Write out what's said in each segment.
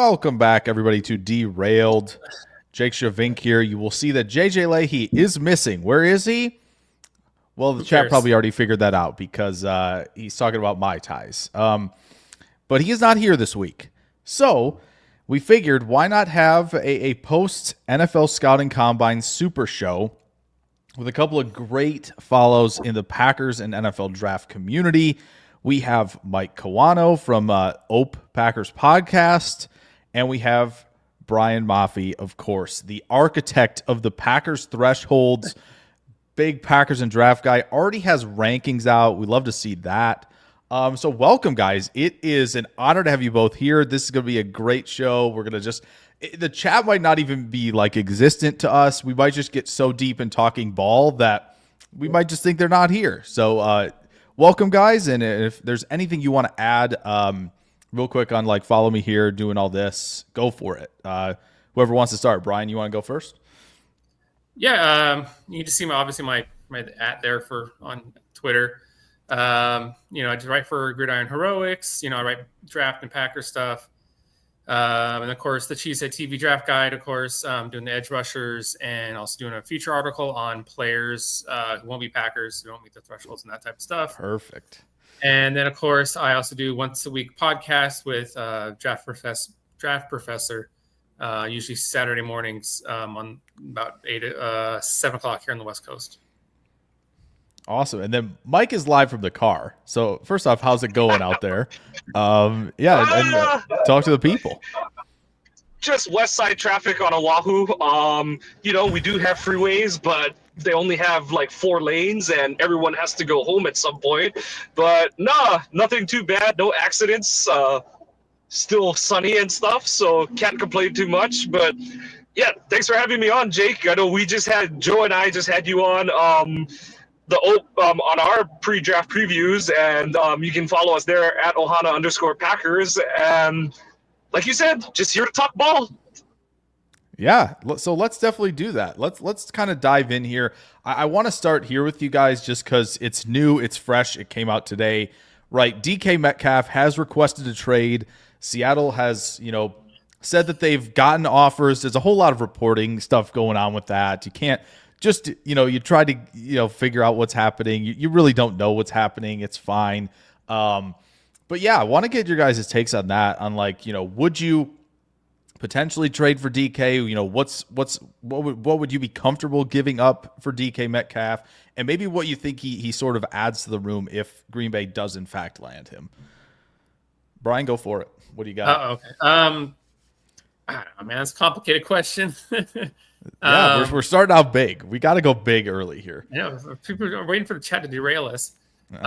Welcome back, everybody, to Derailed. Jake Schyvinck here. You will see that JJ Lahey is missing. Where is he? Well, the chat probably already figured that out because he's talking about my ties. But he is not here this week. So we figured, why not have a post-NFL Scouting Combine Super Show with a couple of great follows in the Packers and NFL draft community. We have Mike Kawano from Ope Packers Podcast, and we have Brian Maafi, of course, the architect of the Packers thresholds, big Packers and draft guy, already has rankings out. We'd love to see that. So welcome, guys. It is an honor to have you both here. This is going to be a great show. We're going to the chat might not even be like existent to us. We might just get so deep in talking ball that we might just think they're not here. So welcome, guys. And if there's anything you want to add real quick on like follow me here, doing all this, go for it. Whoever wants to start. Brian, you want to go first? Yeah, you need to see my at there on Twitter. I just write for Gridiron Heroics. I write draft and Packer stuff. And of course, the Cheesehead TV draft guide, of course, doing the edge rushers and also doing a feature article on players who won't be Packers, who don't meet the thresholds and that type of stuff. Perfect. And then, of course, I also do once a week podcast with Draft Professor, usually Saturday mornings on about 7 o'clock here on the West Coast. Awesome. And then Mike is live from the car. So first off, how's it going out there? And talk to the people. Just west side traffic on Oahu. We do have freeways, but they only have like 4 lanes and everyone has to go home at some point. But nothing too bad. No accidents. Still sunny and stuff, so can't complain too much. But yeah, thanks for having me on, Jake. I know Joe and I just had you on on our pre-draft previews, and you can follow us there at Ohana_Packers. And like you said, just here to talk ball. Yeah, so let's definitely do that. Let's kind of dive in here. I want to start here with you guys just because it's new, it's fresh, it came out today, right? DK Metcalf has requested a trade. Seattle has, said that they've gotten offers. There's a whole lot of reporting stuff going on with that. You can't just, you try to, figure out what's happening. You really don't know what's happening. It's fine. But yeah, I want to get your guys' takes on that. On like, would you potentially trade for DK? What would you be comfortable giving up for DK Metcalf? And maybe what you think he sort of adds to the room if Green Bay does in fact land him. Brian, go for it. What do you got? Okay. I don't know, man. It's a complicated question. Yeah, we're starting out big. We got to go big early here. Yeah, people are waiting for the chat to derail us. Would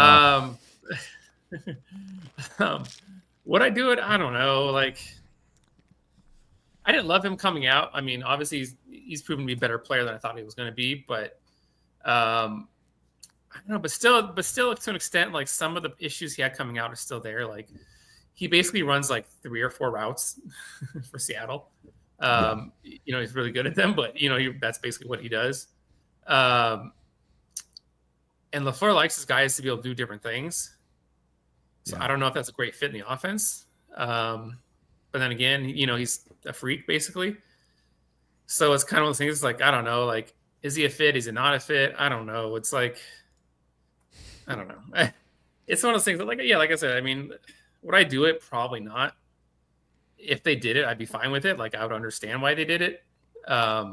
I do it? I don't know. Like, I didn't love him coming out. I mean, obviously he's proven to be a better player than I thought he was going to be. But I don't know. But still, to an extent, like some of the issues he had coming out are still there. Like, he basically runs like 3 or 4 routes for Seattle. He's really good at them, but that's basically what he does. And LaFleur likes his guys to be able to do different things. So I don't know if that's a great fit in the offense. But then again, he's a freak basically. So it's kind of one of those things. Like, I don't know, like, is he a fit? Is he not a fit? I don't know. It's like, I don't know. It's one of those things that, like I said, I mean, would I do it? Probably not. If they did it, I'd be fine with it. Like, I would understand why they did it. As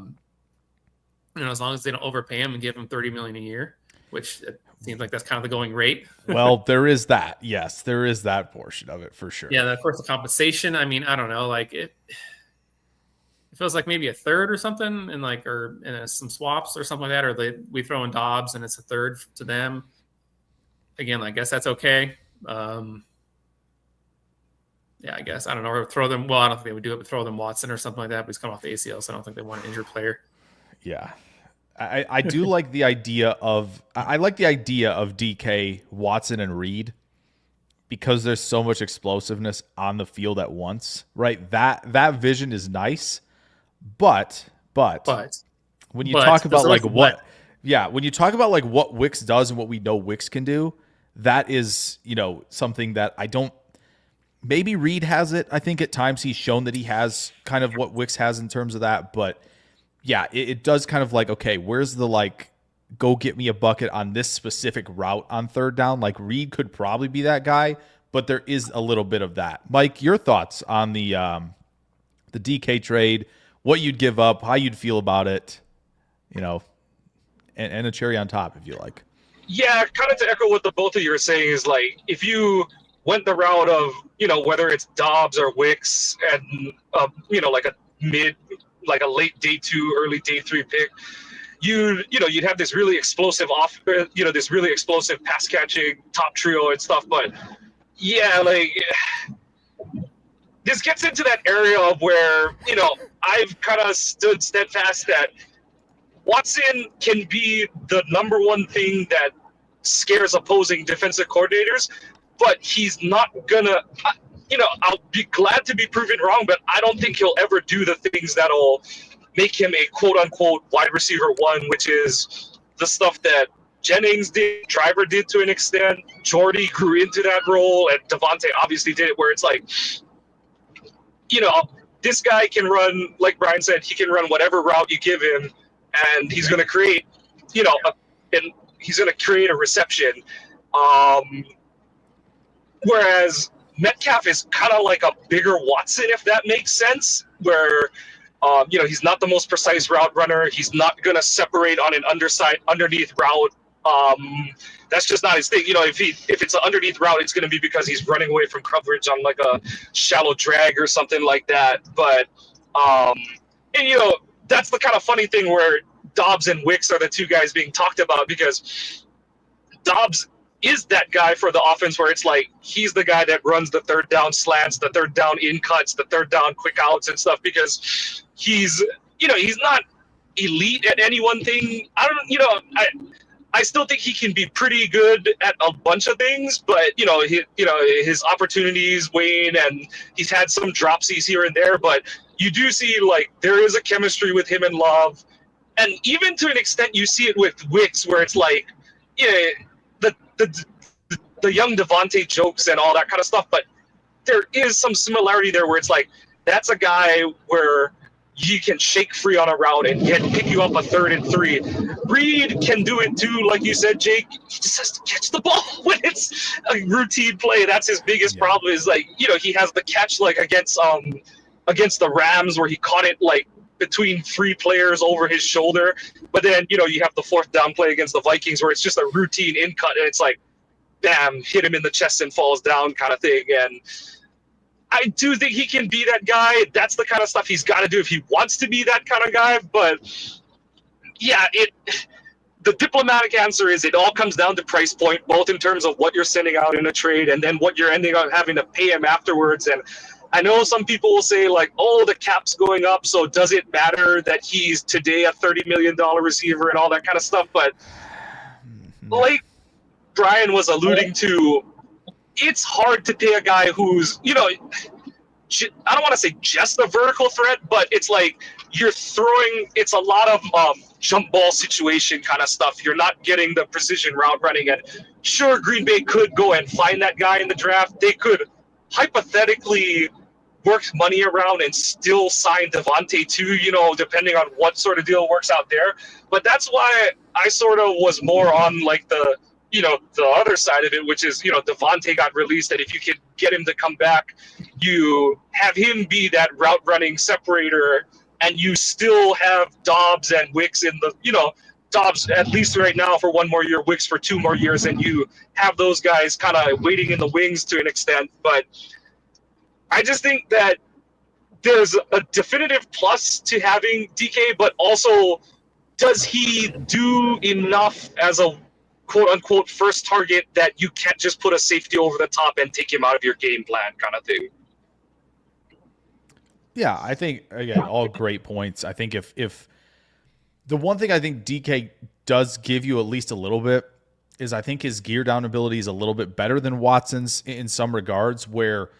long as they don't overpay him and give him $30 million a year, which it seems like that's kind of the going rate. Well, there is that. Yes, there is that portion of it for sure. Yeah, of course, the compensation. I mean, I don't know. Like, it feels like maybe a third or something, and some swaps or something like that, or we throw in Dobbs and it's a third to them. Again, I guess that's okay. Yeah, I guess. I don't know. Or throw them. Well, I don't think they would do it, but throw them Watson or something like that. But he's come off the ACL, so I don't think they want an injured player. Yeah, I do like the idea of. I like the idea of DK, Watson, and Reed because there's so much explosiveness on the field at once. Right. That vision is nice, but when you talk about like what Wicks does and what we know Wicks can do, that is something that I don't. Maybe Reed has it. I think at times he's shown that he has kind of what Wicks has in terms of that. But yeah, it does kind of like, okay, where's the like, go get me a bucket on this specific route on third down? Like Reed could probably be that guy, but there is a little bit of that. Mike, your thoughts on the DK trade, what you'd give up, how you'd feel about it, you know, and a cherry on top if you like. Yeah, kind of to echo what the both of you are saying is like, if you went the route of, you know, whether it's Dobbs or Wicks and, you know, like a late day 2, early day 3 pick, you'd have this really explosive this really explosive pass catching top trio and stuff. But yeah, like this gets into that area of where, you know, I've kind of stood steadfast that Watson can be the number one thing that scares opposing defensive coordinators, but he's not gonna, you know, I'll be glad to be proven wrong, but I don't think he'll ever do the things that'll make him a quote-unquote wide receiver 1, which is the stuff that Jennings did, Driver did to an extent, Jordy grew into that role, and Devontae obviously did it, where it's like, you know, this guy can run, like Brian said, he can run whatever route you give him, and he's going to create, you know, he's going to create a reception. Whereas Metcalf is kind of like a bigger Watson, if that makes sense, where, you know, he's not the most precise route runner. He's not going to separate on an underneath route. That's just not his thing. You know, if it's an underneath route, it's going to be because he's running away from coverage on like a shallow drag or something like that. But, and you know, that's the kind of funny thing where Dobbs and Wicks are the two guys being talked about, because Dobbs is that guy for the offense where it's like he's the guy that runs the third down slants, the third down in cuts, the third down quick outs and stuff, because he's, you know, he's not elite at any one thing. I still think he can be pretty good at a bunch of things, but you know, his opportunities wane, and he's had some dropsies here and there. But you do see like there is a chemistry with him and Love, and even to an extent you see it with Wicks, where it's like, yeah, the young Devontae jokes and all that kind of stuff. But there is some similarity there, where it's like that's a guy where you can shake free on a route and pick you up a 3rd and 3. Reed can do it too, like you said, Jake. He just has to catch the ball when it's a routine play. That's his biggest problem. Is like, you know, he has the catch like against the Rams, where he caught it like between 3 players over his shoulder. But then, you know, you have the 4th down play against the Vikings, where it's just a routine in cut, and it's like, bam, hit him in the chest and falls down kind of thing. And I do think he can be that guy. That's the kind of stuff he's got to do if he wants to be that kind of guy. But yeah, the diplomatic answer is it all comes down to price point, both in terms of what you're sending out in a trade and then what you're ending up having to pay him afterwards. And I know some people will say like, oh, the cap's going up, so does it matter that he's today a $30 million receiver and all that kind of stuff? But like Brian was alluding to, it's hard to pay a guy who's, you know, I don't want to say just a vertical threat, but it's like it's a lot of jump ball situation kind of stuff. You're not getting the precision route running. And sure, Green Bay could go and find that guy in the draft. They could hypothetically work money around and still sign Devontae too, you know, depending on what sort of deal works out there. But that's why I sort of was more on like the other side of it, which is, you know, Devontae got released, and if you could get him to come back, you have him be that route running separator, and you still have Dobbs and Wicks in the, you know, Dobbs at least right now for 1 more year, Wicks for 2 more years, and you have those guys kind of waiting in the wings to an extent. But I just think that there's a definitive plus to having DK, but also does he do enough as a quote-unquote first target that you can't just put a safety over the top and take him out of your game plan kind of thing? Yeah, I think, again, all great points. I think if the one thing I think DK does give you at least a little bit is I think his gear down ability is a little bit better than Watson's in some regards, where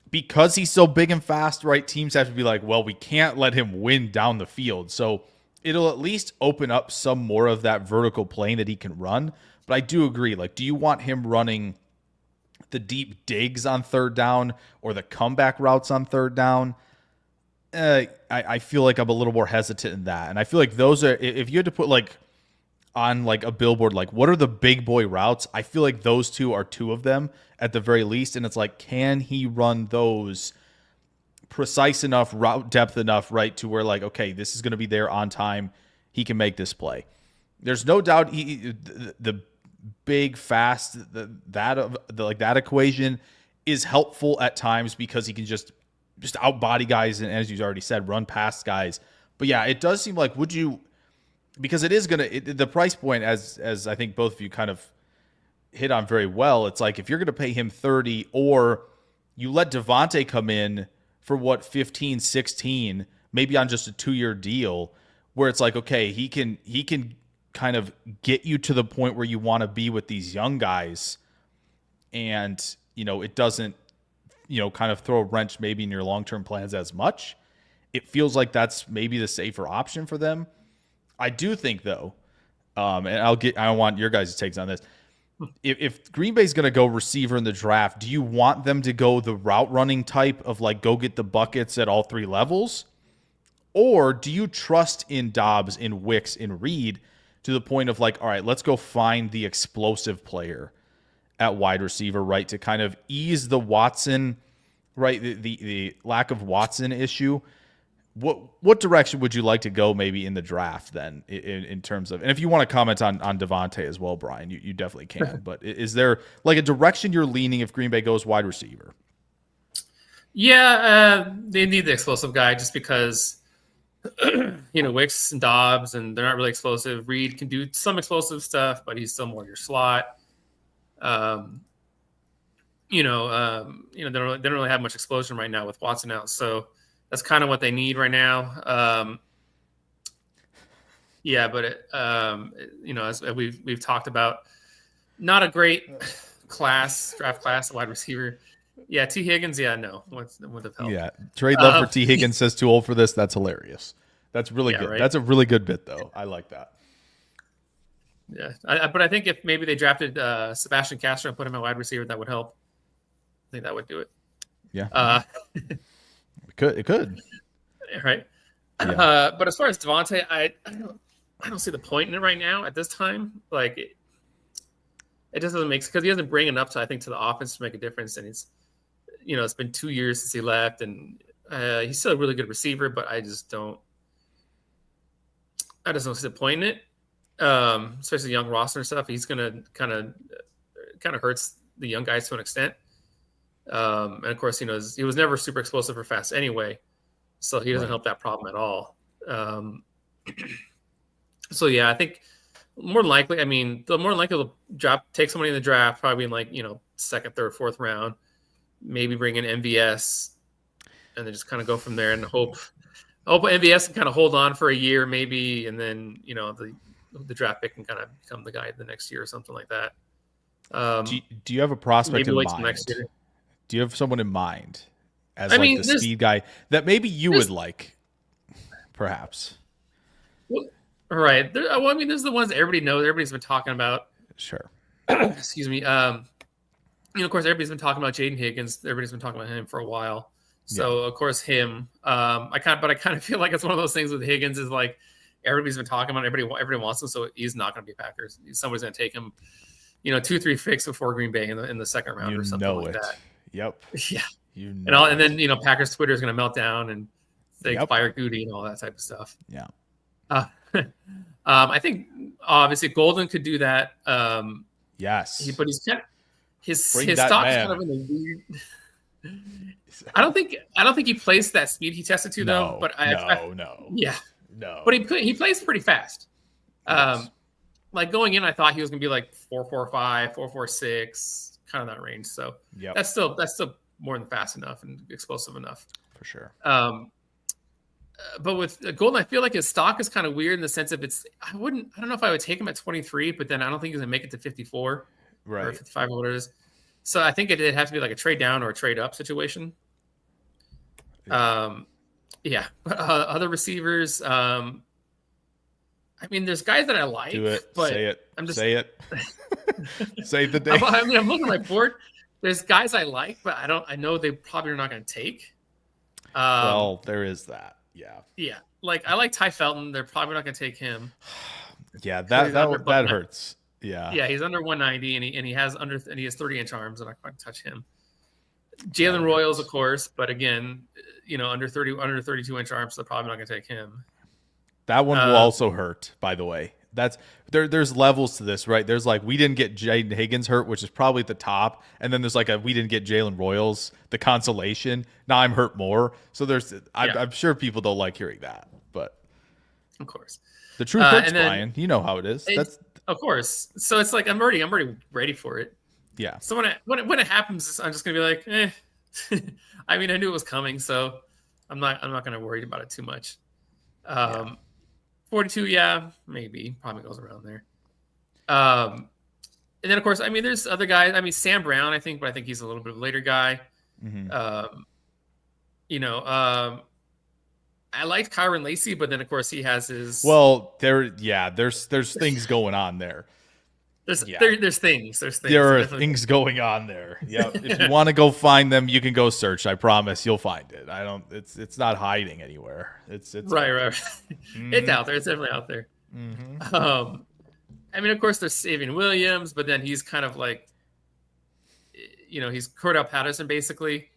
because he's so big and fast, right, teams have to be like, well, we can't let him win down the field. So it'll at least open up some more of that vertical plane that he can run. But I do agree, like, do you want him running the deep digs on third down or the comeback routes on third down, I feel like I'm a little more hesitant in that. And I feel like those are, if you had to put like on like a billboard, like what are the big boy routes? I feel like those two are two of them at the very least. And it's like, can he run those precise enough, route depth enough, right, to where like, okay, this is going to be there on time. He can make this play. There's no doubt the big, fast, that equation is helpful at times because he can just outbody guys and, as you already said, run past guys. But yeah, it does seem like, because it is the price point, as I think both of you kind of hit on very well, it's like if you're going to pay him 30 or you let Devontae come in for what, 15, 16, maybe on just a 2-year deal where it's like, okay, he can kind of get you to the point where you want to be with these young guys. And, it doesn't, kind of throw a wrench maybe in your long-term plans as much. It feels like that's maybe the safer option for them. I do think though, and I want your guys' takes on this. If Green Bay's going to go receiver in the draft, do you want them to go the route running type of like go get the buckets at all 3 levels? Or do you trust in Dobbs, in Wicks, in Reed to the point of like, all right, let's go find the explosive player at wide receiver, right, to kind of ease the Watson, right, the lack of Watson issue? What direction would you like to go maybe in the draft then in terms of, and if you want to comment on Devontae as well, Brian, you definitely can, but is there like a direction you're leaning if Green Bay goes wide receiver? Yeah, they need the explosive guy just because, Wicks and Dobbs, and they're not really explosive. Reed can do some explosive stuff, but he's still more your slot. They don't really have much explosion right now with Watson out, so that's kind of what they need right now. As we've talked about, not a great draft class, wide receiver. Yeah, T. Higgins. Yeah, no, would have helped. Yeah, trade love for T. Higgins says too old for this. That's hilarious. That's really good. Right? That's a really good bit though. I like that. Yeah, but I think if maybe they drafted Sebastian Castro and put him at wide receiver, that would help. I think that would do it. Yeah. It could. Right. Yeah. But as far as Devontae, I don't see the point in it right now at this time. Like it just doesn't make sense because he doesn't bring enough to the offense to make a difference. And it's been 2 years since he left, and he's still a really good receiver, but I just don't see the point in it. Especially young roster and stuff. He's gonna kind of hurts the young guys to an extent. And of course, he was never super explosive or fast anyway, so he doesn't help that problem at all. So yeah, I think more than likely, they'll take somebody in the draft, probably in like, second, third, fourth round, maybe bring in MVS, and then just kind of go from there and hope MVS can kind of hold on for a year maybe, and then the draft pick can kind of become the guy the next year or something like that. Do you have a prospect in mind? Next year. Do you have someone in mind as the speed guy that maybe you would like, perhaps? Well, all right. There's the ones that everybody knows. Everybody's been talking about. Sure. Excuse me. Of course, everybody's been talking about Jaden Higgins. Everybody's been talking about him for a while. So, Of course, him. I kind of feel like it's one of those things with Higgins is like everybody's been talking about it. Everybody wants him, so he's not going to be Packers. Somebody's going to take him, 2-3 picks before Green Bay in the second round or something like that. Yep. Yeah. And then Packers Twitter is going to melt down and they fire Goody and all that type of stuff. Yeah. I think obviously Golden could do that. Yes. But his stock is kind of in the weird. I don't think he plays that speed he tested to though. But no. Yeah. No. But he plays pretty fast. Yes. Like going in, I thought he was going to be like 4.45, 4.46. Kind of that range, so that's still more than fast enough and explosive enough for sure. But with Golden, I feel like his stock is kind of weird in the sense of I don't know if I would take him at 23, but then I don't think he's gonna make it to 54 or 55 or whatever it is. So I think it'd have to be like a trade down or a trade up situation. But other receivers, there's guys that I like. Do it. But say it. I'm just say it. Save the day. I'm looking at my board. there's guys I like, but I know they probably are not going to take. Well, there is that. Yeah. Yeah. Like, I like Ty Felton. They're probably not going to take him. Yeah, that hurts. Yeah. Yeah, he's under 190 and he has 30-inch arms, and I can't touch him. Jalen Royals, of course, but again, under 32-inch arms, so they're probably not going to take him. That one will also hurt, by the way. There's levels to this, right? There's like, we didn't get Jaden Higgins hurt, which is probably at the top, and then there's like we didn't get Jalen Royals, the consolation. Now I'm hurt more. So I'm sure people don't like hearing that, but of course, the truth hurts, Brian. You know how it is. Of course. So it's like I'm already ready for it. Yeah. So when it happens, I'm just gonna be like, eh. I mean, I knew it was coming, so I'm not gonna worry about it too much. 42, yeah, maybe. Probably goes around there. And then, of course, I mean, there's other guys. I mean, Sam Brown, I think, but I think he's a little bit of a later guy. Mm-hmm. I liked Kyron Lacey, but then, of course, he has his... Well, there's things going on there. There's things. There are things going on there. Yeah. If you want to go find them, you can go search. I promise you'll find it. It's not hiding anywhere. It's right. Mm-hmm. It's out there. It's definitely out there. Mm-hmm. I mean, of course, there's Savion Williams, but then he's kind of like, he's Cordell Patterson basically.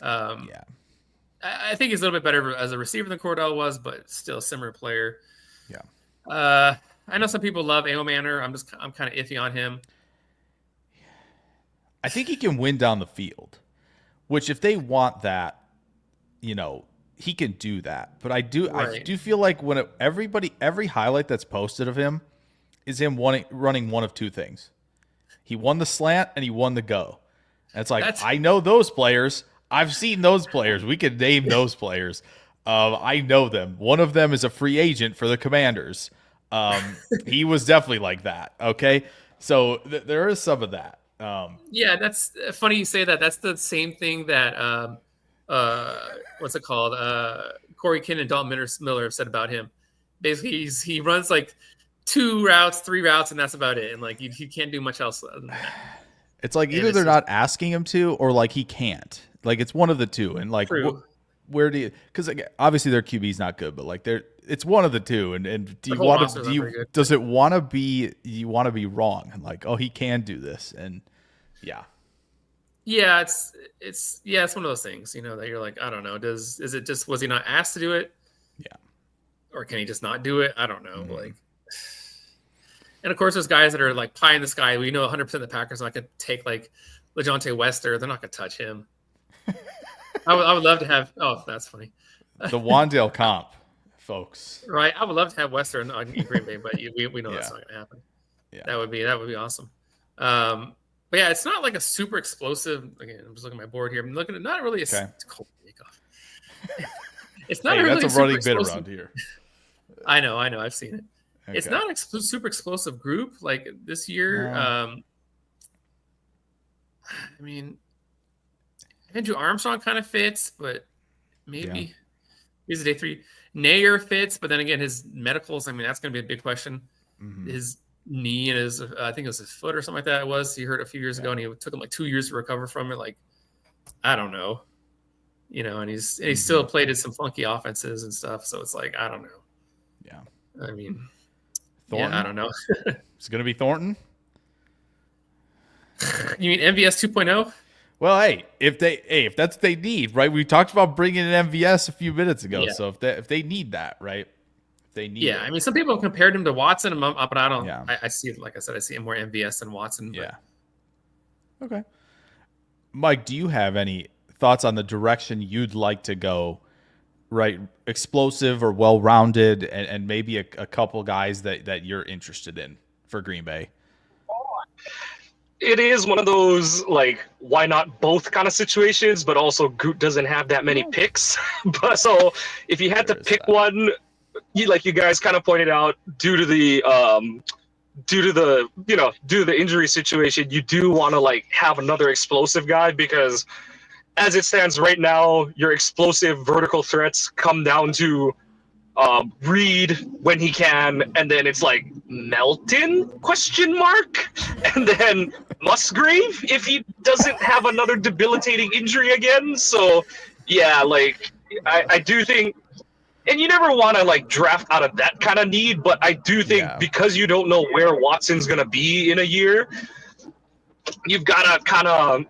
I think he's a little bit better as a receiver than Cordell was, but still a similar player. Yeah. I know some people love A.O. Manor. I'm kind of iffy on him. I think he can win down the field, which if they want that, he can do that. But I do feel like when every highlight that's posted of him is him running one of two things. He won the slant and he won the go. And it's like, I know those players. I've seen those players. We could name those players. I know them. One of them is a free agent for the Commanders. He was definitely like that. Okay. So there is some of that. Yeah, that's funny you say that. That's the same thing that, what's it called? Corey Kinn and Dalton Miller have said about him. Basically, he runs like 2 routes, 3 routes, and that's about it. And like, he can't do much else other than that. It's like either they're not asking him to, or like he can't. Like it's one of the two. And like, where do you? Because obviously their QB's not good, but like it's one of the two. And do you want to? Does it want to be? You want to be wrong? And like, oh, he can do this, and yeah. Yeah, it's one of those things, that you're like, I don't know. Was he not asked to do it? Yeah. Or can he just not do it? I don't know. Mm-hmm. Like, and of course, there's guys that are like pie in the sky. We know 100% the Packers are not going to take like LeJounte Wester. They're not going to touch him. I would love to have. Oh, that's funny. The Wan'Dale comp, folks. Right. I would love to have Wester in Green Bay, but we know that's not going to happen. Yeah. That would be awesome. But yeah, it's not like a super explosive. Again, I'm just looking at my board here. I'm looking at not really a cold takeoff. It's not really that's a running bit around here. I know. I've seen it. Okay. It's not a super explosive group like this year. I mean, Andrew Armstrong kind of fits, but maybe he's a day 3. Nair fits, but then again, his medicals. I mean, that's going to be a big question. Mm-hmm. His knee and his, I think it was his foot or something like that. He hurt a few years ago, and it took him like 2 years to recover from it. Like, I don't know, and he still played in some funky offenses and stuff. So it's like, I don't know. Yeah. I mean, Thornton? I don't know. It's going to be Thornton. You mean MVS 2.0? Well, if that's what they need, right? We talked about bringing in MVS a few minutes ago. Yeah. So if they need that, right? If they need it. I mean, some people have compared him to Watson, but I don't. Yeah. I see it, like I said, I see him more MVS than Watson. Yeah. Okay. Mike, do you have any thoughts on the direction you'd like to go? Right, explosive or well-rounded, and maybe a couple guys that you're interested in for Green Bay. It is one of those, like, why not both kind of situations, but also Groot doesn't have that many picks. But so if you had to pick one, like you guys kind of pointed out, due to the injury situation, you do want to like have another explosive guy, because as it stands right now, your explosive vertical threats come down to Reed when he can, and then it's like Melton ? And then Musgrave if he doesn't have another debilitating injury again. So, yeah, like I do think, and you never want to like draft out of that kind of need, but I do think because you don't know where Watson's gonna be in a year, you've got to kind of,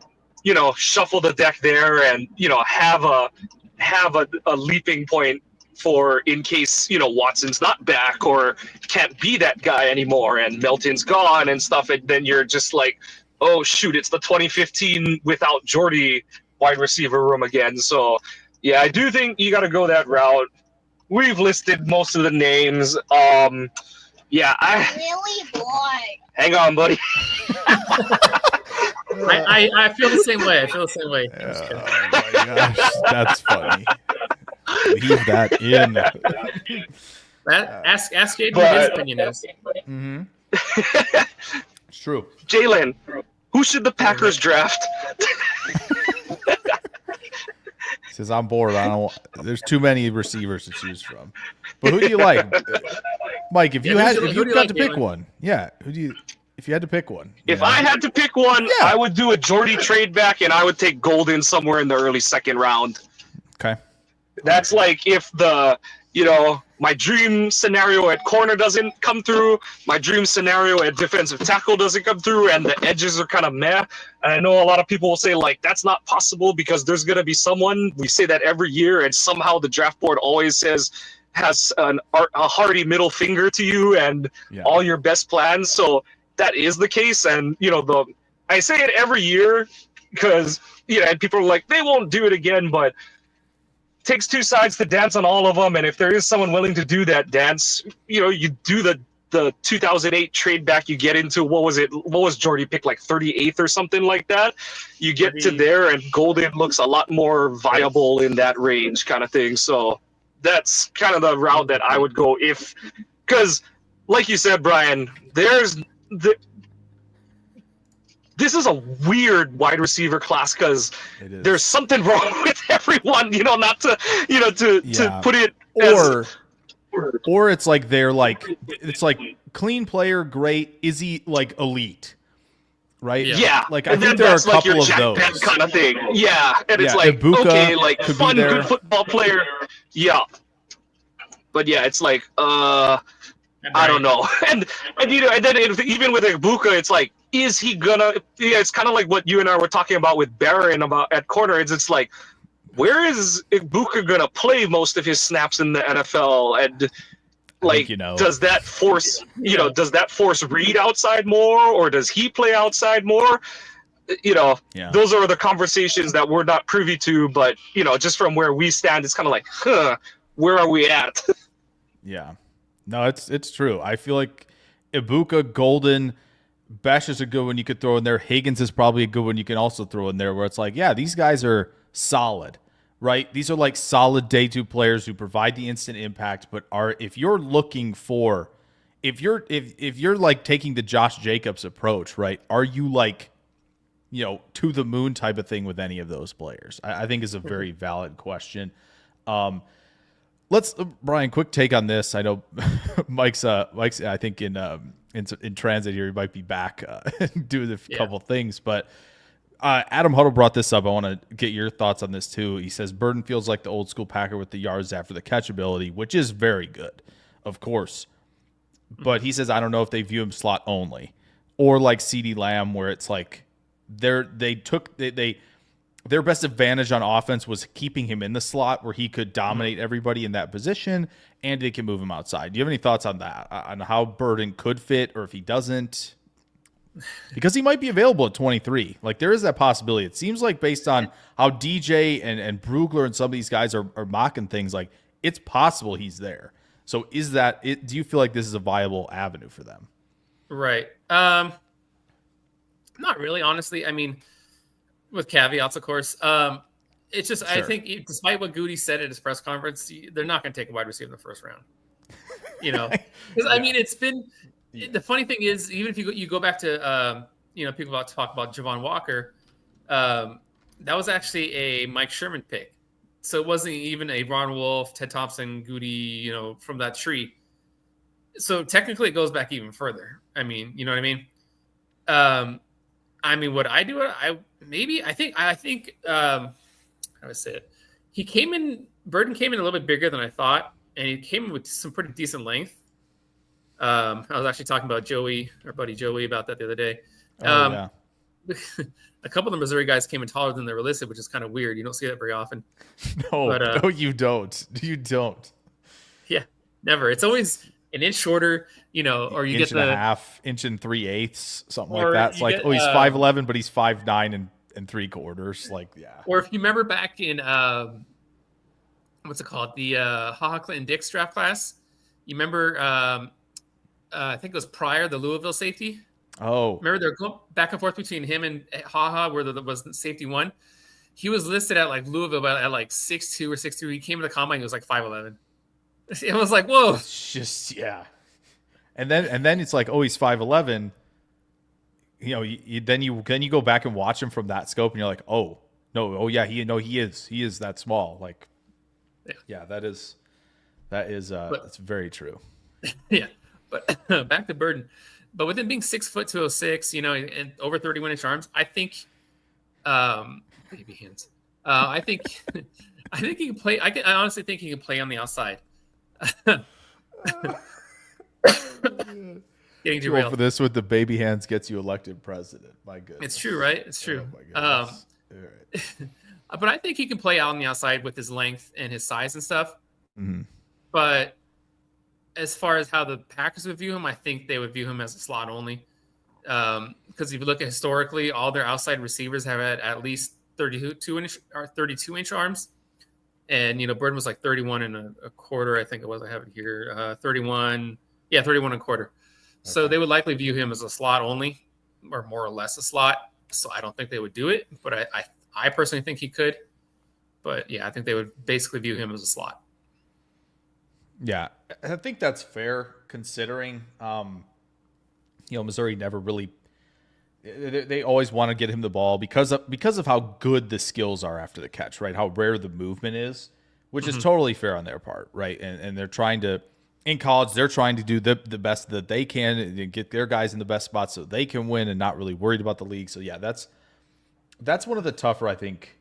shuffle the deck there and have a leaping point for in case Watson's not back or can't be that guy anymore and Melton's gone and stuff, and then you're just like, oh shoot, it's the 2015 without Jordy wide receiver room again. So yeah, I do think you got to go that route. We've listed most of the names. Yeah, Really, boy. Hang on, buddy. I feel the same way. Oh my gosh, that's funny. Leave that in. Ask Jaden what his opinion is. Mm-hmm. It's true. Jalen, who should the Packers draft? Says I'm bored. There's too many receivers to choose from. But who do you like, Mike? If you got to pick one, if you had to pick one, if I had to pick one, I would do a Jordy trade back, and I would take Golden somewhere in the early second round. Okay. That's like if my dream scenario at corner doesn't come through, my dream scenario at defensive tackle doesn't come through, and the edges are kind of meh. And I know a lot of people will say, like, that's not possible because there's going to be someone. We say that every year, and somehow the draft board always has a hearty middle finger to you and all your best plans. So that is the case. And, I say it every year because, and people are like, they won't do it again, but takes two sides to dance on all of them, and if there is someone willing to do that dance, you do the 2008 trade back. You get into what was Jordy picked, like 38th or something like that. You get to there, and Golden looks a lot more viable in that range, kind of thing. So that's kind of the route that I would go because, like you said, Brian, this is a weird wide receiver class because there's something wrong with everyone, not to put it or it's like it's like clean player, great. Is he like elite? Right? Yeah. Like I think there are a couple like of those kind of thing. Yeah. And it's like, Ibuka okay, like fun, good football player. Yeah. But yeah, it's like, I don't know. And then even with Ibuka, it's like, is he gonna? Yeah, it's kind of like what you and I were talking about with Barron about at corner. It's like, where is Ibuka gonna play most of his snaps in the NFL? And like, does that force Reed outside more, or does he play outside more? Those are the conversations that we're not privy to. But just from where we stand, it's kind of like, where are we at? Yeah, no, it's true. I feel like Ibuka, Golden, Besh is a good one you could throw in there. Higgins is probably a good one you can also throw in there, where it's like, yeah, these guys are solid, right? These are like solid day two players who provide the instant impact, but if you're like taking the Josh Jacobs approach, right? Are you like, to the moon type of thing with any of those players? I think is a very valid question. Let's Brian, quick take on this. I know Mike's I think in transit here, he might be back doing a couple things, but Adam Huddle brought this up. I want to get your thoughts on this too. He says Burden feels like the old school Packer with the yards after the catch ability, which is very good, of course. But he says I don't know if they view him slot only, or like CeeDee Lamb, where it's like their best advantage on offense was keeping him in the slot where he could dominate everybody in that position, and they can move him outside. Do you have any thoughts on that, on how Burden could fit, or if he doesn't? Because he might be available at 23. Like, there is that possibility. It seems like based on how DJ and Brugler and some of these guys are mocking things, like it's possible he's there. So is that it? Do you feel like this is a viable avenue for them? Right. Not really, honestly. I mean, with caveats, of course. It's just, sure. I think despite what Goody said at his press conference, they're not going to take a wide receiver in the first round. Because I mean, it's been the funny thing is, even if you go back to people talk about Javon Walker, that was actually a Mike Sherman pick, so it wasn't even a Ron Wolf, Ted Thompson, Goody, from that tree. So technically, it goes back even further. I mean, you know what I mean? I mean, would I do it? I think how do I say it? Burden came in a little bit bigger than I thought, and he came in with some pretty decent length. I was actually talking about our buddy Joey, about that the other day. Yeah. A couple of the Missouri guys came in taller than they were listed, which is kind of weird. You don't see that very often. No, you don't. You don't. Yeah, never. It's always an inch shorter, or you inch get and a half, inch and 3/8, something like or that. It's you like, get, he's 5'11", but he's 5'9" and 3/4. Like, yeah. Or if you remember back in what's it called? The HaHa Clinton Dix draft class. You remember? I think it was Pryor, the Louisville safety. Oh, remember they're going back and forth between him and HaHa, where there was safety one. He was listed at like Louisville at like 6'2" or 6'3". He came to the combine, he was like 5'11". It was like, whoa. It's just, yeah. And then it's like, he's 5'11". Then you go back and watch him from that scope, and you're like, he is that small. Like, yeah, that's very true. Yeah, but back to Burden. But with him being 6'206", and over 31-inch arms, I think, baby hands. I think he can play. I honestly think he can play on the outside. Getting too old for this with the baby hands gets you elected president. My goodness. It's true, right? It's true. Oh my goodness. But I think he can play out on the outside with his length and his size and stuff. Mm-hmm. But as far as how the Packers would view him, I think they would view him as a slot only. Because if you look at historically, all their outside receivers have had at least 32-inch arms. And, Burden was like 31 and a quarter. I think it was. I have it here. 31 and a quarter. Okay. So they would likely view him as a slot only, or more or less a slot. So I don't think they would do it. But I personally think he could. But, yeah, I think they would basically view him as a slot. Yeah, I think that's fair considering, Missouri never really. They always want to get him the ball because of how good the skills are after the catch, right? How rare the movement is, which is totally fair on their part, right? And they're trying to, in college, they're trying to do the best that they can and get their guys in the best spots so they can win and not really worried about the league. So yeah, that's one of the tougher, I think,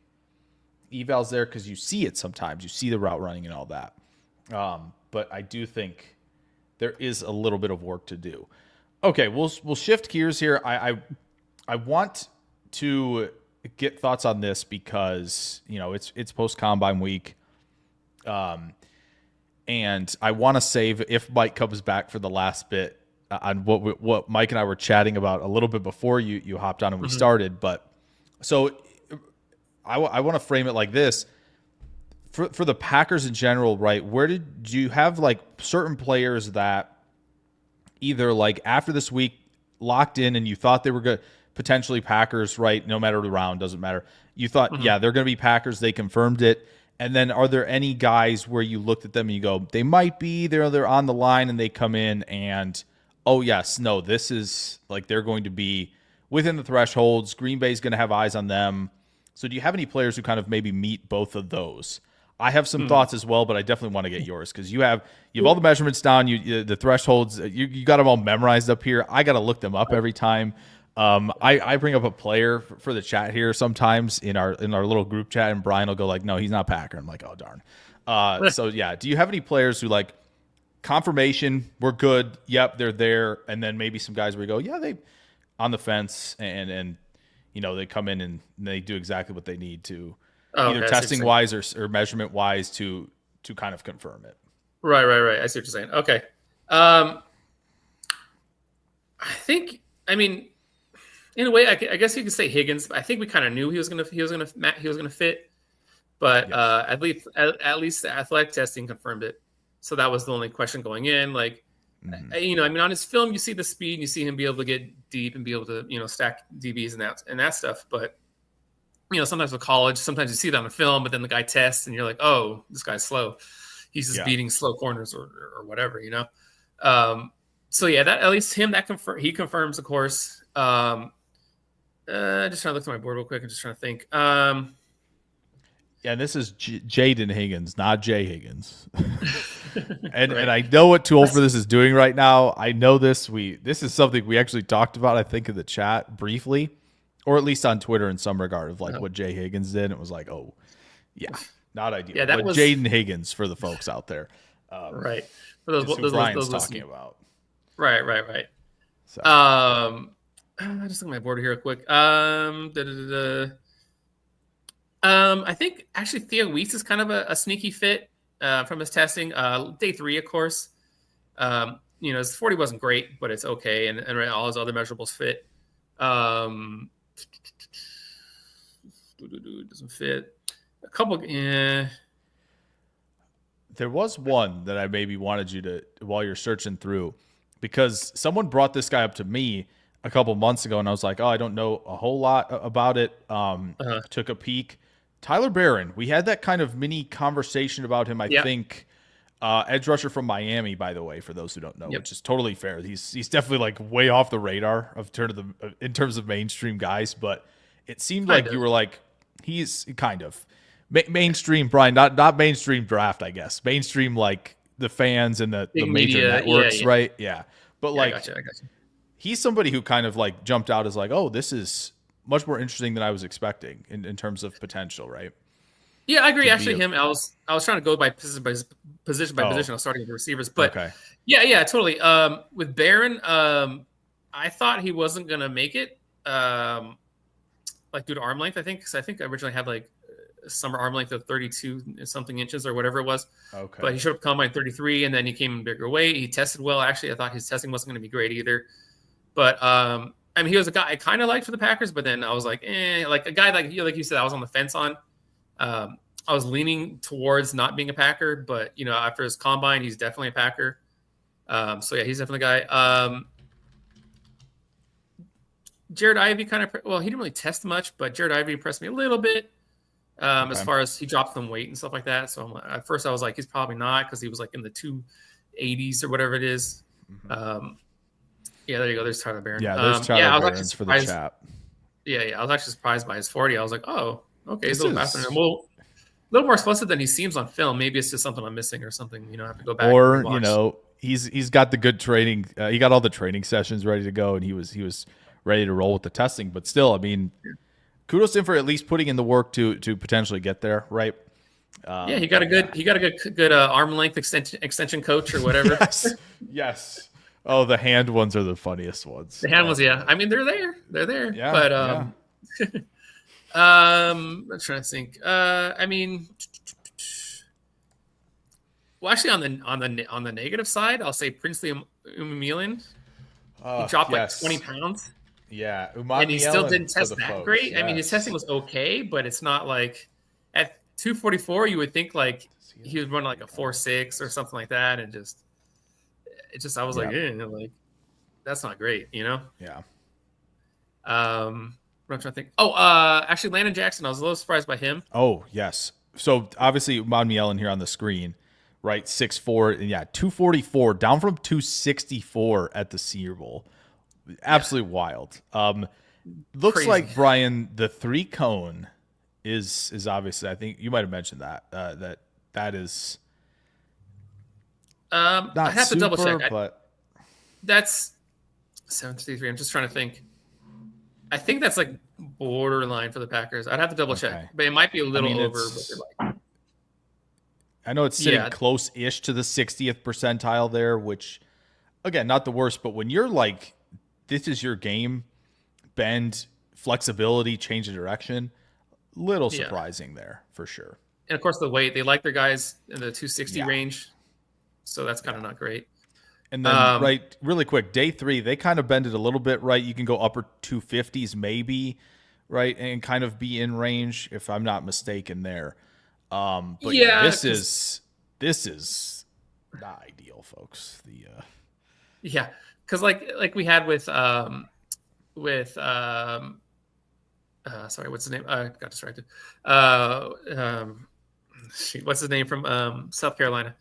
evals there because you see it sometimes. You see the route running and all that. But I do think there is a little bit of work to do. Okay, we'll shift gears here. I want to get thoughts on this because it's post combine week, and I want to save if Mike comes back for the last bit on what Mike and I were chatting about a little bit before you hopped on and we started. But so I want to frame it like this. For the Packers in general, right, where did you have like certain players that either like after this week locked in and you thought they were good, potentially Packers, right, no matter the round, doesn't matter. You thought, yeah, they're going to be Packers. They confirmed it. And then are there any guys where you looked at them and you go, they might be, they're on the line and they come in and, oh, yes, no, this is like they're going to be within the thresholds. Green Bay's going to have eyes on them. So do you have any players who kind of maybe meet both of those? I have some thoughts as well, but I definitely want to get yours because you have all the measurements down, the thresholds, you got them all memorized up here. I got to look them up every time. I bring up a player for the chat here sometimes in our little group chat, and Brian will go like, "No, he's not Packer." I'm like, "Oh darn." So yeah, do you have any players who like confirmation? We're good. Yep, they're there, and then maybe some guys where you go, "Yeah, they on the fence," and they come in and they do exactly what they need to. Either testing wise or measurement wise to kind of confirm it. Right. I see what you're saying. Okay. I think, in a way, I guess you could say Higgins. I think we kind of knew he was gonna fit, but yes. at least the athletic testing confirmed it. So that was the only question going in. Like, on his film, you see the speed, and you see him be able to get deep and be able to stack DBs and that stuff, but. Sometimes with college, sometimes you see it on the film, but then the guy tests and you're like, oh, this guy's slow. He's just beating slow corners or whatever, So yeah, that at least him, he confirms, of course. Just trying to look at my board real quick. I'm just trying to think. Yeah, and this is Jaden Higgins, not Jay Higgins. and I know what Too Old for This is doing right now. I know this. This is something we actually talked about, I think, in the chat briefly. or at least on Twitter in some regard of like what Jay Higgins did. It was like, oh, yeah, not ideal. Yeah, that but was Jaden Higgins for the folks out there. Right. For those Is who those Brian's those talking listening. about. Right. So. I just look at my board here real quick. I think actually Theo Weiss is kind of a sneaky fit from his testing. Day 3, of course. His 40 wasn't great, but it's okay, and all his other measurables fit. Doesn't fit. A couple. There was one that I maybe wanted you to, while you're searching through, because someone brought this guy up to me a couple months ago, and I was like, oh, I don't know a whole lot about it. Took a peek. Tyler Barron, we had that kind of mini conversation about him, I think. Edge rusher from Miami, by the way, for those who don't know, which is totally fair. He's definitely like way off the radar in terms of mainstream guys, but it seemed like you were like, he's kind of mainstream, Brian, not mainstream draft, I guess. Mainstream, like the fans and the major networks, right? Yeah. But like, I got you. He's somebody who kind of like jumped out as like, oh, this is much more interesting than I was expecting in terms of potential, right? Yeah, I agree. Actually, I was trying to go by position by position. I was starting with the receivers, but yeah, totally. With Barron, I thought he wasn't gonna make it, like due to arm length. I think because I originally had like a summer arm length of 32 something inches or whatever it was. Okay. But he showed up combine 33, and then he came in bigger weight. He tested well. Actually, I thought his testing wasn't going to be great either. But I mean, he was a guy I kind of liked for the Packers, but then I was like, like a guy like you said, I was on the fence on. I was leaning towards not being a Packer, but after his combine, he's definitely a Packer. So yeah, he's definitely a guy. Jared Ivey he didn't really test much, but Jared Ivey impressed me a little bit as far as he dropped some weight and stuff like that. So at first I was like, he's probably not, because he was like in the 280s or whatever it is. Yeah, there you go. There's Tyler Barron. Yeah, there's Tyler Barron for the chat. Yeah. I was actually surprised by his 40. I was like, oh, okay, he's a little faster. Well, a little more explosive than he seems on film. Maybe it's just something I'm missing or something. I have to go back. Or he's got the good training. He got all the training sessions ready to go, and he was ready to roll with the testing. But still, I mean, kudos to him for at least putting in the work to potentially get there, right? He got a good arm length extension coach or whatever. Yes. Oh, the hand ones are the funniest ones. The hand ones, yeah. I mean, they're there. Yeah, but I'm trying to think. I mean, well, actually, on the negative side, I'll say Princely Umamian. He dropped like 20 pounds. Yeah, and he still didn't test that great. Yes. I mean, his testing was okay, but it's not like at 244 you would think like he would run like a 4.6 or something like that, and I was like, like that's not great, Yeah. What I'm trying to think. Actually, Landon Jackson, I was a little surprised by him. Oh, yes. So obviously, Mon Mielen here on the screen, right? 6'4", and 244, down from 264 at the Senior Bowl. Absolutely wild. Looks crazy. Like, Brian, the 3 cone is obviously, I think you might have mentioned that that is not I have to double check, but that's 753. I'm just trying to think. I think that's like borderline for the Packers. I'd have to double check, but it might be a little over. I know it's sitting close-ish to the 60th percentile there, which, again, not the worst, but when you're like, this is your game, bend, flexibility, change of direction, little surprising there for sure. And of course, the weight, they like their guys in the 260 range, so that's kind of not great. And then, really quick, day 3, they kind of bend it a little bit, right? You can go upper 250s maybe, right, and kind of be in range, if I'm not mistaken there. But this is not ideal, folks. Because like we had with sorry, what's his name? I got distracted. What's his name from South Carolina?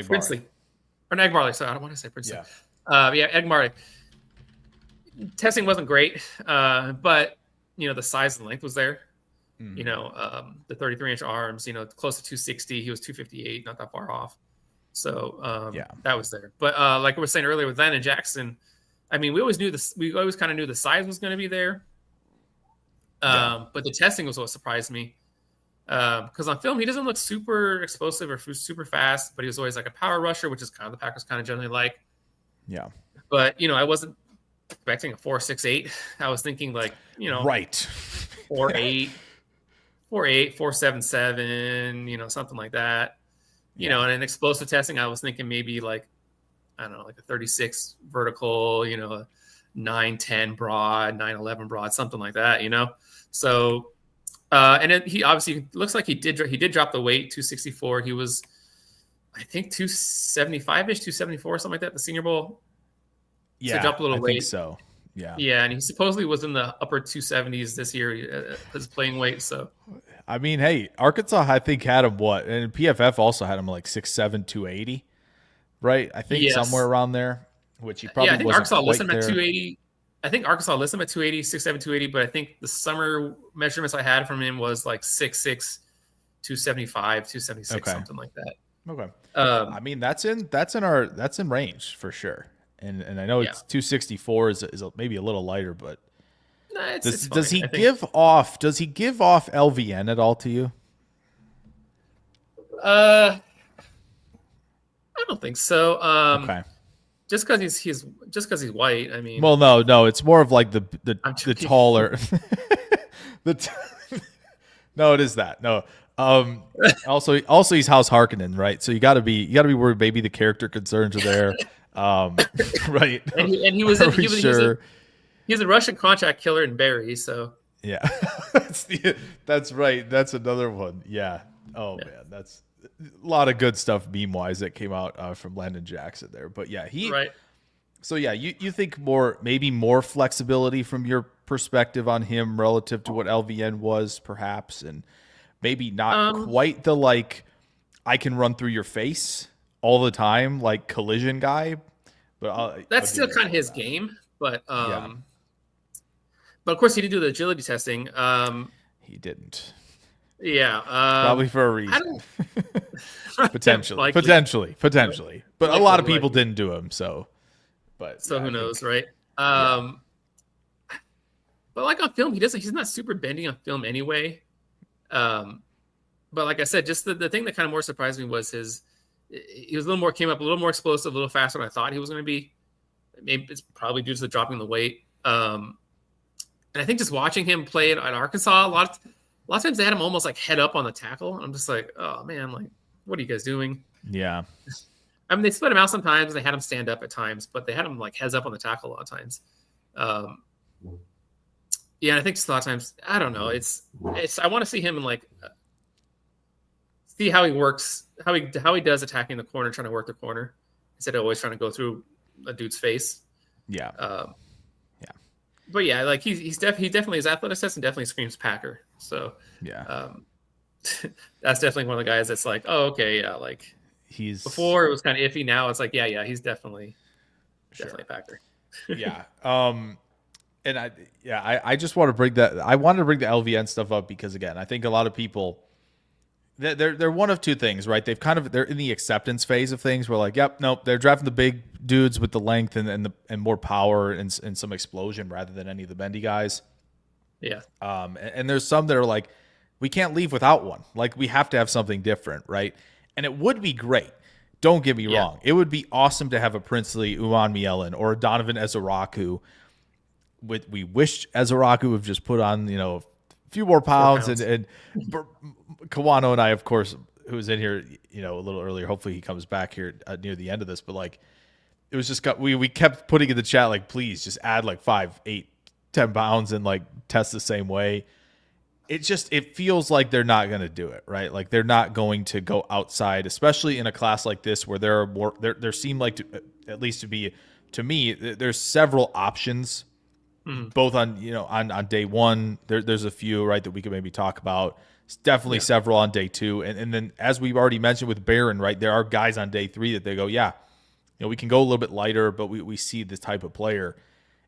Princely. Or Egg Marley. Sorry, I don't want to say Princely. Egg Marley. Testing wasn't great, but the size and length was there. Mm-hmm. The 33-inch arms, close to 260. He was 258, not that far off. So that was there. But like I was saying earlier with Landon Jackson, I mean, we always knew this. We always kind of knew the size was going to be there. But the testing was what surprised me. Because on film, he doesn't look super explosive or super fast, but he was always like a power rusher, which is kind of the Packers kind of generally like. Yeah. But, I wasn't expecting a 4.68. I was thinking like, right. 4.8, 4.7, something like that. And in explosive testing, I was thinking maybe like, I don't know, like a 36 vertical, a 9.10 broad, 9.11 broad, something like that, So, and then he obviously looks like he did drop the weight, 264. He was, I think, 275-ish, 274, something like that, the Senior Bowl. Yeah, so dropped a little weight. I think so. Yeah. Yeah, and he supposedly was in the upper 270s this year, his playing weight. So, I mean, hey, Arkansas, I think, had him what? And PFF also had him like 6'7", 280, right? I think somewhere around there, which he probably I think wasn't Arkansas quite listed him there. at 280. I think Arkansas listed him at 280, 6'7", 280, but I think the summer measurements I had from him was like 6'6", 275, 276, something like that. Okay. I mean, that's in range for sure. And I know it's 264 is maybe a little lighter, but does he give off LVN at all to you? I don't think so. Okay. Just because he's white. I mean, well, no, it's more of like the taller. No, it is that. No. Also he's House Harkonnen, right? So you got to be worried. Maybe the character concerns are there, right? And he was a Russian contract killer in Barry. So yeah, that's right. That's another one. Yeah. Oh man, that's a lot of good stuff meme wise that came out from Landon Jackson there. But yeah, right. So yeah, you think maybe more flexibility from your perspective on him relative to what LVN was, perhaps, and maybe not quite the like I can run through your face all the time like collision guy, but that's still kind of his game. But but of course he didn't do the agility testing. He didn't. Yeah, probably for a reason. Potentially. But like a lot of people didn't do him. So who knows, right? But like on film, he's not super bendy on film anyway. But like I said, just the thing that kind of more surprised me was he was came up a little more explosive, a little faster than I thought he was going to be. Maybe it's probably due to the dropping the weight. And I think just watching him play at Arkansas, a lot of times they had him almost like head up on the tackle. I'm just like, oh man, like what are you guys doing? Yeah. I mean, they split him out sometimes. They had him stand up at times, but they had him like heads up on the tackle a lot of times. Yeah, and I think just a lot of times, I don't know. It's. I want to see him and like see how he works, how he does attacking the corner, trying to work the corner instead of always trying to go through a dude's face. Yeah. But yeah, like he definitely his athleticism definitely screams Packer. So yeah. That's definitely one of the guys that's like, oh okay, yeah, like he's before it was kind of iffy. Now it's like, yeah, he's definitely a Packer. Yeah. And I just want to bring that. I wanted to bring the LVN stuff up because again, I think a lot of people they're one of two things, right? They're in the acceptance phase of things. We're like, yep, nope, they're drafting the big dudes with the length and more power and some explosion rather than any of the bendy guys. Yeah. And there's some that are like, we can't leave without one. Like we have to have something different, right? And it would be great. Don't get me wrong. It would be awesome to have a Princely Uwan-Mielen or a Donovan Ezaraku. We wish Ezaraku would have just put on, a few more pounds. And Kawano and I, of course, who was in here, a little earlier, hopefully he comes back here near the end of this, but like, it was just we kept putting in the chat, like, please just add like 5, 8, 10 pounds and like test the same way. It feels like they're not going to do it, right? Like they're not going to go outside, especially in a class like this where there seem like at least to me, there's several options. Both on on day one, there's a few, right, that we could maybe talk about. It's definitely several on day two, and then as we've already mentioned with Barron, right, there are guys on day three that they go, we can go a little bit lighter, but we see this type of player.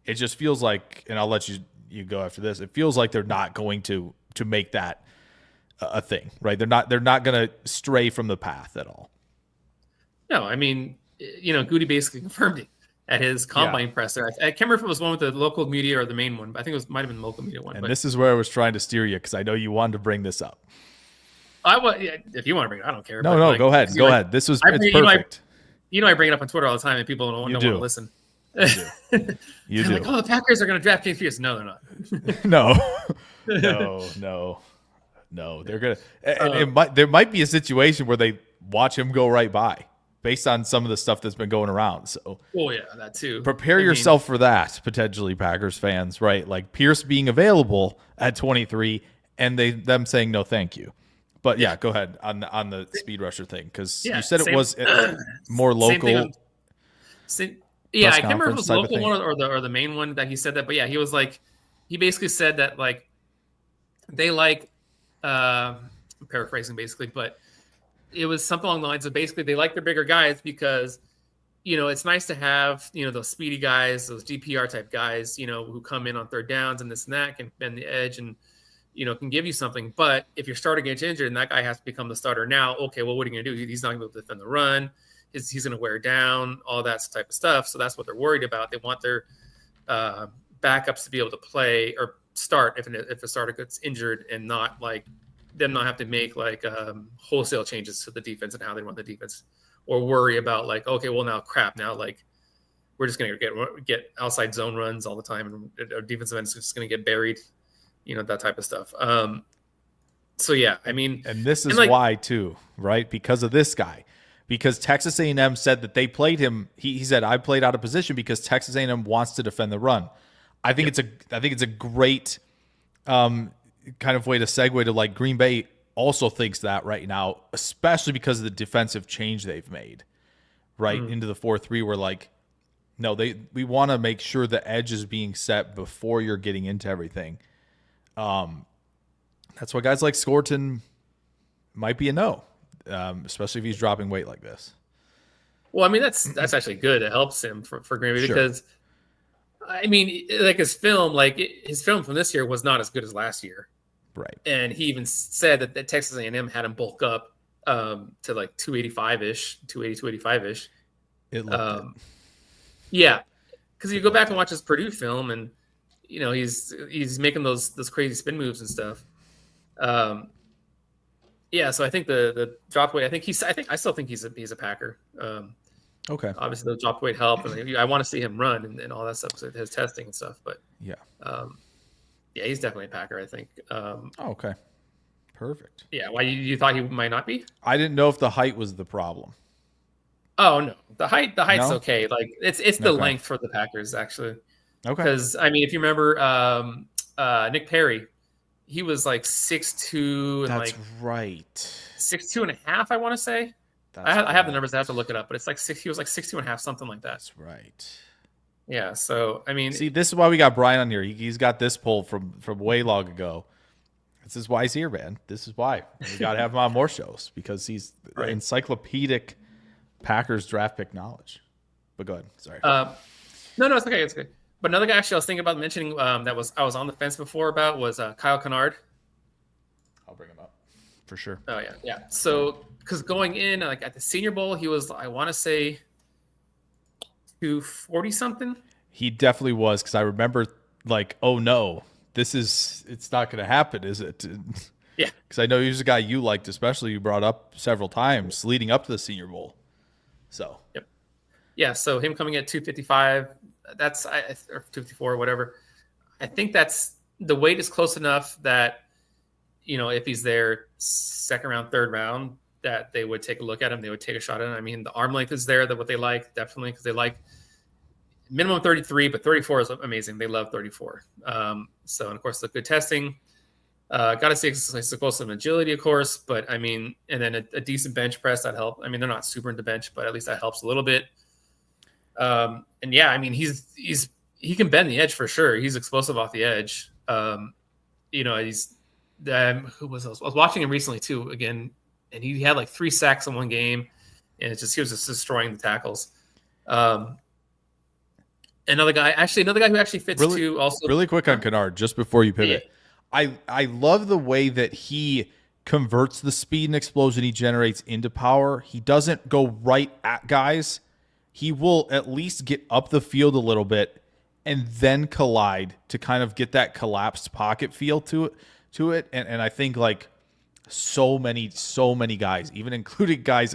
It just feels like, and I'll let you go after this. It feels like they're not going to make that a thing, right? They're not going to stray from the path at all. No, I mean, Goody basically confirmed it. at his combine presser. I can't remember if it was one with the local media or the main one, but I think it might have been the local media one. And this is where I was trying to steer you because I know you wanted to bring this up. If you want to bring it, I don't care. No, go ahead. Go ahead. This was it's perfect. I bring it up on Twitter all the time, and people don't want to listen. You do. Like, oh, the Packers are going to draft James Pierce. No, they're not. No. They're gonna. And there might be a situation where they watch him go right by, based on some of the stuff that's been going around. So, that too. Prepare yourself for that, potentially, Packers fans. Right, like Pierce being available at 23, and them saying no, thank you. But yeah, go ahead on the speed rusher thing because you said it was more local. I can't remember if it was local one or the main one that he said that. But yeah, he was like, he basically said that like they like, I'm paraphrasing basically, but it was something along the lines of basically they like the bigger guys because it's nice to have those speedy guys, those DPR type guys, who come in on third downs and this and that can bend the edge and can give you something. But if your starter gets injured and that guy has to become the starter now, okay, well, what are you going to do? He's not going to be able to defend the run. He's going to wear down, all that type of stuff. So that's what they're worried about. They want their backups to be able to play or start if a starter gets injured and not like them not have to make like wholesale changes to the defense and how they run the defense or worry about like, okay, well, now like we're just going to get outside zone runs all the time and our defensive end is just going to get buried. That type of stuff. So yeah, I mean, and this is why too, right? Because of this guy, because Texas A&M said that they played him. He said, I played out of position because Texas A&M wants to defend the run. I think it's a great kind of way to segue to like Green Bay also thinks that right now, especially because of the defensive change they've made right into the 4-3 where like, no, we want to make sure the edge is being set before you're getting into everything. That's why guys like Scorton might be a no, especially if he's dropping weight like this. Well, I mean, that's actually good. It helps him for Green Bay because, I mean, like his film from this year was not as good as last year. Right. And he even said that Texas A&M had him bulk up to like 285-ish, 280, 285-ish. It looked it. Yeah. Because you go back and watch his Purdue film and, he's making those crazy spin moves and stuff. So I think the drop weight. I still think he's a Packer. Okay. Obviously, the drop weight help, and I want to see him run and all that stuff. So his testing and stuff. But he's definitely a Packer. I think. Okay. Perfect. Yeah. Why you thought he might not be? I didn't know if the height was the problem. Oh no, the height's okay. Like it's the length for the Packers actually. Okay. Because I mean, if you remember Nick Perry, he was like 6'2" and that's right, 6'2.5", I want to say. I have the numbers. I have to look it up, but it's like he was like 6'2.5", something like that. That's right. Yeah. So I mean, see, this is why we got Brian on here. He's got this poll from way long ago. This is why he's here, man. This is why we got to have him on more shows because he's encyclopedic Packers draft pick knowledge. But go ahead. Sorry. No, it's okay. It's okay. But another guy actually I was thinking about mentioning I was on the fence before about was Kyle Kennard. I'll bring him up for sure. Oh yeah. So because going in like at the Senior Bowl, he was I want to say 240 something. He definitely was because I remember like, oh no, it's not going to happen, is it? Yeah. Because I know he was a guy you liked, especially you brought up several times leading up to the Senior Bowl. So. Yep. Yeah. So him coming at 255. That's or 254 or whatever. I think that's the weight is close enough that if he's there second round, third round, that they would take a look at him. They would take a shot at him. I mean, the arm length is there. That what they like definitely because they like minimum 33, but 34 is amazing. They love 34. So and of course the good testing. Got to say explosive agility, of course, but I mean, and then a decent bench press that help. I mean, they're not super into bench, but at least that helps a little bit. And yeah, I mean, he can bend the edge for sure. He's explosive off the edge. He's who was else? I was watching him recently too, again, and he had like 3 sacks in one game, and he was just destroying the tackles. Another guy who actually fits too. Also, really quick on Kennard, just before you pivot, I love the way that he converts the speed and explosion he generates into power. He doesn't go right at guys. he will at least get up the field a little bit and then collide to kind of get that collapsed pocket feel to it. And I think like so many guys, even including guys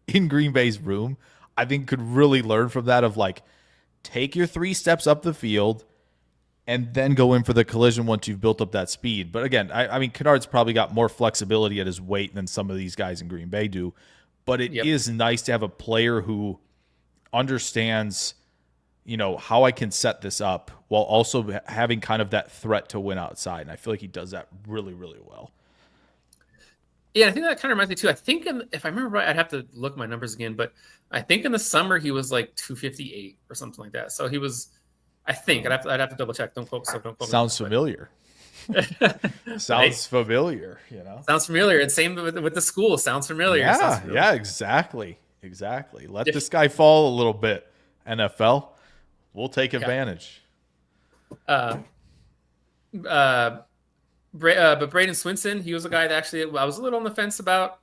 in Green Bay's room, I think could really learn from that of like, take your 3 steps up the field and then go in for the collision once you've built up that speed. But again, I mean, Kennard's probably got more flexibility at his weight than some of these guys in Green Bay do. But it is nice to have a player who understands, how I can set this up while also having kind of that threat to win outside. And I feel like he does that really, really well. Yeah, I think that kind of reminds me too. I think if I remember right, I'd have to look my numbers again, but I think in the summer he was like 258 or something like that. So he was, I think I'd have to double check. Don't quote me. Sounds familiar. Sounds familiar, Sounds familiar. And same with the school. Sounds familiar. Yeah, exactly. Let this guy fall a little bit, NFL. We'll take advantage. But Braden Swinson, he was a guy that actually I was a little on the fence about.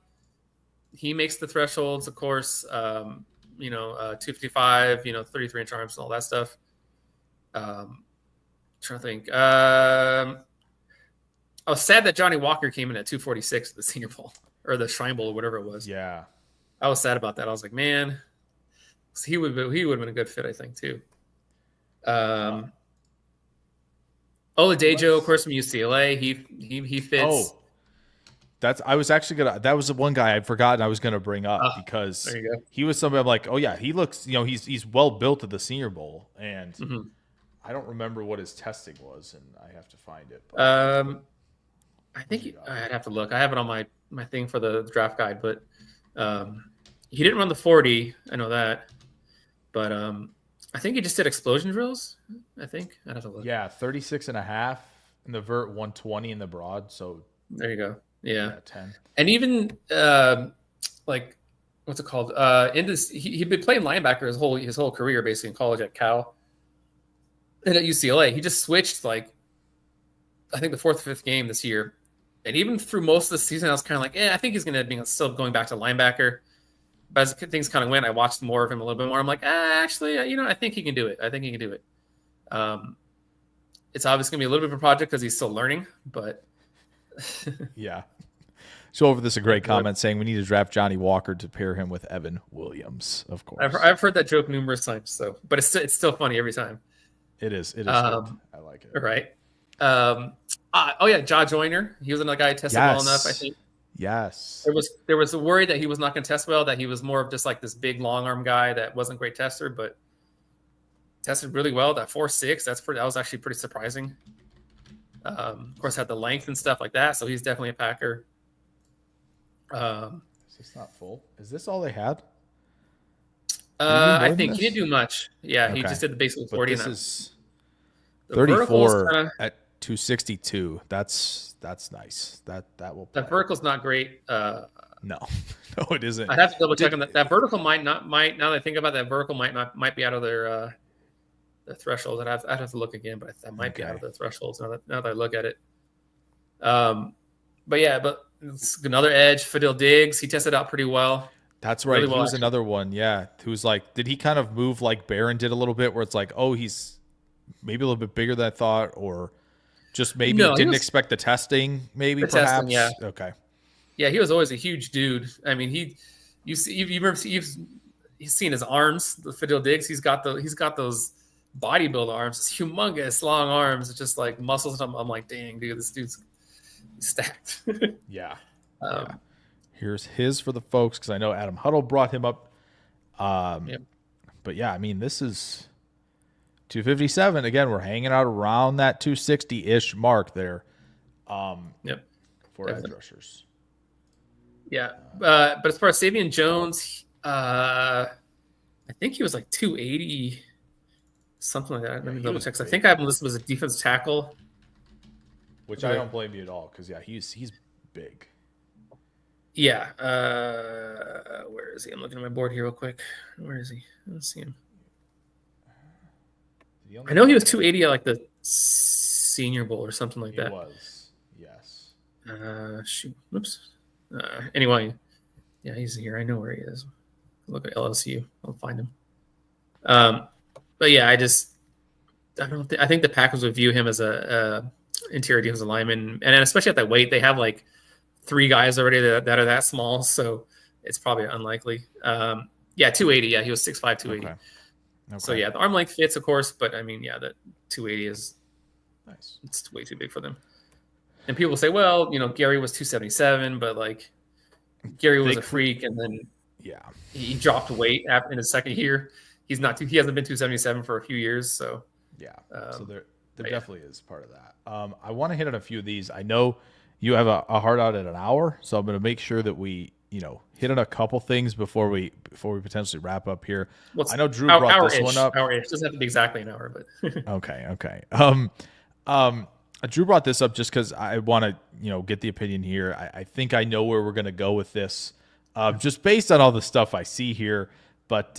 He makes the thresholds, of course. 255, 33-inch arms and all that stuff. Trying to think. I was sad that Johnny Walker came in at 246 at the Senior Bowl or the Shrine Bowl or whatever it was. Yeah, I was sad about that. I was like, man, he would have been a good fit, I think, too. Oladejo, of course, from UCLA. He fits. Oh, that was the one guy I'd forgotten I was gonna bring up because there you go. He was somebody I'm like, oh yeah, he looks, he's well built at the Senior Bowl, and I don't remember what his testing was, and I have to find it. But, I think I'd have to look. I have it on my thing for the draft guide, but he didn't run the 40. I know that, but I think he just did explosion drills. I think I'd have to look. Yeah, 36.5 in the vert, 120 in the broad. So there you go. Yeah 10. And even like what's it called? He'd been playing linebacker his whole career, basically in college at Cal and at UCLA. He just switched like I think the 4th or 5th game this year, and even through most of the season, I was kind of like, I think he's going to be still going back to linebacker. But as things kind of went, I watched more of him a little bit more. I'm like, actually, I think he can do it. It's obviously going to be a little bit of a project because he's still learning, but yeah. So over this, a great comment saying we need to draft Johnny Walker to pair him with Evan Williams, of course. I've heard that joke numerous times, but it's still funny every time. It is. It is. I like it. Right. Jaw Joyner. He was another guy who tested well enough, I think. Yes. There was a worry that he was not going to test well, that he was more of just like this big long arm guy that wasn't a great tester, but tested really well. That 4.6, that was actually pretty surprising. Of course, had the length and stuff like that, so he's definitely a Packer. Is this not full? Is this all they had? I think he didn't do much. Yeah, okay. He just did the basic 40. But this is 34 at 262. That's nice. That will play. That vertical's not great. No, it isn't. I'd have to double check on that. That vertical might now that I think about that vertical might be out of their thresholds. I'd have to look again, but that might be out of the thresholds now that I look at it. But it's another edge, Fadil Diggs. He tested out pretty well. That's right. Really he was another one, who's like, did he kind of move like Barron did a little bit, where it's like, oh, he's maybe a little bit bigger than I thought, or just maybe didn't expect the testing, maybe perhaps. Testing, yeah. Okay. Yeah, he was always a huge dude. I mean, you've seen his arms, the Fadil Diggs. He's got those bodybuilder arms, humongous long arms. It's just like muscles. I'm like, dang, dude, this dude's stacked. Yeah. Here's his for the folks, because I know Adam Huddle brought him up. But yeah, I mean, this is 257. Again, we're hanging out around that 260-ish mark there. For edge rushers. Yeah, but as far as Savion Jones, I think he was like 280, something like that. Let me double check. I think I have him listed as a defensive tackle. Which I don't blame you at all, because he's big. Yeah. Where is he? I'm looking at my board here real quick. Where is he? I don't see him. I know he was 280 at like the Senior Bowl or something like that. He was, yes. Shoot. Oops. Anyway, yeah, he's here. I know where he is. Look at LSU. I'll find him. But yeah, I think the Packers would view him as a interior defensive lineman, and especially at that weight, they have like 3 guys already that are that small, so it's probably unlikely. 280. Yeah, he was 6'5", 280. Okay. So yeah, the arm length fits, of course, but I mean, yeah, that 280 is Nice. It's way too big for them. And people say, well, Gary was 277, but like Gary was a freak, and then he dropped weight in his second year. He hasn't been 277 for a few years, so so there definitely is part of that. I want to hit on a few of these. I know you have a hard out at an hour, so I'm going to make sure that we hit on a couple things before we potentially wrap up here. I know Drew brought this one up. Hour-ish. It doesn't have to be exactly an hour, but okay. Drew brought this up just because I want to get the opinion here. I think I know where we're going to go with this, just based on all the stuff I see here. But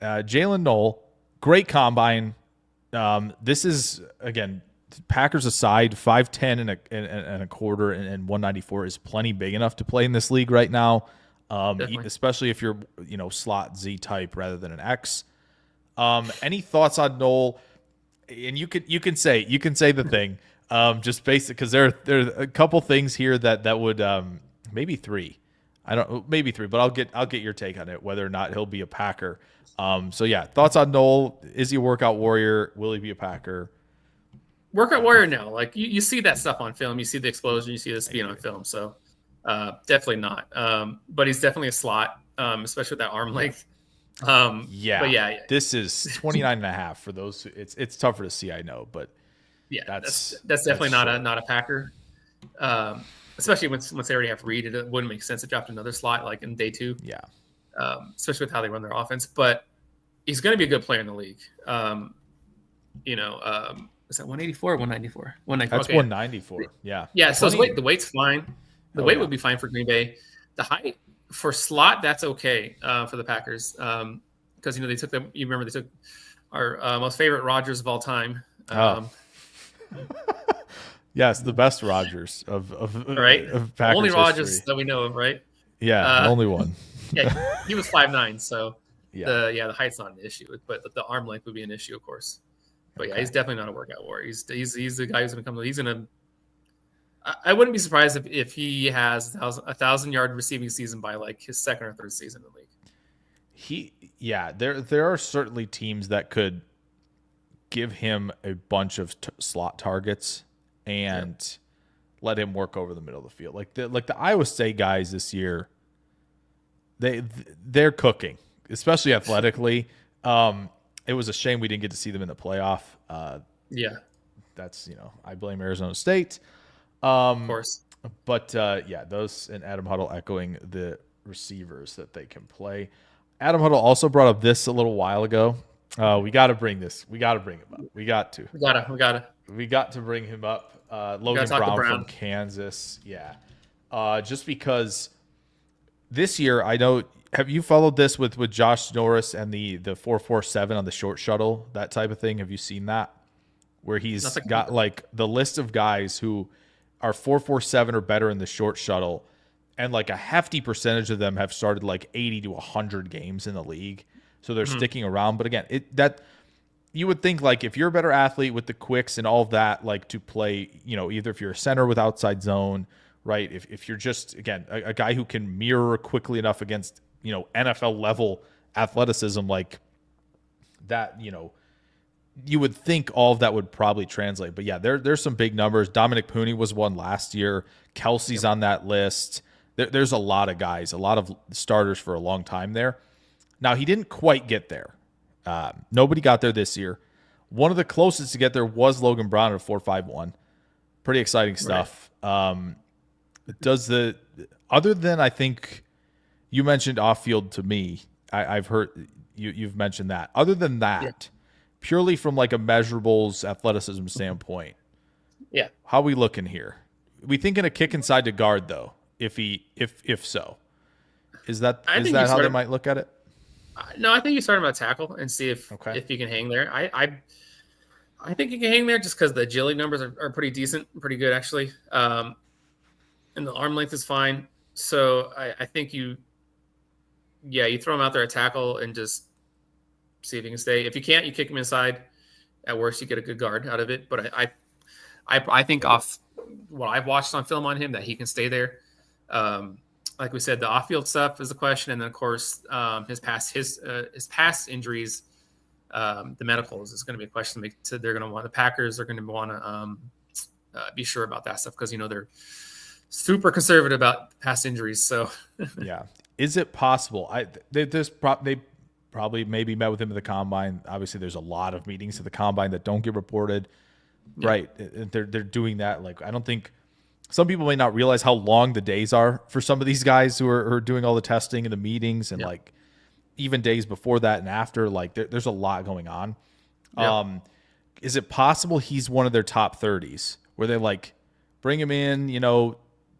Jalen Knoll, great combine. This is, again, Packers aside, 5'10" and a quarter and 194 is plenty big enough to play in this league right now, especially if you're slot Z type rather than an X. Any thoughts on Knoll? And you can say the thing, just basic, because there are a couple things here that would maybe 3. Maybe 3, but I'll get your take on it, whether or not he'll be a Packer. Thoughts on Knoll? Is he a workout warrior? Will he be a Packer? Workout warrior, no. Like you see that stuff on film. You see the explosion. You see the speed on film. So definitely not. But he's definitely a slot, especially with that arm length. This is 29.5 for those. It's tougher to see, I know, but that's definitely not a Packer. Especially once they already have Reed, it wouldn't make sense to drop another slot like in day 2. Yeah. Especially with how they run their offense, but he's going to be a good player in the league. Is that 184 or 194? 194. That's 194. Yeah. Yeah. So the weight's fine. The weight would be fine for Green Bay. The height for slot, that's okay for the Packers, because they took them. You remember they took our most favorite Rodgers of all time. Yes, the best Rodgers of right. Of Packers only Rodgers history. that we know of, right? Yeah, the only one. Yeah, he was 5'9", so the height's not an issue, but the arm length would be an issue, of course. But he's definitely not a workout warrior. He's the guy who's going to come. He's going to. I wouldn't be surprised if he has a 1,000-yard receiving season by like his second or third season in the league. There are certainly teams that could give him a bunch of slot targets and let him work over the middle of the field. Like the Iowa State guys this year, they're cooking, especially athletically. It was a shame we didn't get to see them in the playoff. That's I blame Arizona State. Of course. But those, and Adam Huddle echoing the receivers that they can play. Adam Huddle also brought up this a little while ago. We got to bring this. We got to bring him up. We got to bring him up. Logan Brown from Kansas. Yeah. Just because this year, I know, have you followed this with Josh Norris and the 4.47 on the short shuttle, that type of thing? Have you seen that? Where he's got like the list of guys who are 4.47 or better in the short shuttle, and like a hefty percentage of them have started like 80 to 100 games in the league. So they're sticking around. But again, that you would think, like, if you're a better athlete with the quicks and all of that, like, to play, either if you're a center with outside zone, right? If you're just, again, a guy who can mirror quickly enough against, NFL level athleticism, like that, you would think all of that would probably translate. But yeah, there's some big numbers. Dominic Pooney was one last year. Kelsey's on that list. There's a lot of guys, a lot of starters for a long time there. Now, he didn't quite get there. Nobody got there this year. One of the closest to get there was Logan Brown at 4.51. Pretty exciting stuff. Right. Other than, I think you mentioned off-field to me, I've heard you've mentioned that. Other than that, purely from like a measurables athleticism standpoint, how are we looking here? We thinking a kick inside to guard though? If so, is that how they might look at it? No, I think you start him at tackle and see if he can hang there. I think he can hang there just because the agility numbers are pretty decent, pretty good actually, and the arm length is fine. So I think you throw him out there at tackle and just see if he can stay. If you can't, you kick him inside. At worst, you get a good guard out of it. But I think off what I've watched on film on him that he can stay there. Like we said, the off-field stuff is a question, and then of course his past injuries, the medicals is going to be a question. They're going to want the Packers are going to want to be sure about that stuff because they're super conservative about past injuries. So yeah, is it possible? They probably maybe met with him at the combine. Obviously, there's a lot of meetings at the combine that don't get reported. Yeah. Right, they're doing that. Like I don't think some people may not realize how long the days are for some of these guys who are doing all the testing and the meetings and like even days before that and after. Like there's a lot going on. Yeah. Is it possible he's one of their top 30s where they like bring him in,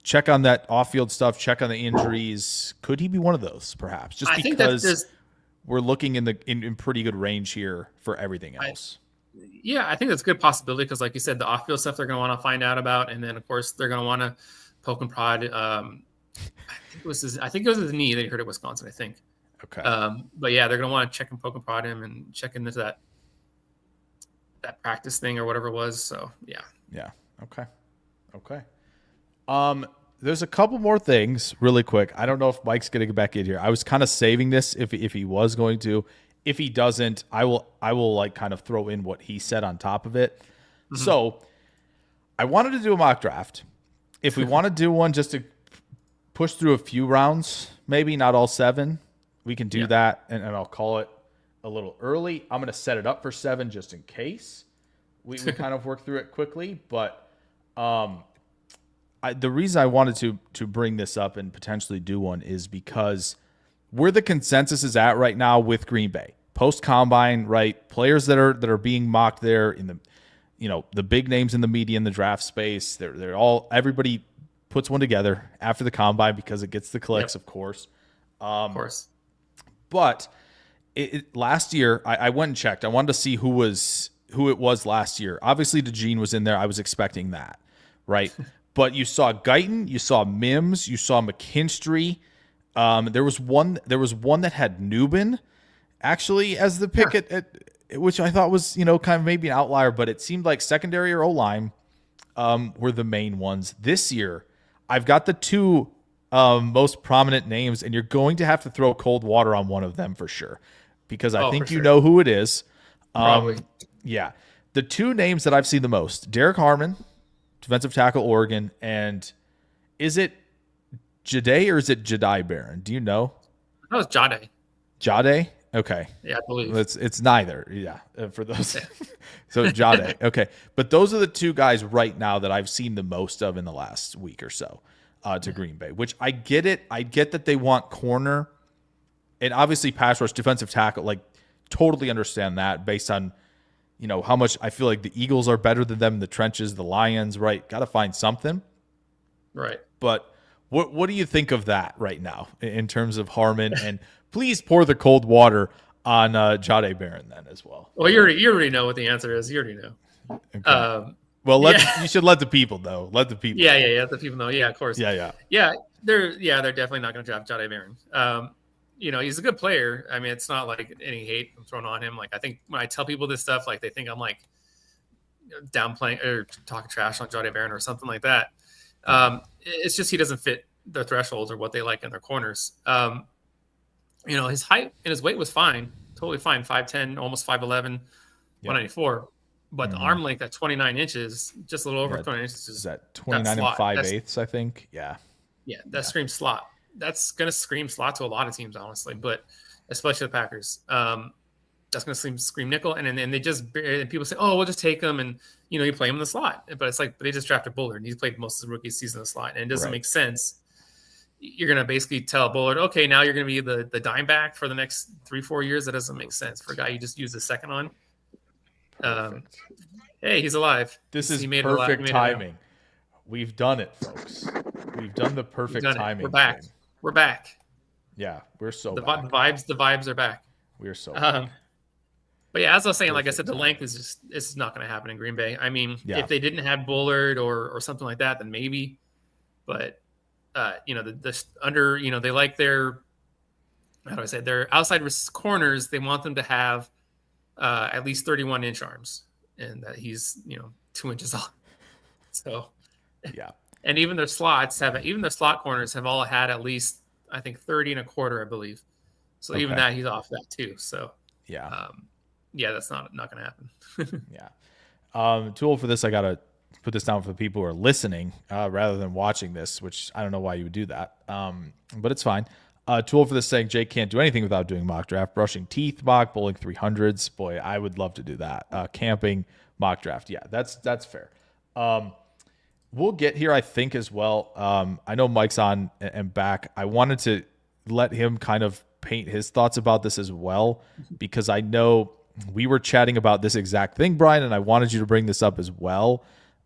check on that off-field stuff, check on the injuries? Could he be one of those perhaps? Just because we're looking in pretty good range here for everything else. I think that's a good possibility because, like you said, the off-field stuff they're going to want to find out about, and then of course they're going to want to poke and prod. I think it was his knee that he hurt at Wisconsin. I think. Okay. But yeah, they're going to want to check and poke and prod him and check into that practice thing or whatever it was. So yeah. Yeah. Okay. There's a couple more things really quick. I don't know if Mike's going to get back in here. I was kind of saving this if he was going to. If he doesn't, I will like kind of throw in what he said on top of it. Mm-hmm. So I wanted to do a mock draft. If we want to do one just to push through a few rounds, maybe not all 7, we can do that. And I'll call it a little early. I'm going to set it up for 7 just in case we kind of work through it quickly. But the reason I wanted to bring this up and potentially do one is because where the consensus is at right now with Green Bay post combine, right? Players that are being mocked there in the, the big names in the media in the draft space. They're all, everybody puts one together after the combine because it gets the clicks, of course. Of course. But last year I went and checked. I wanted to see who it was last year. Obviously DeGene was in there. I was expecting that, right? But you saw Guyton, you saw Mims, you saw McKinstry. There was one that had Newbin actually as the pick at which I thought was, kind of maybe an outlier, but it seemed like secondary or O-line were the main ones. This year, I've got the 2 most prominent names, and you're going to have to throw cold water on one of them for sure, because I think you know who it is. Probably. Yeah. The 2 names that I've seen the most, Derek Harmon, defensive tackle, Oregon, and is it Jade or is it Jedi Barron? Do you know? That was Jade. Jade? Okay. Yeah, I believe. It's neither. Yeah, for those. So Jade. Okay. But those are the 2 guys right now that I've seen the most of in the last week or so to Green Bay, which I get it. I get that they want corner and obviously pass rush, defensive tackle, like totally understand that based on, how much I feel like the Eagles are better than them in the trenches, the Lions, right? Got to find something. Right. But what do you think of that right now in terms of Harmon? And please pour the cold water on Jade Barron then as well. Well, you already know what the answer is. You already know. Okay. You should let the people know. Let the people. Yeah. Let the people know. Yeah, of course. Yeah. They're definitely not going to draft Jade Barron. He's a good player. I mean, it's not like any hate thrown on him. Like I think when I tell people this stuff, like they think I'm like downplaying or talking trash on Jade Barron or something like that. It's just he doesn't fit their thresholds or what they like in their corners. His height and his weight was fine, totally fine, 5'10", almost 5'11", 194. But the arm length at 29 inches, just a little over 29 inches. Is that 29 and 5/8, I think? Yeah. Yeah, that screams slot. That's going to scream slot to a lot of teams, honestly, but especially the Packers. That's going to scream nickel. And then and people say, oh, we'll just take him and, you play him in the slot. But it's like, they just drafted Bullard and he's played most of the rookie season in the slot. And it doesn't make sense. You're going to basically tell Bullard, okay, now you're going to be the dime back for the next 3-4 years. That doesn't make sense for a guy you just used a second on. Hey, he's alive. This is perfect timing. We've done it, folks. We've done the perfect timing. We're back. Thing. We're back. Yeah, we're so back. The vibes are back. We're so back. But yeah, as I was saying, like I said, the length is it's not going to happen in Green Bay. I mean, if they didn't have Bullard or something like that, then maybe. But the under, they like their how do I say it? Their outside corners, they want them to have at least 31-inch arms, and that he's 2 inches off. So Yeah. And even their slot corners have all had at least, I think, 30 and a quarter, I believe. So even that, he's off that too. So yeah, that's not going to happen. Yeah. Tool for this, I gotta put this down for the people who are listening rather than watching this, which I don't know why you would do that, but it's fine. Tool for this saying Jake can't do anything without doing mock draft. Brushing teeth mock, bowling 300s. Boy, I would love to do that. Camping mock draft. Yeah, that's fair. We'll get here, I think, as well. I know Mike's on and back. I wanted to let him kind of paint his thoughts about this as well, because I know we were chatting about this exact thing, Brian, and I wanted you to bring this up as well.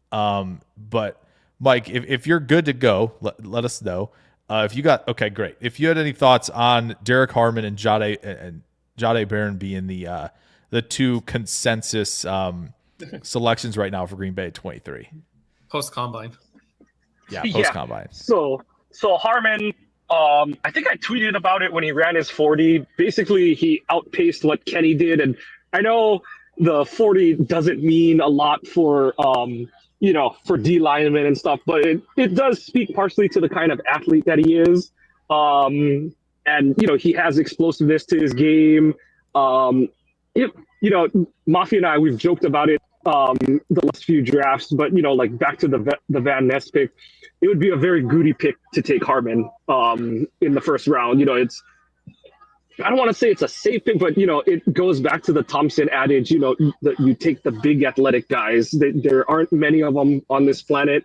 But Mike, if you're good to go, let us know. If you got, okay, great. If you had any thoughts on Derek Harmon and Jahdae Barron being the two consensus selections right now for Green Bay at 23. Post combine. Yeah, post combine. So Harmon, I think I tweeted about it when he ran his 40. Basically, he outpaced what Kenny did, and I know the 40 doesn't mean a lot for for D linemen and stuff, but it does speak partially to the kind of athlete that he is. And he has explosiveness to his game. Maafi and I, we've joked about it the last few drafts, but like back to the Van Ness pick, it would be a very goody pick to take Harmon in the first round. I don't want to say it's a safe pick, but it goes back to the Thompson adage, that you take the big athletic guys. There aren't many of them on this planet.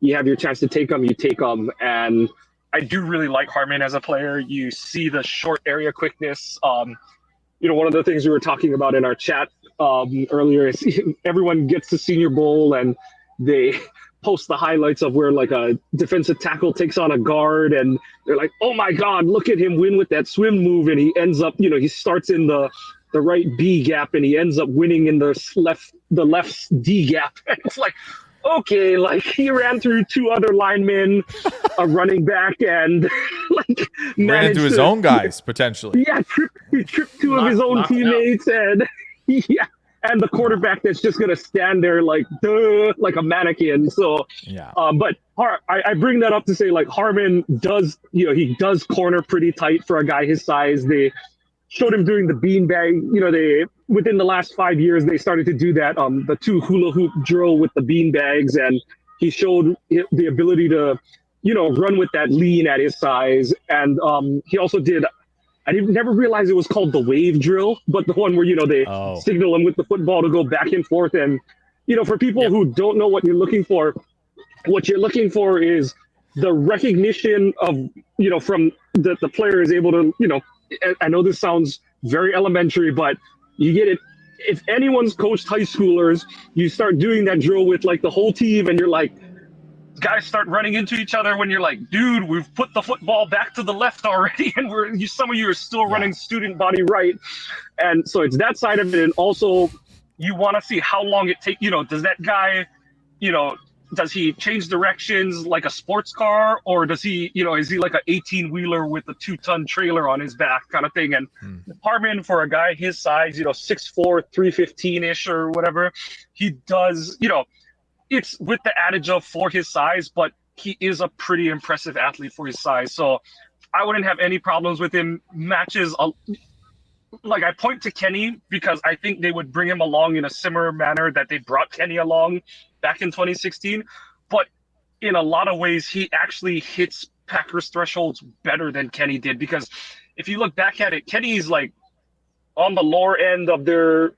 You have your chance to take them, you take them. And I do really like Harmon as a player. You see the short area quickness. One of the things we were talking about in our chat earlier is everyone gets to Senior Bowl and they post the highlights of where like a defensive tackle takes on a guard and they're like, oh my God, look at him win with that swim move. And he ends up, he starts in the right B gap and he ends up winning in the left D gap. And it's like, okay, like he ran through two other linemen, a running back, and like ran into his own guys potentially. Yeah, he tripped two of his own teammates and and the quarterback that's just gonna stand there like like a mannequin. So but I bring that up to say like Harmon does he does corner pretty tight for a guy his size. They showed him doing the beanbag. They within the last 5 years they started to do that the two hula hoop drill with the beanbags, and he showed the ability to run with that lean at his size. And he also did. I never realized it was called the wave drill, but the one where, they signal him with the football to go back and forth. And, for people who don't know what you're looking for is the recognition of, from the player is able to, I know this sounds very elementary, but you get it. If anyone's coached high schoolers, you start doing that drill with like the whole team and you're like, guys start running into each other when you're like, dude, we've put the football back to the left already, and some of you are still running student body right. And so it's that side of it. And also you want to see how long it takes, does that guy, does he change directions like a sports car, or does he, is he like an 18-wheeler with a 2-ton trailer on his back kind of thing? And Harmon, for a guy his size, 6'4", 315-ish or whatever, he does, it's with the adage of for his size, but he is a pretty impressive athlete for his size. So I wouldn't have any problems with him. Matches, like I point to Kenny because I think they would bring him along in a similar manner that they brought Kenny along back in 2016. But in a lot of ways, he actually hits Packers thresholds better than Kenny did, because if you look back at it, Kenny's like on the lower end of their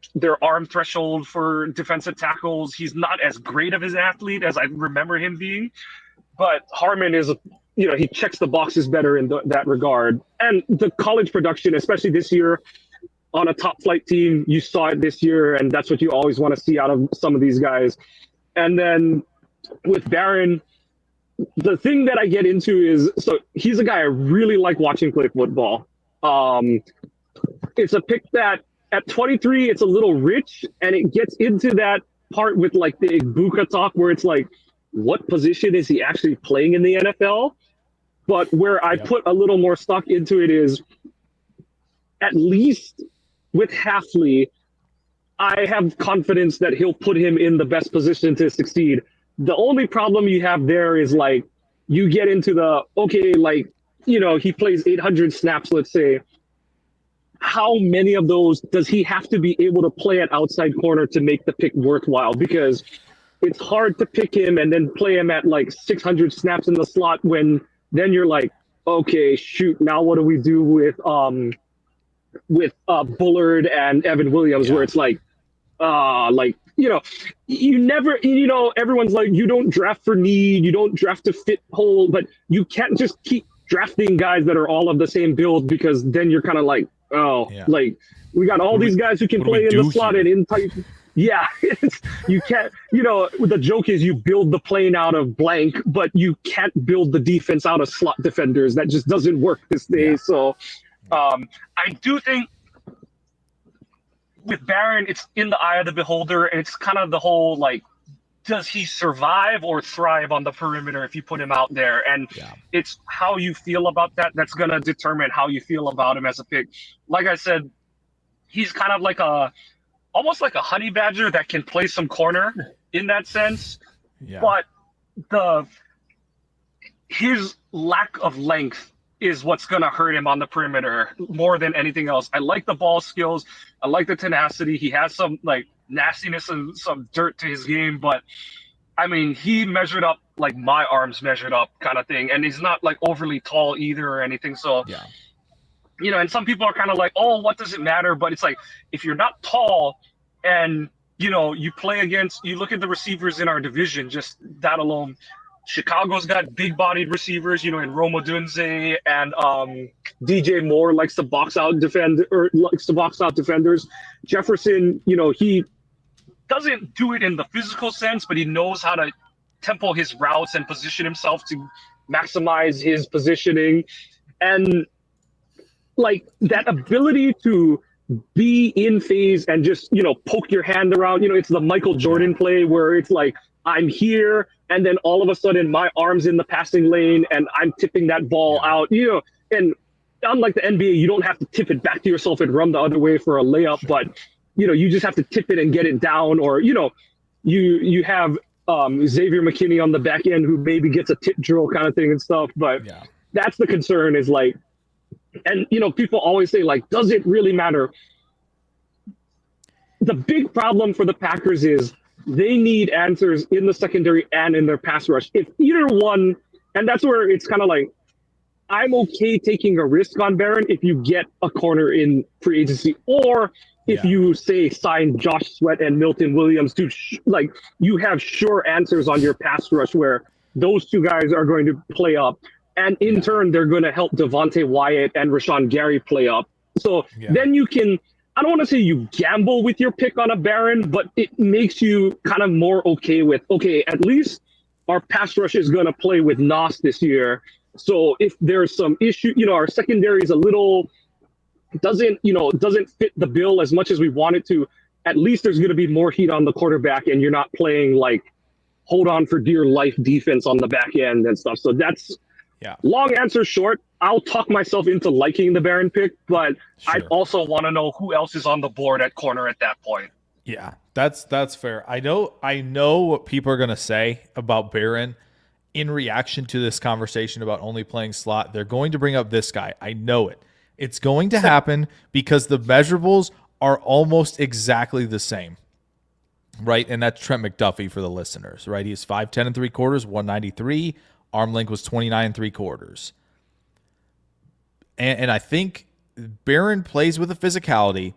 arm threshold for defensive tackles. He's not as great of an athlete as I remember him being, but Harmon is, he checks the boxes better in that regard. And the college production, especially this year on a top flight team, you saw it this year, and that's what you always want to see out of some of these guys. And then with Barron, the thing that I get into is, so he's a guy I really like watching play football. It's a pick that at 23, it's a little rich, and it gets into that part with like the Ibuka talk where it's like, what position is he actually playing in the NFL? But where I put a little more stock into it is at least with Halfley, I have confidence that he'll put him in the best position to succeed. The only problem you have there is like you get into the okay, like he plays 800 snaps, let's say. How many of those does he have to be able to play at outside corner to make the pick worthwhile? Because it's hard to pick him and then play him at like 600 snaps in the slot when then you're like, okay, shoot, now what do we do with Bullard and Evan Williams, where it's like, you never, everyone's like, you don't draft for need, you don't draft to fit hole, but you can't just keep drafting guys that are all of the same build because then you're kind of like, like we got all these guys who can play in the slot and in tight. Yeah, you can't, the joke is you build the plane out of blank, but you can't build the defense out of slot defenders. That just doesn't work this day. Yeah. So I do think with Barron, it's in the eye of the beholder. And it's kind of the whole, like, does he survive or thrive on the perimeter if you put him out there? And it's how you feel about that that's going to determine how you feel about him as a pick. Like I said, he's kind of like almost like a honey badger that can play some corner in that sense. Yeah. But his lack of length is what's going to hurt him on the perimeter more than anything else. I like the ball skills. I like the tenacity. He has some like nastiness and some dirt to his game, but I mean, he measured up like my arms measured up kind of thing. And he's not like overly tall either or anything. So, and some people are kind of like, oh, what does it matter? But it's like, if you're not tall and, you play against, you look at the receivers in our division, just that alone, Chicago's got big-bodied receivers, in Rome Odunze, and DJ Moore likes to box out defenders. Jefferson, he doesn't do it in the physical sense, but he knows how to tempo his routes and position himself to maximize his positioning. And like that ability to be in phase and just, poke your hand around, it's the Michael Jordan play where it's like, I'm here, and then all of a sudden my arm's in the passing lane and I'm tipping that ball out, and unlike the NBA, you don't have to tip it back to yourself and run the other way for a layup, but, you just have to tip it and get it down, or, you have Xavier McKinney on the back end who maybe gets a tip drill kind of thing and stuff, but that's the concern is like, and, people always say like, does it really matter? The big problem for the Packers is they need answers in the secondary and in their pass rush. If either one, and that's where it's kind of like, I'm okay taking a risk on Barron if you get a corner in free agency, or if you say sign Josh Sweat and Milton Williams to like you have sure answers on your pass rush where those two guys are going to play up, and in turn they're going to help Devontae Wyatt and Rashawn Gary play up. So then you can. I don't want to say you gamble with your pick on a Barron, but it makes you kind of more okay with, okay, at least our pass rush is going to play with Nas this year. So if there's some issue, our secondary is a little, doesn't fit the bill as much as we want it to, at least there's going to be more heat on the quarterback and you're not playing like hold on for dear life defense on the back end and stuff. So that's long answer short. I'll talk myself into liking the Barron pick, but I also want to know who else is on the board at corner at that point. Yeah, that's fair. I know what people are going to say about Barron in reaction to this conversation about only playing slot. They're going to bring up this guy. I know it. It's going to happen because the measurables are almost exactly the same, right? And that's Trent McDuffie for the listeners, right? He's 5'10 3/4, 193. Arm length was 29 3/4. And I think Barron plays with a physicality,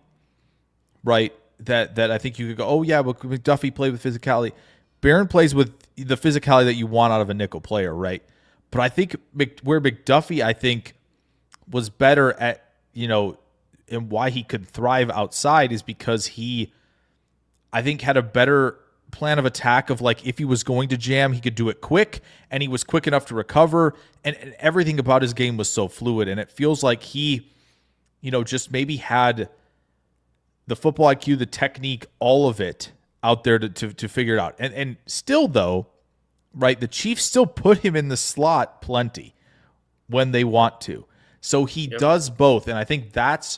right? That I think you could go, oh yeah, but McDuffie played with physicality. Barron plays with the physicality that you want out of a nickel player, right? But I think where McDuffie, I think, was better at, and why he could thrive outside is because he, I think, had a better plan of attack of like if he was going to jam, he could do it quick, and he was quick enough to recover, and everything about his game was so fluid, and it feels like he, just maybe had the football IQ, the technique, all of it out there to figure it out. And still though, right, the Chiefs still put him in the slot plenty when they want to. So he does both, and I think that's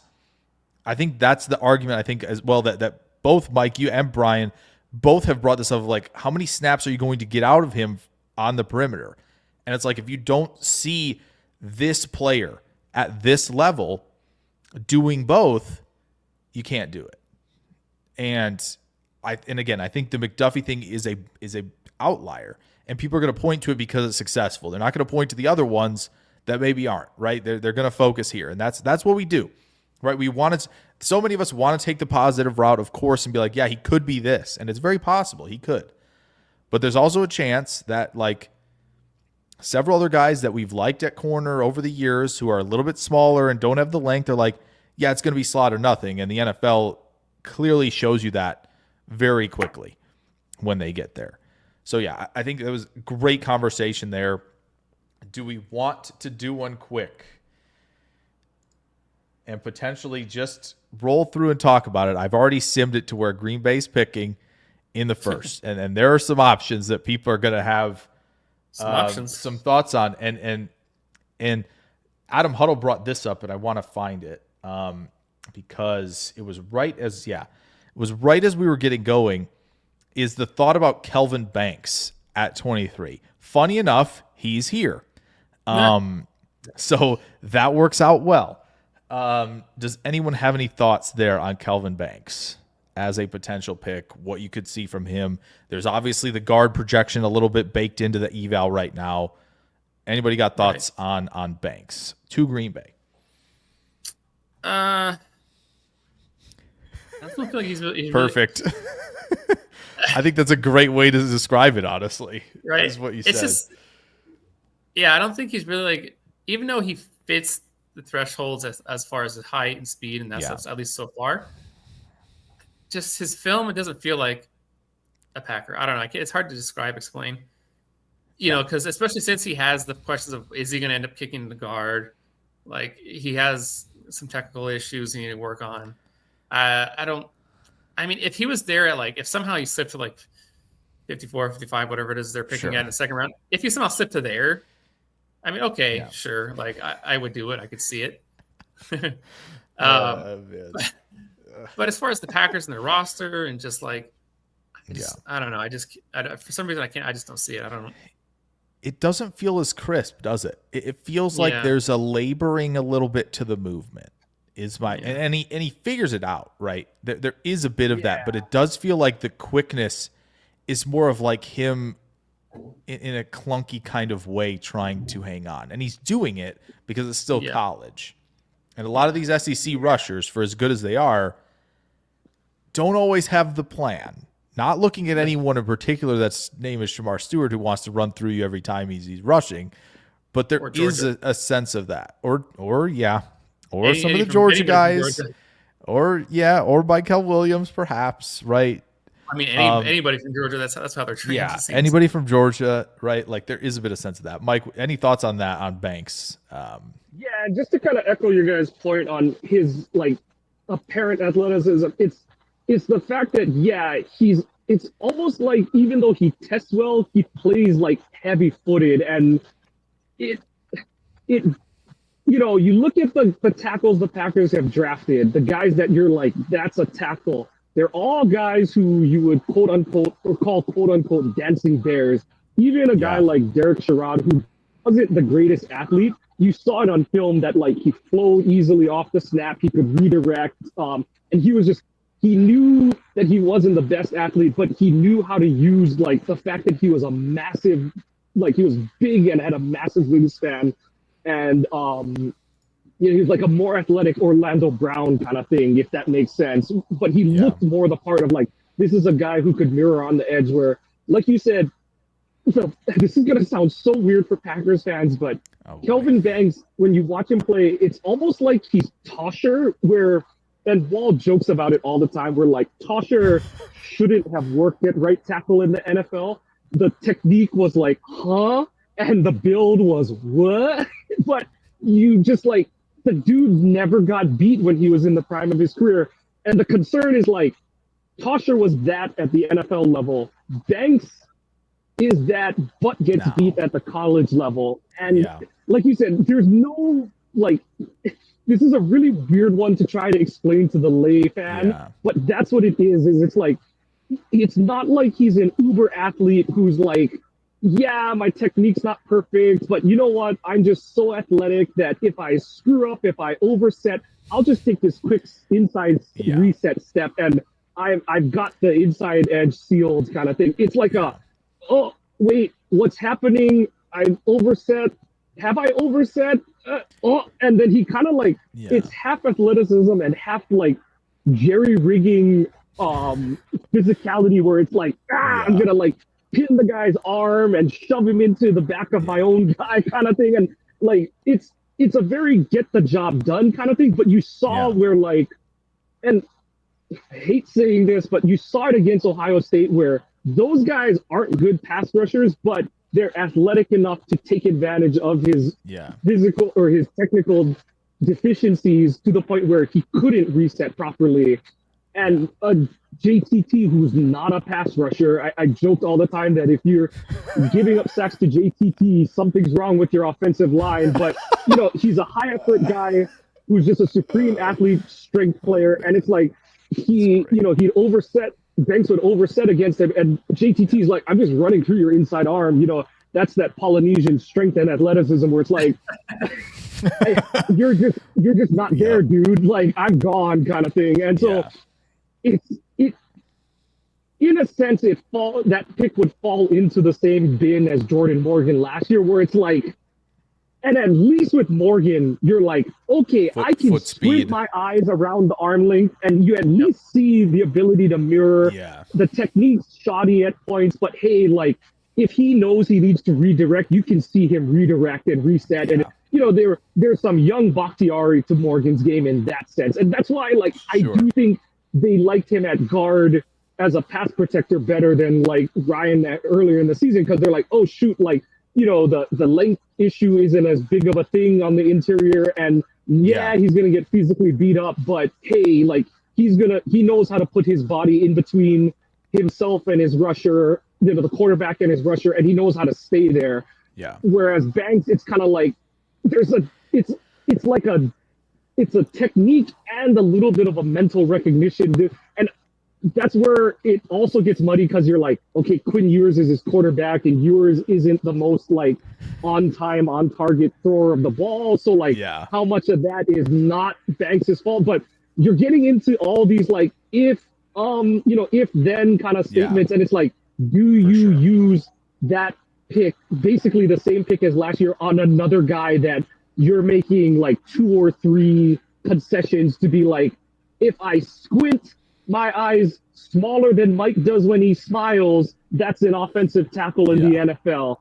I think that's the argument, I think, as well, that both Mike, you and Brian both have brought this up of like, how many snaps are you going to get out of him on the perimeter? And it's like, if you don't see this player at this level doing both, you can't do it. And again, I think the McDuffie thing is a outlier, and people are going to point to it because it's successful. They're not going to point to the other ones that maybe aren't, right? They're going to focus here, and that's what we do, right? So many of us want to take the positive route, of course, and be like, yeah, he could be this, and it's very possible he could. But there's also a chance that, like, several other guys that we've liked at corner over the years who are a little bit smaller and don't have the length, they're like, yeah, it's going to be slot or nothing, and the NFL clearly shows you that very quickly when they get there. So, yeah, I think it was a great conversation there. Do we want to do one quick and potentially just roll through and talk about it? I've already simmed it to where Green Bay's picking in the first. and there are some options that people are going to have some thoughts on. And Adam Huddle brought this up, and I want to find it because it was right as we were getting going, is the thought about Kelvin Banks at 23. Funny enough, he's here. So that works out well. Does anyone have any thoughts there on Kelvin Banks as a potential pick, what you could see from him? There's obviously the guard projection a little bit baked into the eval right now. Anybody got thoughts on Banks to Green Bay? I still feel like he's perfect. I think that's a great way to describe it, honestly. Right. Is what you said. I don't think he's really like, even though he fits the thresholds as far as his height and speed, and that's at least so far, just his film, it doesn't feel like a Packer. I don't know. It's hard to explain. You know, because especially since he has the questions of, is he going to end up kicking the guard? Like, he has some technical issues he need to work on. I mean, if he was there at, like, if somehow he slipped to like 54, 55, whatever it is they're picking at in the second round, if he somehow slipped to there, I mean, okay, sure. Like, I would do it. I could see it. But as far as the Packers and their roster and just like, I don't know. For some reason I just don't see it. I don't know. It doesn't feel as crisp, does it? It feels like there's a laboring a little bit to the movement. And he figures it out, right? There is a bit of that, but it does feel like the quickness is more of like him in a clunky kind of way trying to hang on. And he's doing it because it's still college. And a lot of these SEC rushers, for as good as they are, don't always have the plan. Not looking at anyone in particular that's name is Shamar Stewart, who wants to run through you every time he's rushing, but there is a sense of that. Or some of the Georgia guys, or Michael Williams, perhaps, right? I mean, anybody from Georgia, that's how they're trained. Yeah, anybody from Georgia, right? Like, there is a bit of sense of that. Mike, any thoughts on that, on Banks? Yeah, just to kind of echo your guys' point on his, like, apparent athleticism, it's the fact that, it's almost like even though he tests well, he plays, like, heavy-footed, and it you know, you look at the tackles the Packers have drafted, the guys that you're like, that's a tackle. They're all guys who you would quote unquote or call quote unquote dancing bears. Even a guy like Derek Sherrod, who wasn't the greatest athlete, you saw it on film that, like, he flowed easily off the snap, he could redirect, and he knew that he wasn't the best athlete, but he knew how to use, like, the fact that he was a massive, like, he was big and had a massive wingspan. And he was like a more athletic Orlando Brown kind of thing, if that makes sense. But he looked more the part of, like, this is a guy who could mirror on the edge where, like you said, this is going to sound so weird for Packers fans, but Kelvin Banks, when you watch him play, it's almost like he's Tosher, and Wall jokes about it all the time, where, like, Tosher shouldn't have worked at right tackle in the NFL. The technique was like, huh? And the build was what? But you just, like, the dude never got beat when he was in the prime of his career. And the concern is, like, Tosher was that at the NFL level. Banks is that, but gets beat at the college level. And like you said, there's no, like, this is a really weird one to try to explain to the lay fan, Yeah. but that's what it is it's like, it's not like he's an uber athlete who's like, yeah, my technique's not perfect, but you know what? I'm just so athletic that if I screw up, if I overset, I'll just take this quick inside reset step and I've got the inside edge sealed kind of thing. It's like oh, wait, what's happening? I've overset. Have I overset? And then he kind of like, it's half athleticism and half like jerry rigging physicality where it's like, I'm gonna like pin the guy's arm and shove him into the back of my own guy kind of thing. And like, it's a very get the job done kind of thing. But you saw where like, and I hate saying this, but you saw it against Ohio State where those guys aren't good pass rushers, but they're athletic enough to take advantage of his physical or his technical deficiencies to the point where he couldn't reset properly. And a JTT who's not a pass rusher, I joked all the time that if you're giving up sacks to JTT, something's wrong with your offensive line. But, you know, he's a high effort guy who's just a supreme athlete, strength player. And it's like he'd overset, Banks would overset against him. And JTT's like, I'm just running through your inside arm. You know, that's that Polynesian strength and athleticism where it's like, hey, you're just not there, dude. Like, I'm gone kind of thing. And so it in a sense that pick would fall into the same bin as Jordan Morgan last year, where it's like, and at least with Morgan, you're like, okay, I can sprint my eyes around the arm length, and you at least see the ability to mirror. The technique's shoddy at points, but hey, like if he knows he needs to redirect, you can see him redirect and reset. And you know, there's some young Bakhtiari to Morgan's game in that sense, and that's why like I do think they liked him at guard as a pass protector better than like Ryan earlier in the season, because they're like, oh shoot, like, you know, the length issue isn't as big of a thing on the interior, and he's gonna get physically beat up, but hey, like he knows how to put his body in between himself and his rusher, you know, the quarterback and his rusher, and he knows how to stay there. Whereas Banks, it's kind of like it's a technique and a little bit of a mental recognition, and that's where it also gets muddy, because you're like, okay, Quinn Ewers is his quarterback, and Ewers isn't the most like on time, on target thrower of the ball. So like, how much of that is not Banks' fault? But you're getting into all these like if then kind of statements, and it's like, do you use that pick, basically the same pick as last year, on another guy that you're making like 2 or 3 concessions to be like, if I squint my eyes smaller than Mike does when he smiles, that's an offensive tackle in the NFL.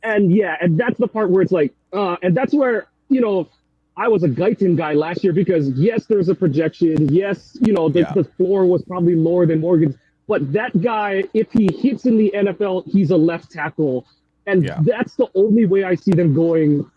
And that's the part where it's like, and that's where, you know, I was a Guyton guy last year, because yes, there's a projection. Yes, you know, the floor was probably lower than Morgan's, but that guy, if he hits in the NFL, he's a left tackle. And that's the only way I see them going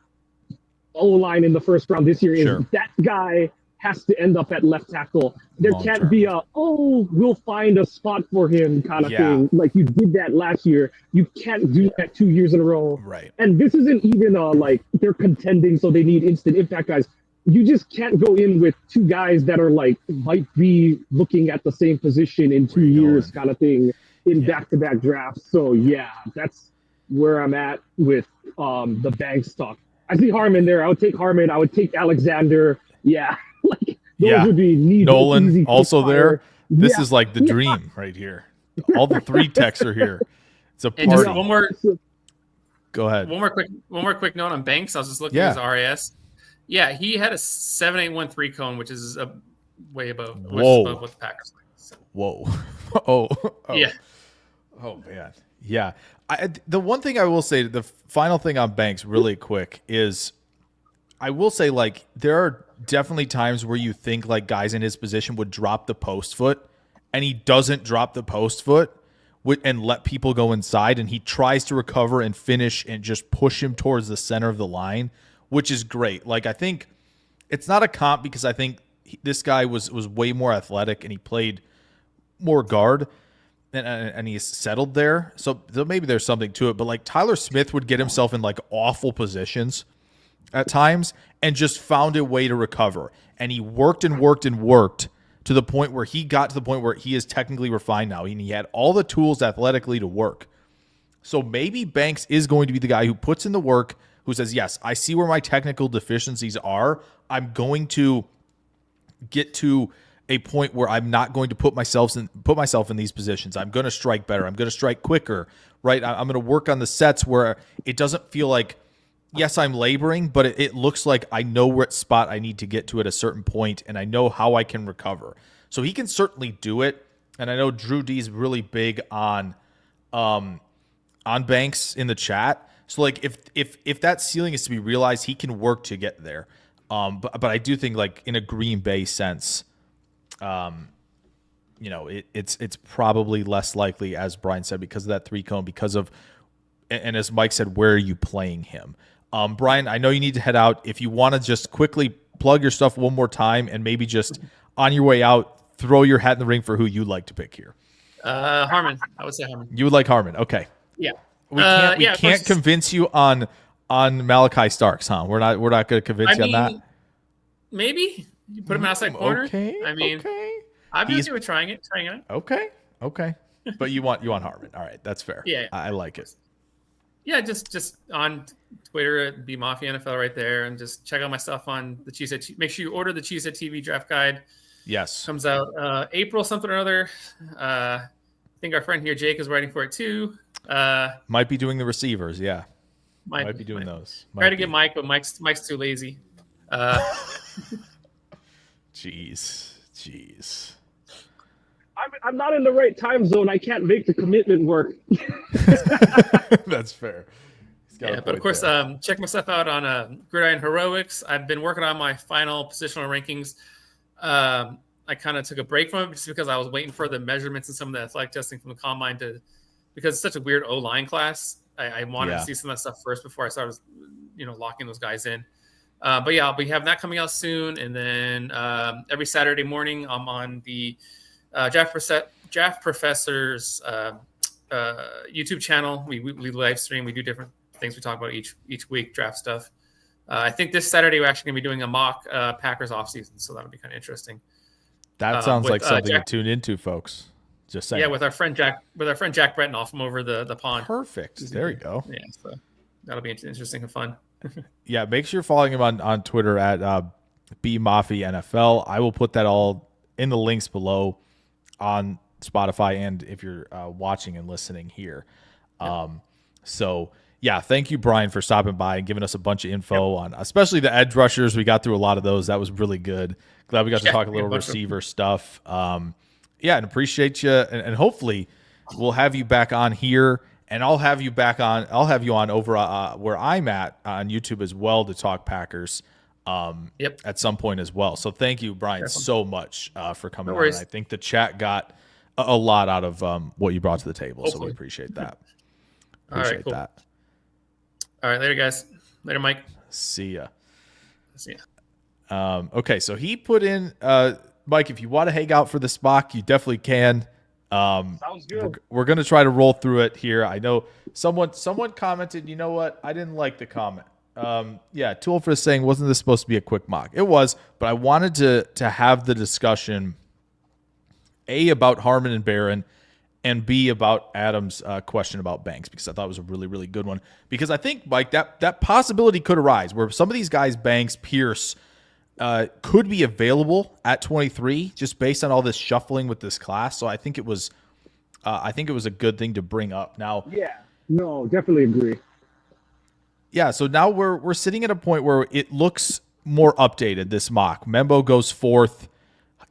O-line in the first round this year, is that guy has to end up at left tackle. There can't be we'll find a spot for him kind of thing. Like you did that last year. You can't do that 2 years in a row. Right. And this isn't even like they're contending, so they need instant impact guys. You just can't go in with 2 guys that are like, might be looking at the same position in 2 years kind of thing in back-to-back drafts. So that's where I'm at with the Banks talk. I see Harmon there. I would take Harmon. I would take Alexander. Like those would be neat. Nolan also there. This is like the dream right here. All the 3 techs are here. It's a party. And one more. Go ahead. One more quick note on Banks. I was just looking at his RAS. Yeah, he had a 7.813 cone, which is way above, above what the Packers like. So. Whoa. Oh. Yeah. Oh man. Yeah. The one thing I will say, the final thing on Banks really quick, is I will say, like, there are definitely times where you think like guys in his position would drop the post foot, and he doesn't drop the post foot and let people go inside, and he tries to recover and finish and just push him towards the center of the line, which is great. Like, I think it's not a comp, because I think this guy was way more athletic and he played more guard, and he's settled there. So maybe there's something to it. But like Tyler Smith would get himself in like awful positions at times and just found a way to recover. And he worked and worked and worked to the point where he got to the point where he is technically refined now. And he had all the tools athletically to work. So maybe Banks is going to be the guy who puts in the work, who says, yes, I see where my technical deficiencies are. I'm going to get to a point where I'm not going to put myself in these positions. I'm going to strike better. I'm going to strike quicker, right? I'm going to work on the sets where it doesn't feel like, yes, I'm laboring, but it looks like I know what spot I need to get to at a certain point, and I know how I can recover. So he can certainly do it. And I know Drew D is really big on Banks in the chat. So like if that ceiling is to be realized, he can work to get there. But I do think like in a Green Bay sense, it's probably less likely, as Brian said, because of that 3-cone, because of, and as Mike said, where are you playing him? Brian, I know you need to head out. If you want to just quickly plug your stuff one more time and maybe just on your way out, throw your hat in the ring for who you'd like to pick here. Harmon. I would say Harmon. You would like Harmon. Okay. Yeah. We can't convince you on Malachi Starks, huh? We're not going to convince you on that. Maybe you put him outside corner. Okay. I mean, I'd be okay with trying it. Okay. But you want Harmon. All right, that's fair. Yeah. I like it. Yeah, just on Twitter at the Maafi NFL right there, and just check out my stuff on the Cheesehead. Make sure you order the Cheesehead TV draft guide. Yes, comes out April something or other. I think our friend here Jake is writing for it too. Might be doing the receivers. Yeah, might be doing those. Try to get Mike, but Mike's too lazy. Jeez. I'm not in the right time zone. I can't make the commitment work. That's fair. Yeah, but of course, check my stuff out on Gridiron Heroics. I've been working on my final positional rankings. I kind of took a break from it just because I was waiting for the measurements and some of the athletic testing from the combine because it's such a weird O-line class. I wanted to see some of that stuff first before I started, locking those guys in. But yeah, I'll be having that coming out soon. And then every Saturday morning, I'm on the Draft Professor's YouTube channel. We live stream. We do different things we talk about each week, draft stuff. I think this Saturday we're actually going to be doing a mock Packers offseason, so that'll be kind of interesting. That sounds like something to tune into, folks. Just saying. Yeah, with our friend Jack Bretnoff from over the pond. Perfect. There you go. Yeah, so that'll be interesting and fun. Yeah, make sure you're following him on Twitter at BMaafi NFL. I will put that all in the links below on Spotify and if you're watching and listening here. So yeah, thank you, Brian, for stopping by and giving us a bunch of info on especially the edge rushers. We got through a lot of those. That was really good. Glad we got to talk a little receiver stuff. Yeah, and appreciate you. And hopefully we'll have you back on here, and I'll have you on over where I'm at on YouTube as well to talk Packers at some point as well. So thank you, Brian, so much for coming on. I think the chat got a lot out of what you brought to the table. Hopefully. So we appreciate that. Appreciate that. All right, later, guys. Later, Mike. See ya. See ya. Okay, so he put in Mike, if you want to hang out for the Spock, you definitely can. Sounds good. We're going to try to roll through it here. I know someone commented, you know what? I didn't like the comment. Yeah, Tool for saying, wasn't this supposed to be a quick mock? It was, but I wanted to have the discussion, A, about Harmon and Barron, and B, about Adam's question about Banks, because I thought it was a really, really good one. Because I think, Mike, that possibility could arise where some of these guys, Banks, Pierce, could be available at 23 just based on all this shuffling with this class. So I think it was a good thing to bring up. Now, yeah, no, definitely agree. Yeah, so now we're sitting at a point where it looks more updated, this mock. Membo goes fourth.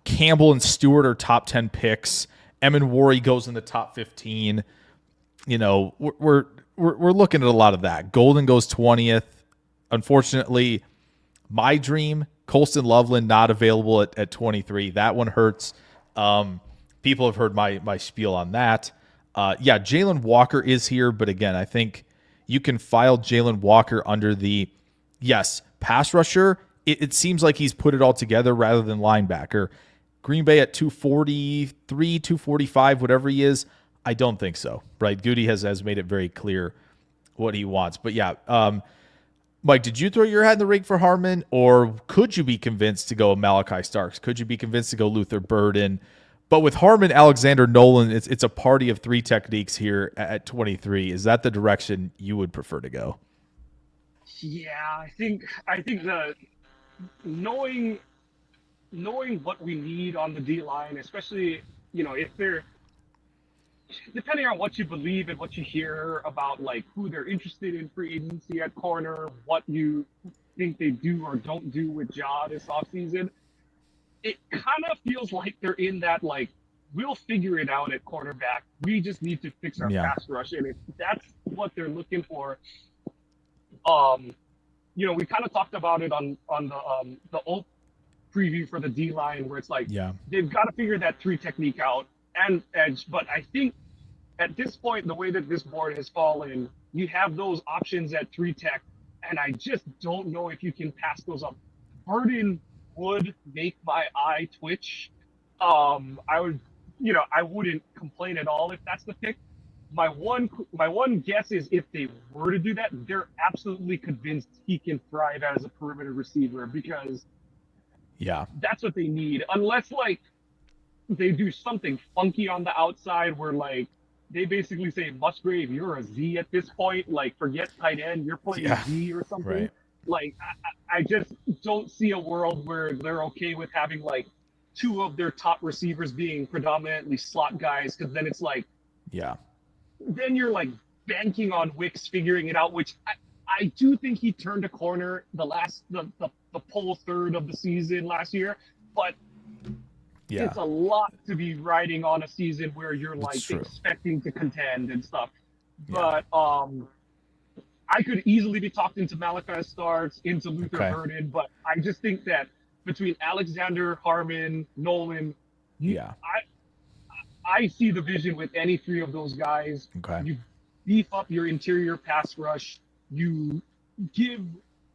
Campbell and Stewart are top 10 picks. Emin goes in the top 15. You know, we're looking at a lot of that. Golden goes 20th. Unfortunately, my dream, Colston Loveland, not available at 23. That one hurts. People have heard my spiel on that. Yeah, Jalen Walker is here, but again, I think you can file Jalen Walker under the, yes, pass rusher. It seems like he's put it all together rather than linebacker. Green Bay at 243, 245, whatever he is, I don't think so, right? Goody has made it very clear what he wants. But yeah, Mike, did you throw your hat in the ring for Harmon, or could you be convinced to go Malachi Starks? Could you be convinced to go Luther Burden? But with Harmon, Alexander, Nolan, it's a party of three techniques here at 23. Is that the direction you would prefer to go? Yeah, I think the knowing what we need on the D line, especially if they're depending on what you believe and what you hear about like who they're interested in free agency at corner, what you think they do or don't do with Ja this offseason, it kind of feels like they're in that like we'll figure it out at cornerback. We just need to fix our pass rush, and if that's what they're looking for, we kind of talked about it on the old preview for the D line where it's like they've got to figure that three technique out and edge. But I think at this point, the way that this board has fallen, you have those options at three tech, and I just don't know if you can pass those up. Burden would make my eye twitch. I wouldn't complain at all if that's the pick. My one guess is if they were to do that, they're absolutely convinced he can thrive as a perimeter receiver because that's what they need. Unless like they do something funky on the outside where like they basically say, Musgrave, you're a Z at this point. Like, forget tight end, you're playing Z or something. Right. Like, I just don't see a world where they're okay with having like two of their top receivers being predominantly slot guys, because then it's like, then you're like banking on Wicks figuring it out, which I do think he turned a corner the pole third of the season last year, but it's a lot to be riding on a season where you're like expecting to contend and stuff. But I could easily be talked into Malachi Starks, into Luther Burden, but I just think that between Alexander, Harmon, Nolan, I see the vision with any three of those guys. You beef up your interior pass rush. You give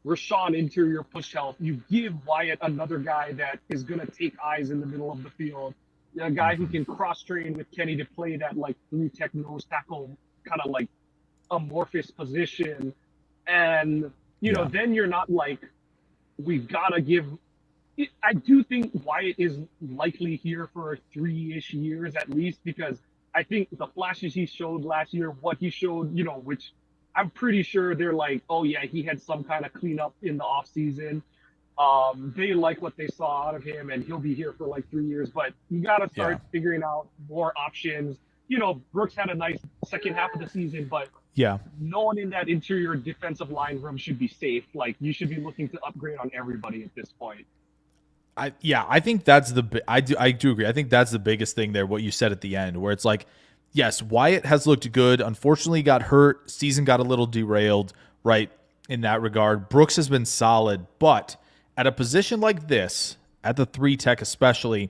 Rashawn interior push help. You give Wyatt another guy that is going to take eyes in the middle of the field. A guy who can cross-train with Kenny to play that like three tech nose tackle kind of like amorphous position. And, then you're not like, we've got to give. I do think Wyatt is likely here for 3-ish years at least, because I think the flashes he showed last year, what he showed, which I'm pretty sure they're like, oh yeah, he had some kind of cleanup in the off season. They like what they saw out of him, and he'll be here for like 3 years. But you got to start figuring out more options. Brooks had a nice second half of the season, but no one in that interior defensive line room should be safe. Like, you should be looking to upgrade on everybody at this point. I think that's I do agree. I think that's the biggest thing there, what you said at the end, where it's like, yes, Wyatt has looked good. Unfortunately, he got hurt. Season got a little derailed, right, in that regard. Brooks has been solid, but at a position like this, at the 3 tech especially,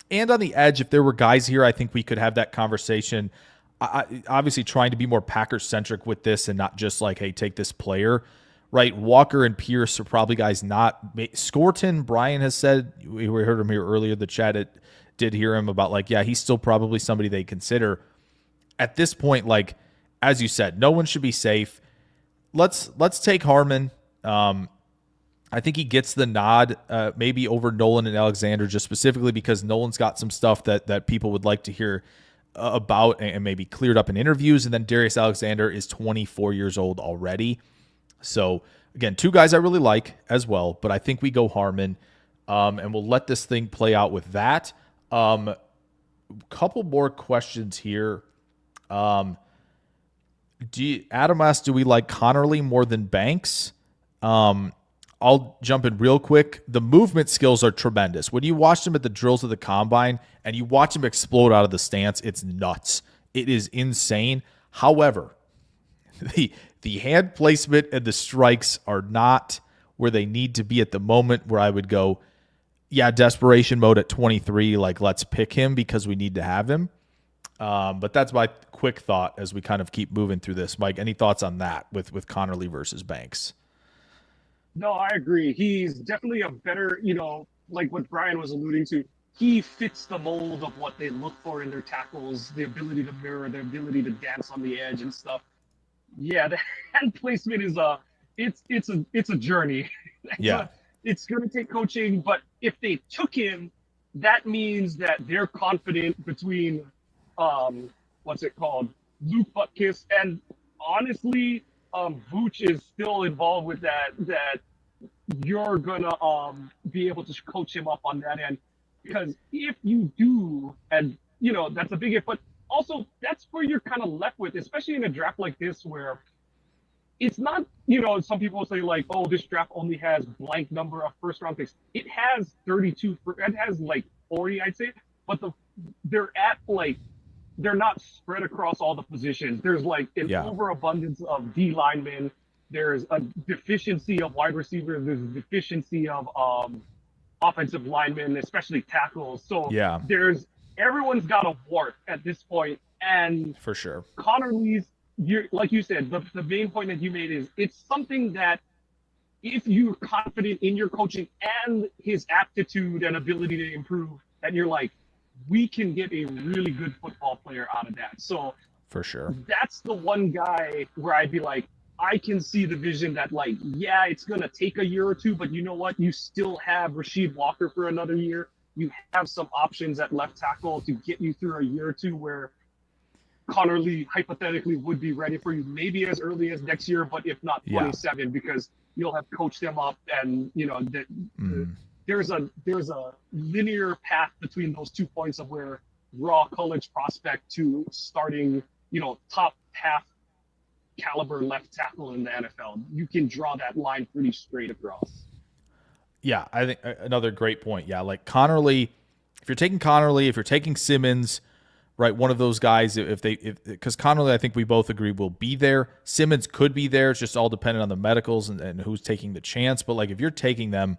and on the edge, if there were guys here, I think we could have that conversation. Obviously trying to be more Packers-centric with this and not just like, hey, take this player, right? Walker and Pierce are probably guys not. Scorton, Brian has said, we heard him here earlier, the chat did hear him about like, yeah, he's still probably somebody they consider. At this point, like, as you said, no one should be safe. Let's take Harmon. I think he gets the nod, maybe over Nolan and Alexander, just specifically because Nolan's got some stuff that people would like to hear about and maybe cleared up in interviews. And then Darius Alexander is 24 years old already. So, again, 2 guys I really like as well, but I think we go Harmon, and we'll let this thing play out with that. Couple more questions here. Adam asked, do we like Connerly more than Banks? I'll jump in real quick. The movement skills are tremendous. When you watch him at the drills of the combine and you watch him explode out of the stance, it's nuts. It is insane. However, the hand placement and the strikes are not where they need to be at the moment, where I would go, desperation mode at 23, like, let's pick him because we need to have him. But that's my quick thought as we kind of keep moving through this. Mike, any thoughts on that with Connerly versus Banks? No, I agree. He's definitely a better, like what Brian was alluding to. He fits the mold of what they look for in their tackles, the ability to mirror, the ability to dance on the edge and stuff. Yeah, the hand placement is it's a journey. Yeah. It's going to take coaching, but if they took him, that means that they're confident between, what's it called, Luke Butkus, and honestly, Vooch is still involved with that you're gonna be able to coach him up on that end, because if you do, and that's a big if, but also that's where you're kind of left with, especially in a draft like this where it's not, some people say like, oh, this draft only has blank number of first round picks. It has 32, it has like 40, I'd say, but they're not spread across all the positions. There's like an overabundance of D linemen. There's a deficiency of wide receivers. There's a deficiency of offensive linemen, especially tackles. So everyone's got a wart at this point. And for sure, Connor Lee's, like you said, the main point that you made is it's something that if you're confident in your coaching and his aptitude and ability to improve, and you're like, we can get a really good football player out of that. So for sure, that's the one guy where I'd be like, I can see the vision that like, yeah, it's going to take a year or two, but you know what? You still have Rasheed Walker for another year. You have some options at left tackle to get you through a year or two where Connor Lee hypothetically would be ready for you maybe as early as next year, but if not 27, because you'll have coached them up, and there's a linear path between those 2 points of where raw college prospect to starting, top half caliber left tackle in the NFL. You can draw that line pretty straight across. Yeah, I think another great point. Yeah, like Connor Lee, if you're taking Connor Lee, if you're taking Simmons, right, one of those guys, because Connor Lee, I think we both agree will be there. Simmons could be there. It's just all dependent on the medicals and who's taking the chance. But like if you're taking them,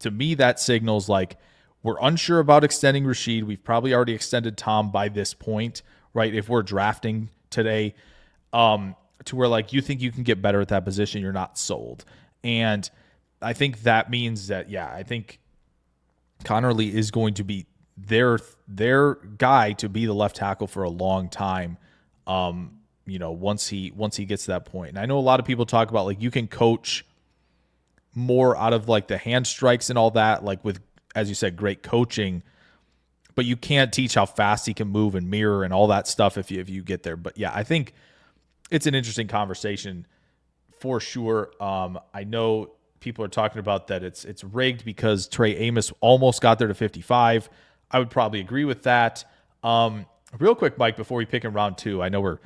to me, that signals like we're unsure about extending Rasheed. We've probably already extended Tom by this point, right? If we're drafting today, to where like you think you can get better at that position, you're not sold. And I think that means that, I think Connor Lee is going to be their guy to be the left tackle for a long time. Once he gets to that point. And I know a lot of people talk about like you can coach more out of like the hand strikes and all that, like with, as you said, great coaching, but you can't teach how fast he can move and mirror and all that stuff if you get there. But I think it's an interesting conversation for sure. I know people are talking about that it's rigged because Trey Amos almost got there to 55. I would probably agree with that. Real quick, Mike, before we pick in round 2, I know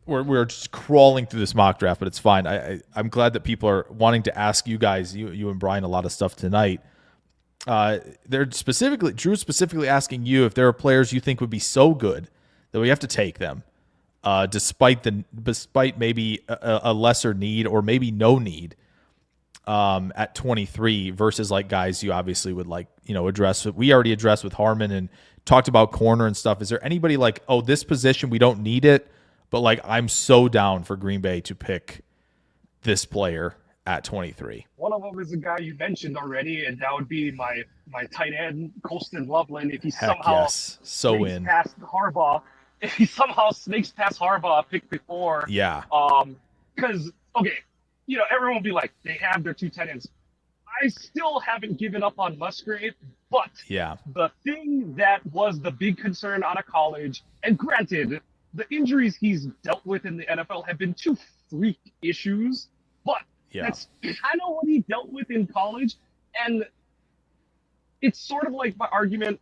we're just crawling through this mock draft, but it's fine. I'm glad that people are wanting to ask you guys, you and Brian, a lot of stuff tonight. Drew specifically asking you if there are players you think would be so good that we have to take them, despite maybe a lesser need or maybe no need at 23 versus like guys you obviously would like, address. We already addressed with Harmon and talked about corner and stuff. Is there anybody like, oh, this position, we don't need it, but like I'm so down for Green Bay to pick this player at 23? One of them is a guy you mentioned already, and that would be my tight end, Colston Loveland. If he somehow snakes past Harbaugh, pick before. Yeah. Because, everyone will be like, they have their 2 tight ends. I still haven't given up on Musgrave, but the thing that was the big concern out of college, and granted, the injuries he's dealt with in the NFL have been 2 freak issues, but that's kind of what he dealt with in college. And it's sort of like my argument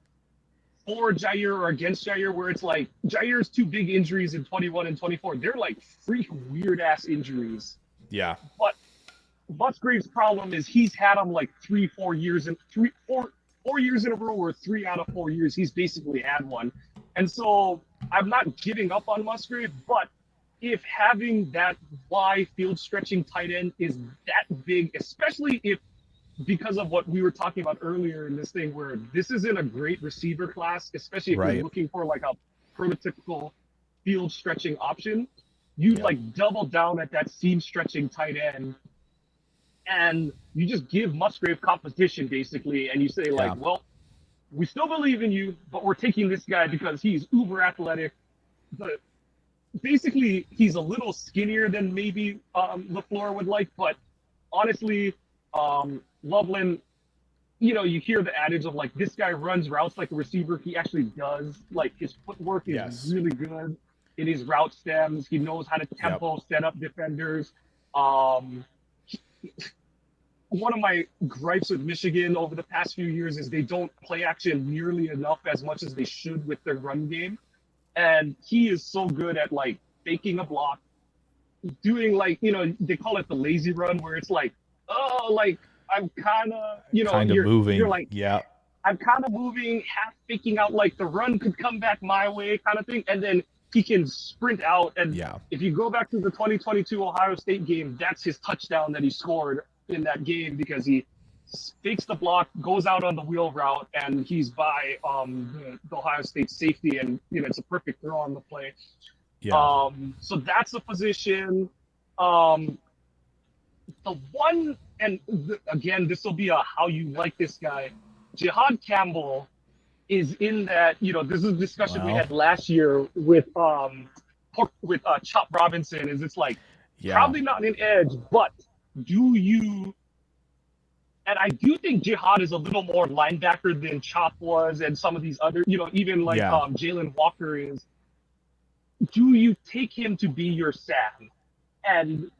for Jair or against Jair, where it's like Jair's 2 big injuries in 21 and 24. They're like freak weird ass injuries. Yeah. But Musgrave's problem is he's had them like 4 years in a row, or 3 out of 4 years he's basically had one. And so I'm not giving up on Musgrave, but if having that wide field stretching tight end is that big, especially if, because of what we were talking about earlier in this thing, where this isn't a great receiver class, especially if you're looking for like a prototypical field stretching option, you like double down at that seam stretching tight end, and you just give Musgrave competition basically, and you say like, well, we still believe in you, but we're taking this guy because he's uber athletic. But basically, he's a little skinnier than maybe LaFleur would like, but honestly, Loveland, you know, you hear the adage of like, this guy runs routes like a receiver. He actually does. Like, his footwork is really good in his route stems. He knows how to tempo set up defenders. One of my gripes with Michigan over the past few years is they don't play action nearly enough as much as they should with their run game. And he is so good at like faking a block, doing like, you know, they call it the lazy run, where it's like, oh, like I'm kind of, you know, kind of moving. You're like, yeah, I'm kind of moving, half faking out, like the run could come back my way kind of thing. And then he can sprint out. And if you go back to the 2022 Ohio State game, that's his touchdown that he scored in that game, because he fakes the block, goes out on the wheel route, and he's by the Ohio State safety, and you know, it's a perfect throw on the play. So that's the position. The one, and again, this will be a how you like this guy. Jihad Campbell is in that, you know, this is a discussion we had last year with Chop Robinson, is it's like, probably not an edge, but do you, and I do think Jihad is a little more linebacker than Chop was, and some of these other, you know, even like Jalen Walker is, do you take him to be your Sam and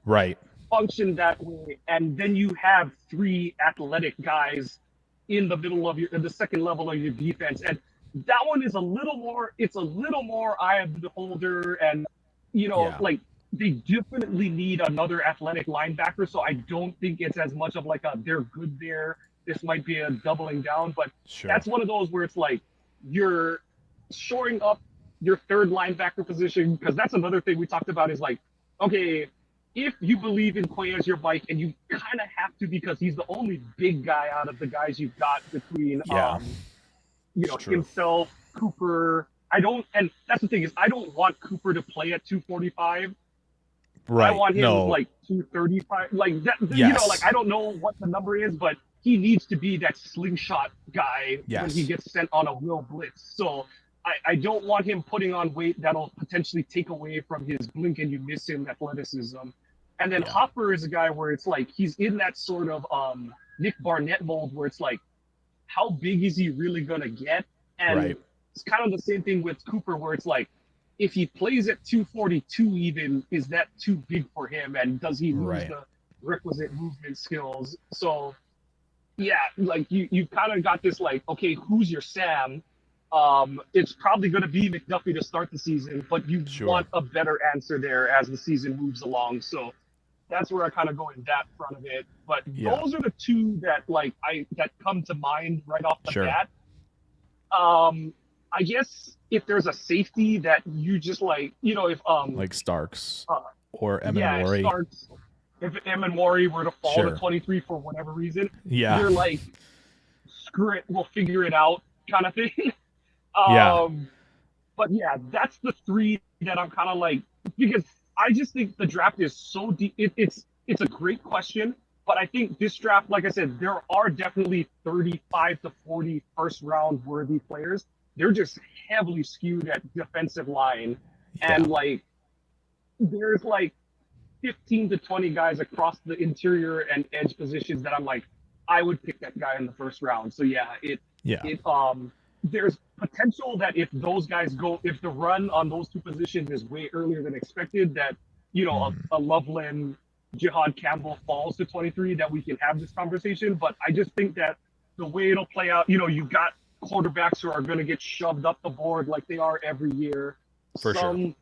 function that way? And then you have three athletic guys in the middle of the second level of your defense. And that one is a little more, it's a little more eye of the beholder. And, you know, like they definitely need another athletic linebacker. So I don't think it's as much of like a, they're good there, this might be a doubling down, but that's one of those where it's like, you're shoring up your third linebacker position, because that's another thing we talked about is like, okay, if you believe in Quay as your bike, and you kind of have to, because he's the only big guy out of the guys you've got between, you know, himself, Cooper. I don't, and that's the thing is, I don't want Cooper to play at 245. I want him like 235, like that. You know, like I don't know what the number is, but he needs to be that slingshot guy when he gets sent on a will blitz. So I don't want him putting on weight that'll potentially take away from his blink and you miss him athleticism. And then Hopper is a guy where it's like he's in that sort of Nick Barnett mold where it's like, how big is he really gonna get? And it's kind of the same thing with Cooper, where it's like, if he plays at 242 even, is that too big for him? And does he lose the requisite movement skills? So yeah, like you kind of got this like, okay, who's your Sam? It's probably going to be McDuffie to start the season, but you want a better answer there as the season moves along. So that's where I kind of go in that front of it. But those are the two that like that come to mind right off the bat. I guess if there's a safety that you just like, you know, if like Starks or Emanwari. Starks, if Emanwari were to fall to 23 for whatever reason, you're like, screw it, we'll figure it out kind of thing. But yeah, that's the three that I'm kind of like, because I just think the draft is so deep. It's a great question, but I think this draft, like I said, there are definitely 35 to 40 first round worthy players. They're just heavily skewed at defensive line, and like there's like 15 to 20 guys across the interior and edge positions that I'm like, I would pick that guy in the first round. So there's potential that if those guys go, if the run on those two positions is way earlier than expected, that, you know, a Loveland, Jihad Campbell falls to 23, that we can have this conversation. But I just think that the way it'll play out, you know, you got quarterbacks who are going to get shoved up the board like they are every year. Some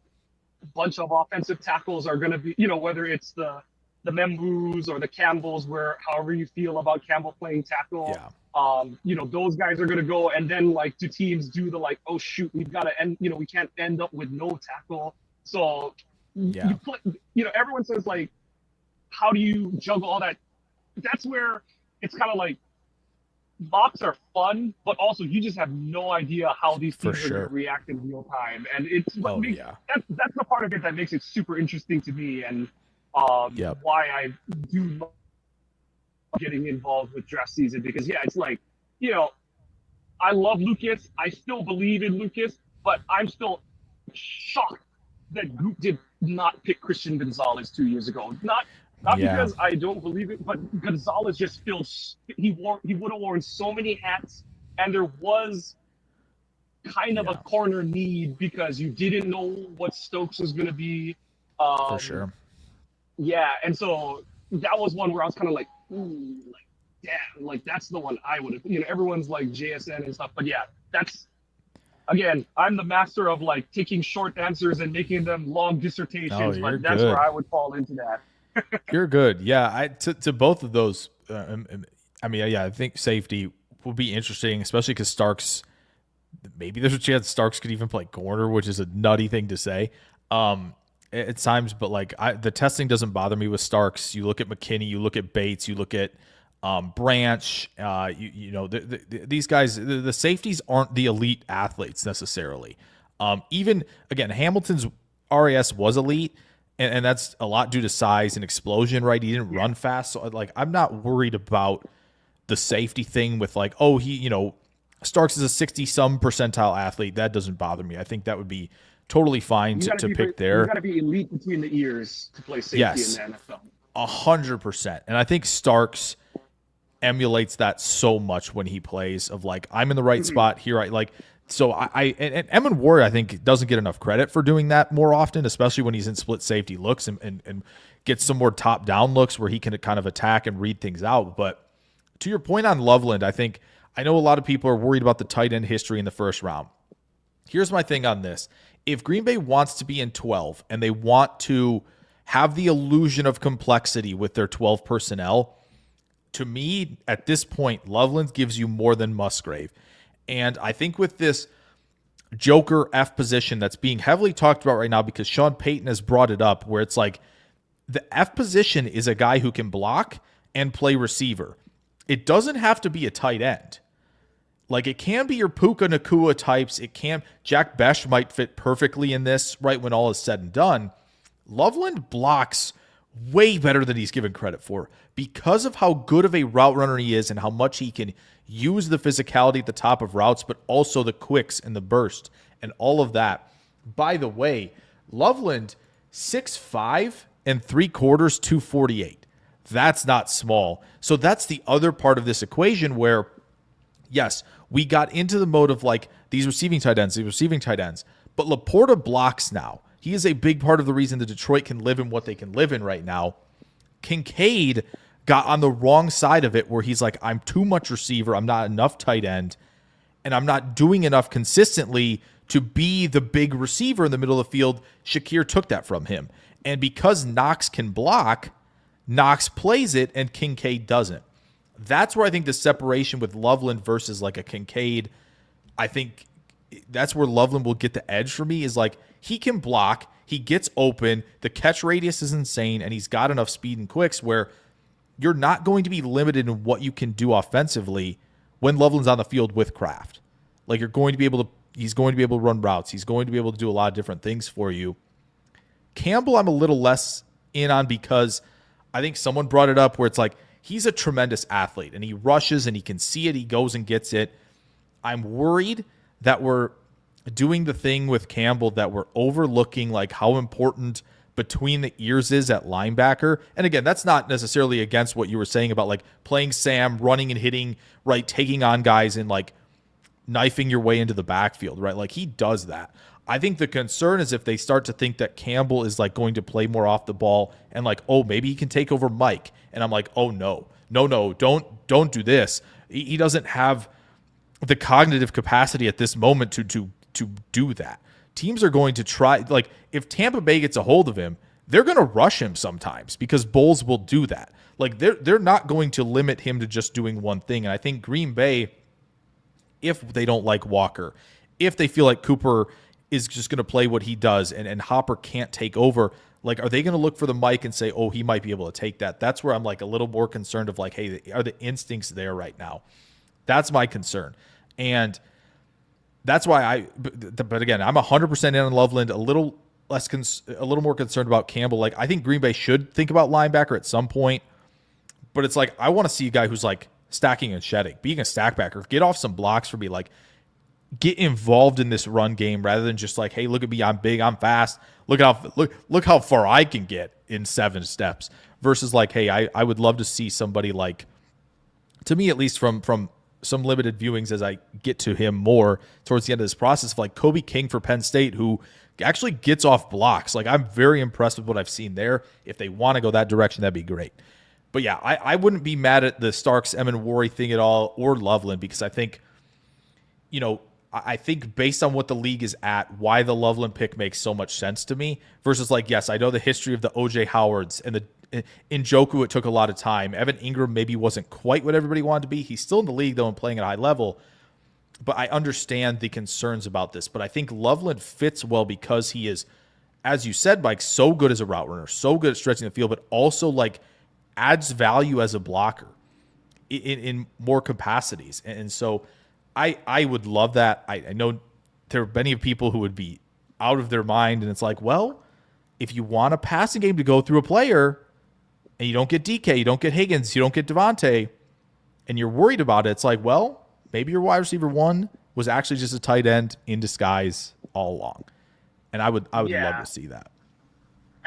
bunch of offensive tackles are going to be, you know, whether it's the Membus or the Campbells, where however you feel about Campbell playing tackle, you know, those guys are going to go, and then like do teams do the like, oh shoot, we've got to end, you know, we can't end up with no tackle. So you put, you know, everyone says like, how do you juggle all that? That's where it's kind of like, mocks are fun, but also you just have no idea how these teams are going to react in real time, and it's what that's the part of it that makes it super interesting to me, and why I do love getting involved with draft season, because it's like, you know, I love Lucas, I still believe in Lucas, but I'm still shocked that Goop did not pick Christian Gonzalez 2 years ago. Not Not Yeah. because I don't believe it, but Gonzalez just feels he would have worn so many hats, and there was kind of a corner need because you didn't know what Stokes was going to be. For sure. Yeah, and so that was one where I was kind of like, ooh, like, damn, like that's the one I would have. Everyone's like JSN and stuff, but yeah, that's. Again, I'm the master of like taking short answers and making them long dissertations, but that's good. where I would fall into that. You're good. Yeah, to both of those. I mean, yeah, I think safety will be interesting, especially because Starks. Maybe there's a chance Starks could even play corner, which is a nutty thing to say at times. But like, the testing doesn't bother me with Starks. You look at McKinney, you look at Bates, you look at Branch. These guys, the safeties aren't the elite athletes necessarily. Even again, Hamilton's RAS was elite. And that's a lot due to size and explosion, right? He didn't run fast. So, like, I'm not worried about the safety thing with, like, oh, Starks is a 60-some percentile athlete. That doesn't bother me. I think that would be totally fine to pick there. You got to be elite between the ears to play safety in the NFL. 100%. And I think Starks emulates that so much when he plays of, like, I'm in the right spot here. So and Emin Ward, I think, doesn't get enough credit for doing that more often, especially when he's in split safety looks and gets some more top down looks where he can kind of attack and read things out. But to your point on Loveland, I know a lot of people are worried about the tight end history in the first round. Here's my thing on this. If Green Bay wants to be in 12 and they want to have the illusion of complexity with their 12 personnel, to me, at this point, Loveland gives you more than Musgrave. And I think with this Joker F position that's being heavily talked about right now because Sean Payton has brought it up, where it's like the F position is a guy who can block and play receiver. It doesn't have to be a tight end. Like, it can be your Puka Nacua types. It can. Jack Besh might fit perfectly in this, right, when all is said and done. Loveland blocks way better than he's given credit for because of how good of a route runner he is and how much he can use the physicality at the top of routes, but also the quicks and the burst and all of that. By the way, Loveland, 6'5" and 3/4, 248. That's not small. So that's the other part of this equation where, yes, we got into the mode of like these receiving tight ends, but Laporta blocks now. He is a big part of the reason that Detroit can live in what they can live in right now. Kincaid got on the wrong side of it where he's like, I'm too much receiver, I'm not enough tight end, and I'm not doing enough consistently to be the big receiver in the middle of the field. Shakir took that from him. And because Knox can block, Knox plays it and Kincaid doesn't. That's where I think the separation with Loveland versus like a Kincaid, I think that's where Loveland will get the edge for me, is like he can block, he gets open, the catch radius is insane, and he's got enough speed and quicks where you're not going to be limited in what you can do offensively when Loveland's on the field with Kraft. Like, he's going to be able to run routes. He's going to be able to do a lot of different things for you. Campbell, I'm a little less in on because I think someone brought it up where it's like, he's a tremendous athlete and he rushes and he can see it. He goes and gets it. I'm worried that we're doing the thing with Campbell that we're overlooking, like how important between the ears is at linebacker. And again, that's not necessarily against what you were saying about like playing Sam, running and hitting, right, taking on guys and like knifing your way into the backfield, right? Like, he does that. I think the concern is if they start to think that Campbell is like going to play more off the ball and like, oh, maybe he can take over Mike. And I'm like, oh no, don't do this. He doesn't have the cognitive capacity at this moment to do that. Teams are going to try, like, if Tampa Bay gets a hold of him, they're going to rush him sometimes because Bulls will do that. Like, they're not going to limit him to just doing one thing. And I think Green Bay, if they don't like Walker, if they feel like Cooper is just going to play what he does and Hopper can't take over, like, are they going to look for the mic and say, oh, he might be able to take that? That's where I'm like a little more concerned of like, hey, are the instincts there right now? That's my concern. And that's why but again, I'm 100% in on Loveland, a little more concerned about Campbell. Like, I think Green Bay should think about linebacker at some point, but it's like, I want to see a guy who's like stacking and shedding, being a stackbacker, get off some blocks for me, like get involved in this run game rather than just like, hey, look at me, I'm big, I'm fast, look how far I can get in 7 steps versus like, hey, I would love to see somebody like, to me at least from some limited viewings as I get to him more towards the end of this process, of like Kobe King for Penn State, who actually gets off blocks. Like, I'm very impressed with what I've seen there. If they want to go that direction, that'd be great. But yeah, I wouldn't be mad at the Starks, Emin thing at all, or Loveland, because I think, I think based on what the league is at, why the Loveland pick makes so much sense to me versus like, yes, I know the history of the OJ Howards and the Njoku, it took a lot of time. Evan Ingram maybe wasn't quite what everybody wanted to be. He's still in the league though and playing at a high level, but I understand the concerns about this. But I think Loveland fits well because he is, as you said, Mike, so good as a route runner, so good at stretching the field, but also like adds value as a blocker in more capacities. And so I would love that. I know there are many people who would be out of their mind, and it's like, well, if you want a passing game to go through a player and you don't get DK, you don't get Higgins, you don't get Devontae, and you're worried about it, it's like, well, maybe your wide receiver 1 was actually just a tight end in disguise all along. And I would love to see that.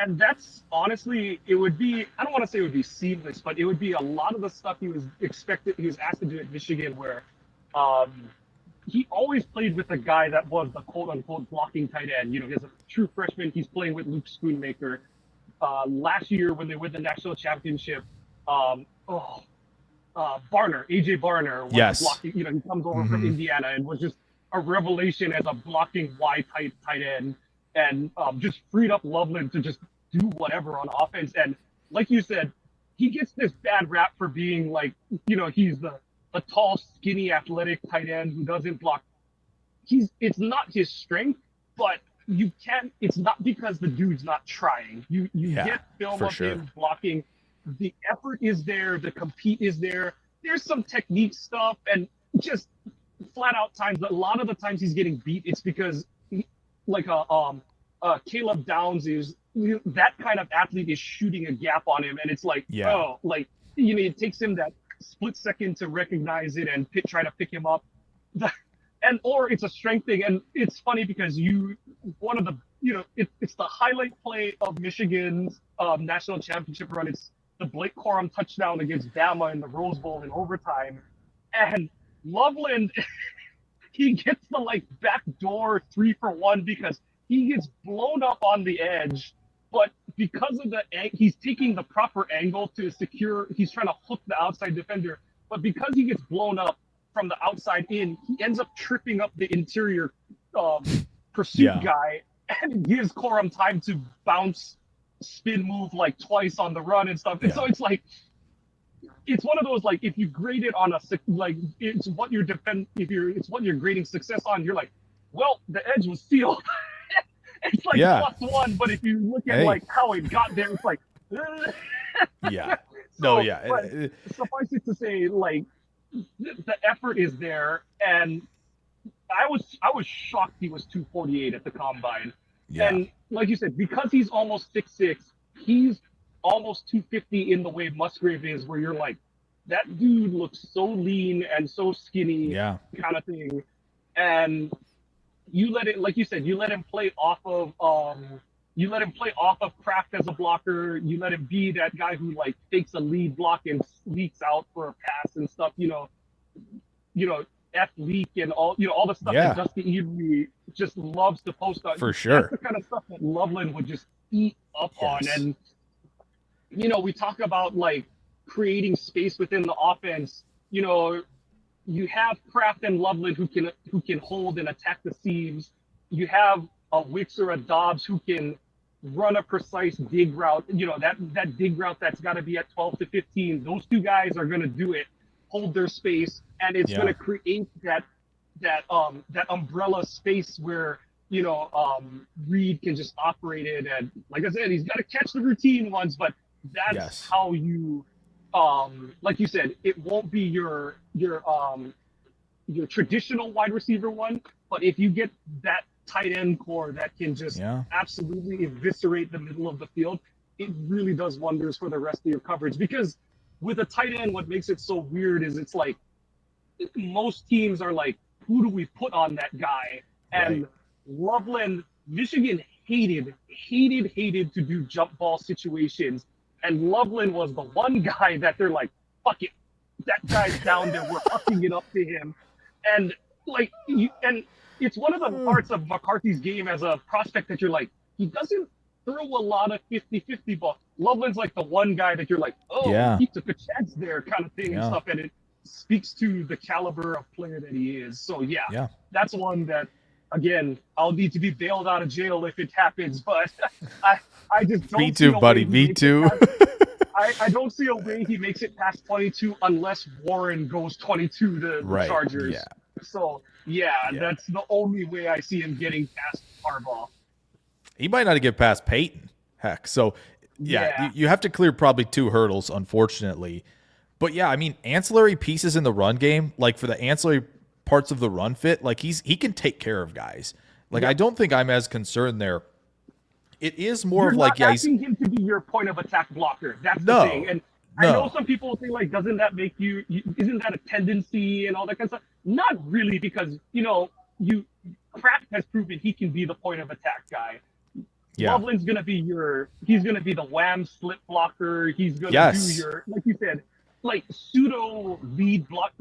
And that's honestly, it would be, I don't want to say it would be seamless, but it would be a lot of the stuff he was asked to do at Michigan, where he always played with a guy that was the quote unquote blocking tight end. He's a true freshman. He's playing with Luke Schoonmaker. Last year when they won the national championship, AJ Barner was yes. blocking, he comes over from Indiana and was just a revelation as a blocking wide tight end. And just freed up Loveland to just do whatever on offense. And like you said, he gets this bad rap for being like, he's the tall, skinny, athletic tight end who doesn't block. It's not his strength, but it's not because the dude's not trying. You get film of him blocking. The effort is there. The compete is there. There's some technique stuff and just flat out times. A lot of the times he's getting beat, it's because Caleb Downs is that kind of athlete is shooting a gap on him, and it's like, it takes him that split second to recognize it and try to pick him up, or it's a strength thing. And it's funny because it's the highlight play of Michigan's national championship run. It's the Blake Corum touchdown against Bama in the Rose Bowl in overtime, and Loveland. He gets the backdoor 3-for-1 because he gets blown up on the edge, but because of he's taking the proper angle to secure, he's trying to hook the outside defender, but because he gets blown up from the outside in, he ends up tripping up the interior pursuit guy and gives Corum time to bounce, spin move twice on the run and stuff. And so it's like, it's one of those, if you grade it on it's what you're grading success on, you're like, well, the edge was sealed. It's +1, but if you look at how it got there, it's like suffice it to say, the effort is there, and I was shocked he was 248 at the combine. And like you said, because he's almost 6'6", he's almost 250 in the way Musgrave is, where you're like, that dude looks so lean and so skinny, kind of thing. And you let it, like you said, you let him play off of Kraft as a blocker. You let him be that guy who takes a lead block and leaks out for a pass and stuff. F leak and all the stuff that Dusty Eatery just loves to post on. For sure, that's the kind of stuff that Loveland would just eat up on. And we talk about creating space within the offense. You have Kraft and Loveland who can hold and attack the seams. You have a Wicks or a Dobbs who can run a precise dig route. That dig route that's got to be at 12 to 15. Those two guys are going to do it, hold their space, and it's going to create that umbrella space where Reed can just operate it. And like I said, he's got to catch the routine ones, but that's how you. Like you said, it won't be your traditional wide receiver one, but if you get that tight end core that can just absolutely eviscerate the middle of the field, it really does wonders for the rest of your coverage. Because with a tight end, what makes it so weird is it's most teams are who do we put on that guy? And Loveland, Michigan hated to do jump ball situations. And Loveland was the one guy that they're like, fuck it, that guy's down there, we're hucking it up to him. And like, and it's one of the parts of McCarthy's game as a prospect that you're like, he doesn't throw a lot of 50-50 balls. Loveland's like the one guy that you're like, oh, Yeah. he took a chance there kind of thing and Yeah. stuff. And it speaks to the caliber of player that he is. So yeah, that's one that, again, I'll need to be bailed out of jail if it happens. But I just don't Me see too, a buddy. way he Me makes too. it past- I don't see a way he makes it past 22 unless Warren goes 22 to the Right, Chargers. yeah. So yeah, that's the only way I see him getting past Harbaugh. He might not get past Peyton. Heck. So Yeah. you have to clear probably 2 hurdles, unfortunately. But yeah, I mean, ancillary pieces in the run game, like for the ancillary parts of the run fit, like he can take care of guys. Like I don't think I'm as concerned there. It is more You're of like, not asking him to be your point of attack blocker. That's the thing. And I know some people will say, like, doesn't that make you, isn't that a tendency and all that kind of stuff? Not really, because, you know, Kraft has proven he can be the point of attack guy. Yeah. Loveland's going to be he's going to be the wham slip blocker. He's going to do your, like you said, like pseudo lead block.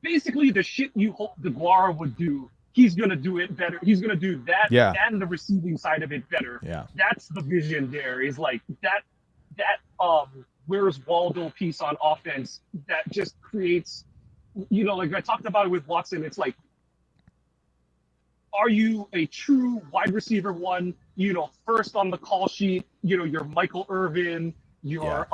Basically the shit you hope DeGuara would do. He's going to do it better. He's going to do that and the receiving side of it better. Yeah. That's the vision there, is like that where's Waldo piece on offense that just creates, you know, like I talked about it with Watson. It's like, are you a true wide receiver one, you know, first on the call sheet, you know, your Michael Irvin, your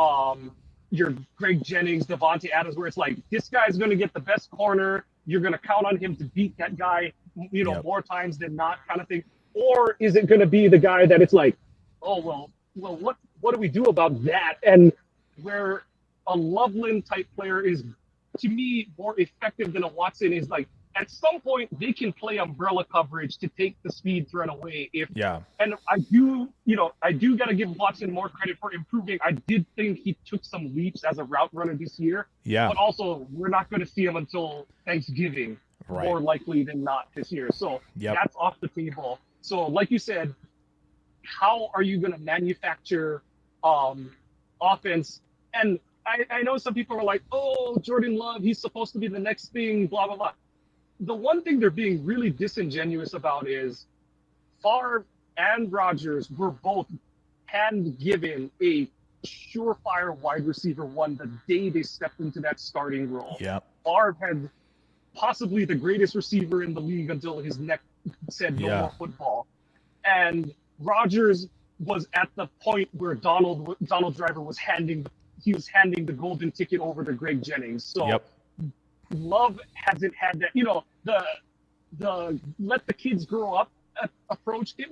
Greg Jennings, Devontae Adams, where it's like, this guy's going to get the best corner. You're going to count on him to beat that guy, you know, more times than not, kind of thing. Or is it going to be the guy that it's like, oh, well, what do we do about that? And where a Loveland type player is, to me, more effective than a Watson is like, at some point they can play umbrella coverage to take the speed threat away. And I do got to give Watson more credit for improving. I did think he took some leaps as a route runner this year. Yeah. But also, we're not going to see him until Thanksgiving, more likely than not this year. So that's off the table. So like you said, how are you going to manufacture offense? And I know some people are like, oh, Jordan Love, he's supposed to be the next thing, blah, blah, blah. The one thing they're being really disingenuous about is Favre and Rodgers were both hand-given a surefire wide receiver one the day they stepped into that starting role. Yeah. Favre had possibly the greatest receiver in the league until his neck said no more football. And Rodgers was at the point where Donald Driver was handing the golden ticket over to Greg Jennings. So Love hasn't had that, you know, the let the kids grow up approach. I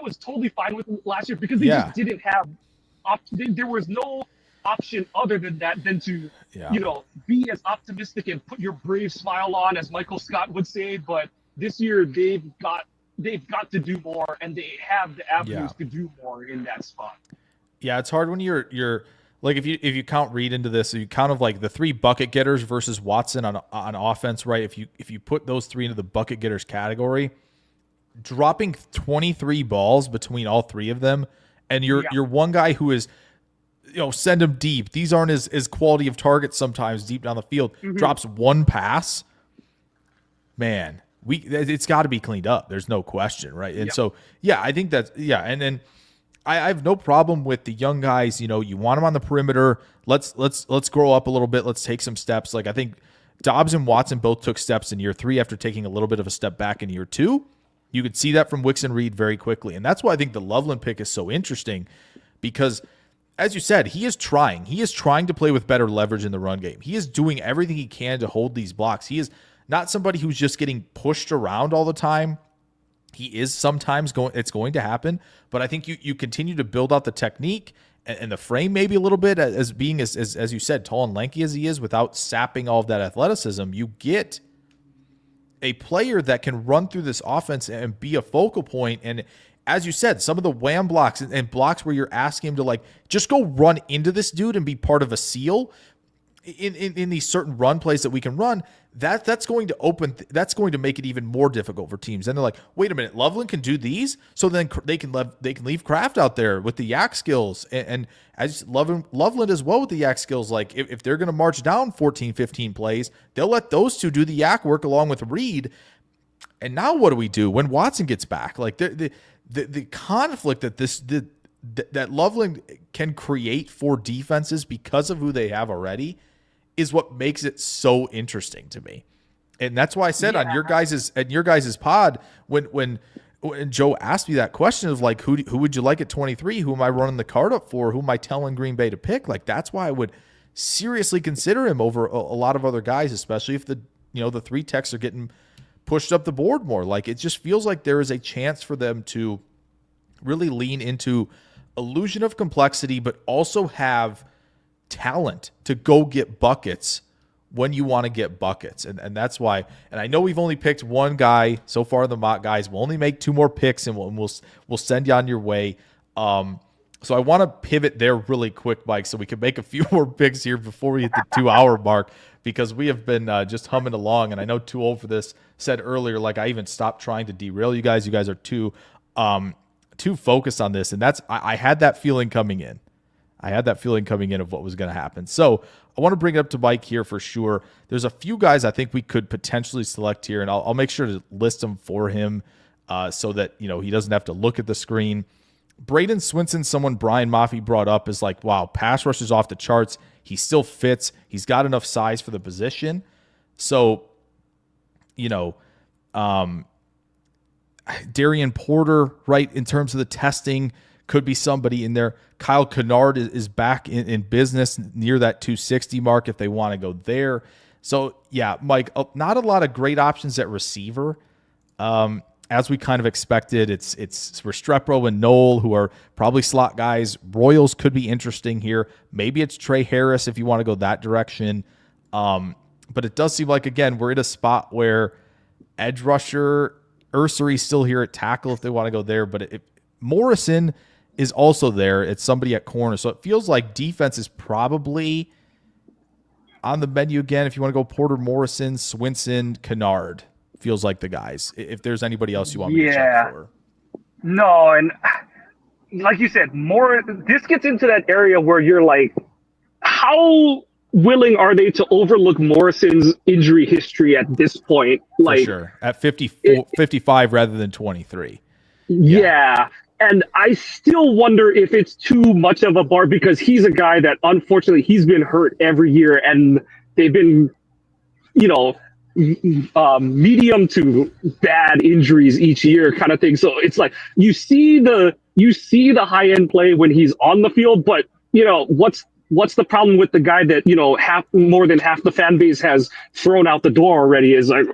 was totally fine with it last year because they just didn't have there was no option other than that than to you know, be as optimistic and put your brave smile on, as Michael Scott would say. But this year they've got to do more, and they have the avenues to do more in that spot. Yeah, it's hard when you're like, if you count Reed into this, so you count of like the 3 bucket getters versus Watson on offense, right? If you put those 3 into the bucket getters category, dropping 23 balls between all 3 of them, and you're one guy who is, you know, send them deep. These aren't as quality of targets sometimes deep down the field. Drops 1 pass, man. It's got to be cleaned up. There's no question, right? And so I think that's and then I have no problem with the young guys. You know, you want them on the perimeter. Let's grow up a little bit. Let's take some steps. Like, I think Dobbs and Watson both took steps in year 3 after taking a little bit of a step back in year 2. You could see that from Wicks and Reed very quickly. And that's why I think the Loveland pick is so interesting, because as you said, he is trying. He is trying to play with better leverage in the run game. He is doing everything he can to hold these blocks. He is not somebody who's just getting pushed around all the time. He is sometimes it's going to happen, but I think you continue to build out the technique and the frame maybe a little bit, as being as you said, tall and lanky as he is, without sapping all of that athleticism. You get a player that can run through this offense and be a focal point. And as you said, some of the wham blocks and blocks where you're asking him to like just go run into this dude and be part of a seal in these certain run plays that we can run, that's going to make it even more difficult for teams. And they're like, wait a minute, Loveland can do these, so then they can leave Kraft out there with the yak skills, and as Loveland as well with the yak skills. Like if they're going to march down 14, 15 plays, they'll let those two do the yak work along with Reed. And now what do we do when Watson gets back? Like the conflict that Loveland can create for defenses because of who they have already is what makes it so interesting to me. And that's why I said on your guys' pod, when Joe asked me that question of like, who would you like at 23? Who am I running the card up for? Who am I telling Green Bay to pick? Like, that's why I would seriously consider him over a lot of other guys, especially if the 3 techs are getting pushed up the board more. Like, it just feels like there is a chance for them to really lean into illusion of complexity, but also have talent to go get buckets when you want to get buckets. And that's why, and I know we've only picked one guy so far in the mock guys. We'll only make 2 more picks and we'll send you on your way. So I want to pivot there really quick, Mike, so we can make a few more picks here before we hit the 2-hour mark, because we have been just humming along. And I know Too Old for This said earlier, like, I even stopped trying to derail you guys. You guys are too focused on this. And I had that feeling coming in. Of what was going to happen. So I want to bring it up to Mike here for sure. There's a few guys I think we could potentially select here, and I'll make sure to list them for him so that he doesn't have to look at the screen. Braden Swinson, someone Brian Maafi brought up, is like, wow, pass rush is off the charts. He still fits. He's got enough size for the position. So, Darian Porter, right, in terms of the testing, could be somebody in there. Kyle Kennard is back in business near that 260 mark if they want to go there. So, yeah, Mike, not a lot of great options at receiver. As we kind of expected, it's Restrepo and Knoll, who are probably slot guys. Royals could be interesting here. Maybe it's Trey Harris if you want to go that direction. But it does seem like, again, we're in a spot where edge rusher, Ursery's still here at tackle if they want to go there. But Morrison is also there. It's somebody at corner. So it feels like defense is probably on the menu again. If you want to go Porter, Morrison, Swinson, Kennard, feels like the guys. If there's anybody else you want me to check for. No, and like you said, this gets into that area where you're like, how willing are they to overlook Morrison's injury history at this point? Like, for sure. At 55 rather than 23. Yeah. And I still wonder if it's too much of a bar, because he's a guy that, unfortunately, he's been hurt every year, and they've been, medium to bad injuries each year kind of thing. So it's like you see the high end play when he's on the field, but what's the problem with the guy that more than half the fan base has thrown out the door already? Is like,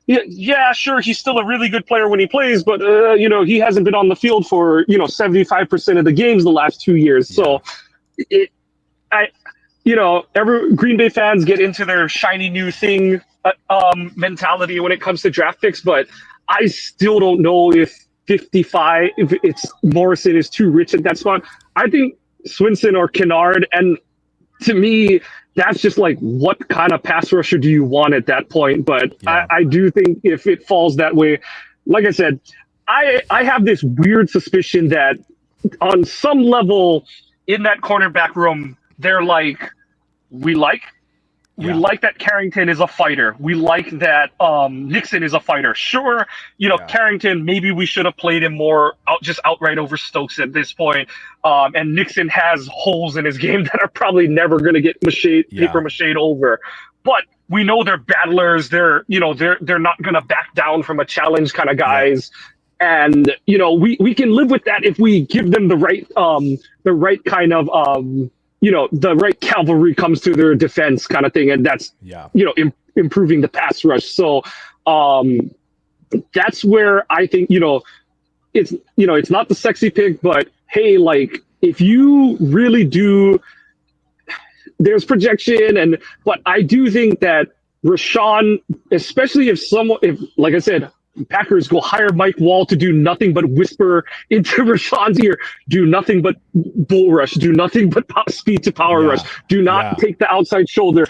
yeah, sure, he's still a really good player when he plays, but he hasn't been on the field for 75% of the games the last 2 years. So every Green Bay fans get into their shiny new thing mentality when it comes to draft picks, but I still don't know if 55, if it's Morrison is too rich at that spot. I think Swinson or Kennard, and to me, that's just like, what kind of pass rusher do you want at that point? But I do think if it falls that way, like I said, I have this weird suspicion that on some level in that cornerback room, they're like, we like that Carrington is a fighter. We like that Nixon is a fighter. Sure, Carrington, maybe we should have played him more outright over Stokes at this point. And Nixon has holes in his game that are probably never going to get paper mache'd over. But we know they're battlers. They're not going to back down from a challenge kind of guys. Yeah. And we can live with that if we give them the right kind of the right cavalry comes to their defense kind of thing, and that's improving the pass rush. So that's where I think it's not the sexy pick, but hey, like, if you really do, there's projection, but I do think that Rashawn, especially if like I said, Packers go hire Mike Wall to do nothing but whisper into Rashawn's ear, do nothing but bull rush, do nothing but speed to power rush, do not take the outside shoulder.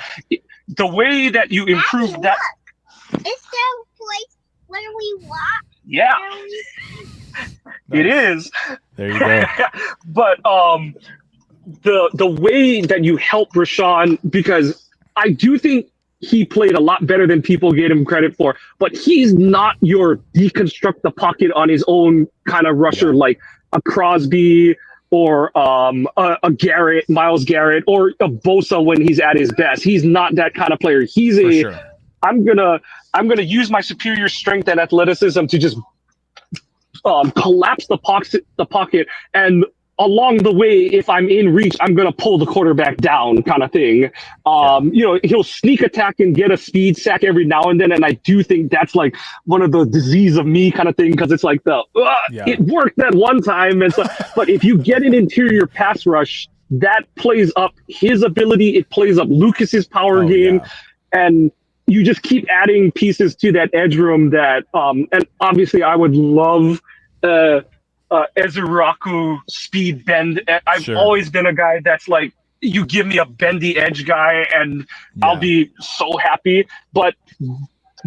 the way that you improve Daddy, that. look. It's the place where we walk. Yeah, Nice. it is. There you go. But the way that you help Rashawn, because I do think he played a lot better than people gave him credit for, but he's not your deconstruct the pocket on his own kind of rusher like a Crosby or a Garrett, Myles Garrett, or a Bosa when he's at his best. He's not that kind of player. He's For a sure. I'm gonna use my superior strength and athleticism to just collapse the pocket, and along the way, if I'm in reach, I'm gonna pull the quarterback down, kind of thing. He'll sneak attack and get a speed sack every now and then, and I do think that's like one of the disease of me kind of thing, because it's like it worked that one time, and so. But if you get an interior pass rush, that plays up his ability. It plays up Lucas's power game, and you just keep adding pieces to that edge room. That and obviously, I would love. Ezuraku speed bend. I've always been a guy that's like, you give me a bendy edge guy and I'll be so happy. But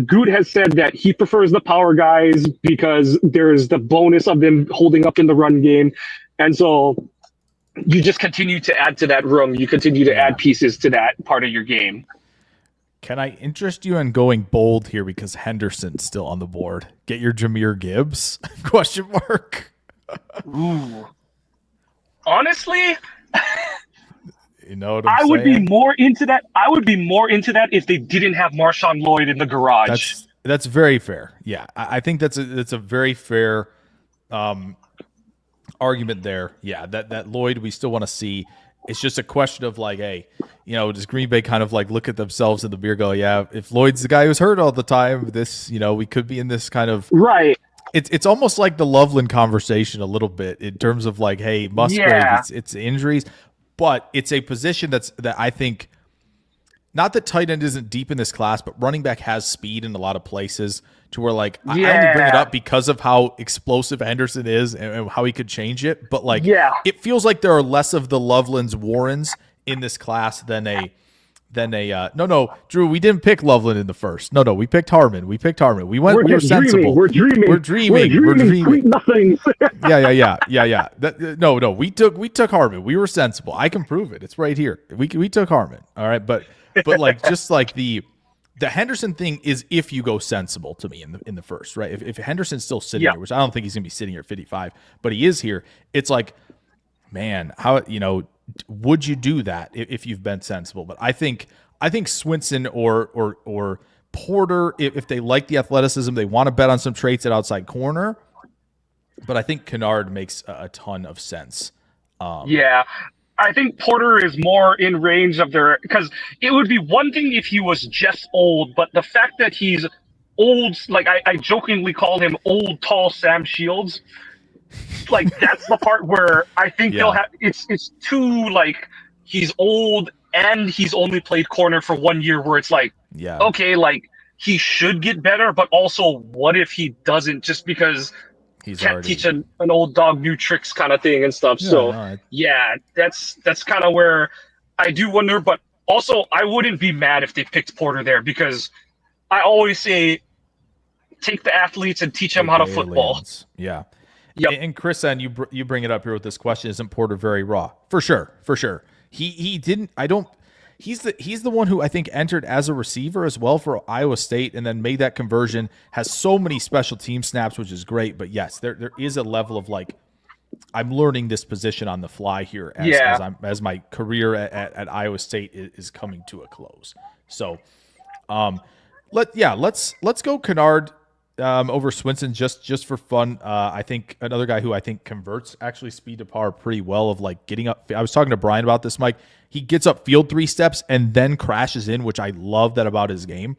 Good has said that he prefers the power guys because there's the bonus of them holding up in the run game. And so you just continue to add to that room. You continue to add pieces to that part of your game. Can I interest you in going bold here because Henderson's still on the board? Get your Jahmyr Gibbs? Question mark. Ooh. Honestly, you know what I I'm would saying? be more into that. I would be more into that if they didn't have Marshawn Lloyd in the garage. That's very fair. Yeah, I think that's a very fair argument there. Yeah, that Lloyd we still want to see. It's just a question of like, hey, does Green Bay kind of like look at themselves in the mirror, go, yeah, if Lloyd's the guy who's hurt all the time, this, we could be in this kind of right. It's almost like the Loveland conversation a little bit in terms of like, hey, Musgrave, it's injuries, but it's a position that I think, not that tight end isn't deep in this class, but running back has speed in a lot of places to where like I only bring it up because of how explosive Henderson is and how he could change it. But like, it feels like there are less of the Lovelands, Warrens in this class than no, Drew, we didn't pick Loveland in the first. No, we picked Harmon. We were sensible. We're dreaming. Sweet nothings. Yeah. No. We took Harmon. We were sensible. I can prove it. It's right here. We took Harmon. All right, but like just like the Henderson thing is if you go sensible to me in the first, right? If Henderson's still sitting here, which I don't think he's gonna be sitting here at 55, but he is here. It's like, man, how would you do that if you've been sensible? But I think Swinson or Porter, if they like the athleticism, they want to bet on some traits at outside corner. But I think Kennard makes a ton of sense. I think Porter is more in range of because it would be one thing if he was just old, but the fact that he's old, like I jokingly call him old, tall Sam Shields. Like that's the part where I think they'll have it's too like he's old and he's only played corner for 1 year where it's like okay, like he should get better, but also what if he doesn't just because he can't teach an old dog new tricks kind of thing and stuff. That's kind of where I do wonder, but also I wouldn't be mad if they picked Porter there because I always say take the athletes and teach them how to football. Yeah. Yep. And Chris, and you bring it up here with this question: isn't Porter very raw? For sure. He didn't. I don't. He's the one who I think entered as a receiver as well for Iowa State, and then made that conversion. Has so many special team snaps, which is great. But yes, there is a level of like, I'm learning this position on the fly here as my career at Iowa State is coming to a close. So, let's go Kennard. Over Swinson just for fun. I think another guy who I think converts actually speed to power pretty well of like getting up. I was talking to Brian about this, Mike. He gets up field 3 steps and then crashes in, which I love that about his game.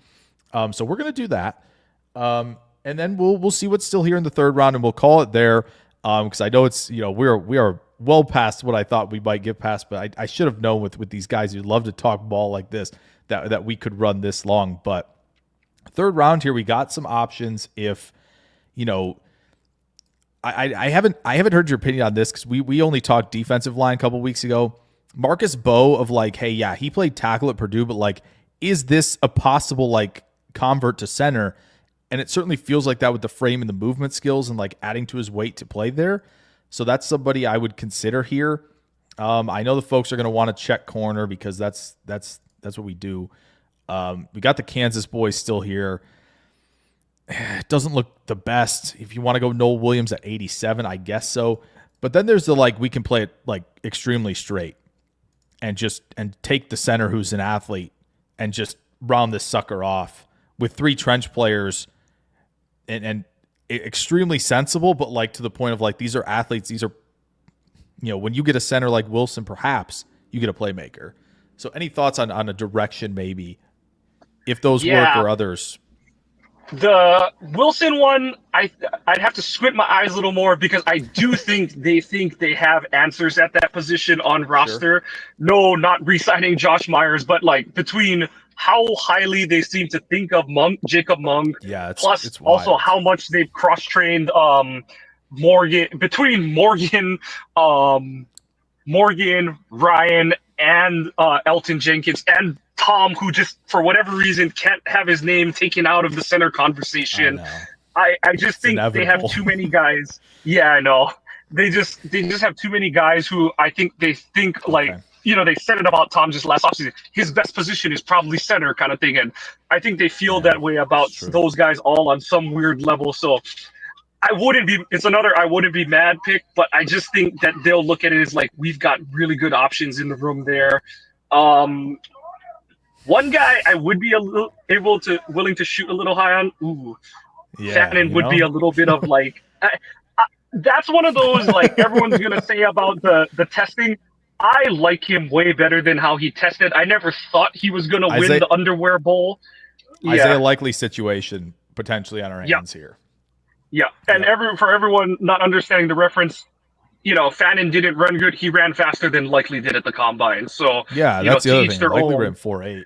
So we're gonna do that. And then we'll see what's still here in the 3rd round and we'll call it there. Because I know it's we are well past what I thought we might get past, but I should have known with these guys who love to talk ball like this that we could run this long, but 3rd round here, we got some options. If I haven't heard your opinion on this because we only talked defensive line a couple weeks ago. Marcus Bowe of like, hey, yeah, he played tackle at Purdue, but like is this a possible like convert to center? And it certainly feels like that with the frame and the movement skills and like adding to his weight to play there. So that's somebody I would consider here. I know the folks are going to want to check corner because that's what we do. We got the Kansas boys still here. It doesn't look the best. If you want to go Noel Williams at 87, I guess so. But then there's the like we can play it like extremely straight and take the center who's an athlete and just round this sucker off with 3 trench players and extremely sensible, but like to the point of like these are athletes. These are, when you get a center like Wilson, perhaps you get a playmaker. So any thoughts on a direction maybe if those work or others? The Wilson one, I'd have to squint my eyes a little more because I do think they have answers at that position on roster. Sure. No, not re-signing Josh Myers, but like between how highly they seem to think of Jacob Monk, plus it's also how much they've cross-trained Morgan, Ryan, and Elton Jenkins, and Tom, who just for whatever reason can't have his name taken out of the center conversation. I just think they have too many guys. Yeah, I know. They just have too many guys who I think they think like they said it about Tom just last offseason. His best position is probably center kind of thing, and I think they feel that way about those guys all on some weird level. So I wouldn't be mad pick, but I just think that they'll look at it as like we've got really good options in the room there. One guy I would be willing to shoot a little high on. Fannin would be a little bit of like that's one of those like everyone's gonna say about the testing. I like him way better than how he tested. I never thought he was gonna win the underwear bowl. Isaiah Likely situation potentially on our hands here. Yeah, and for everyone not understanding the reference, Fannin didn't run good. He ran faster than Likely did at the combine. So that's the other thing. Likely ran 4.8.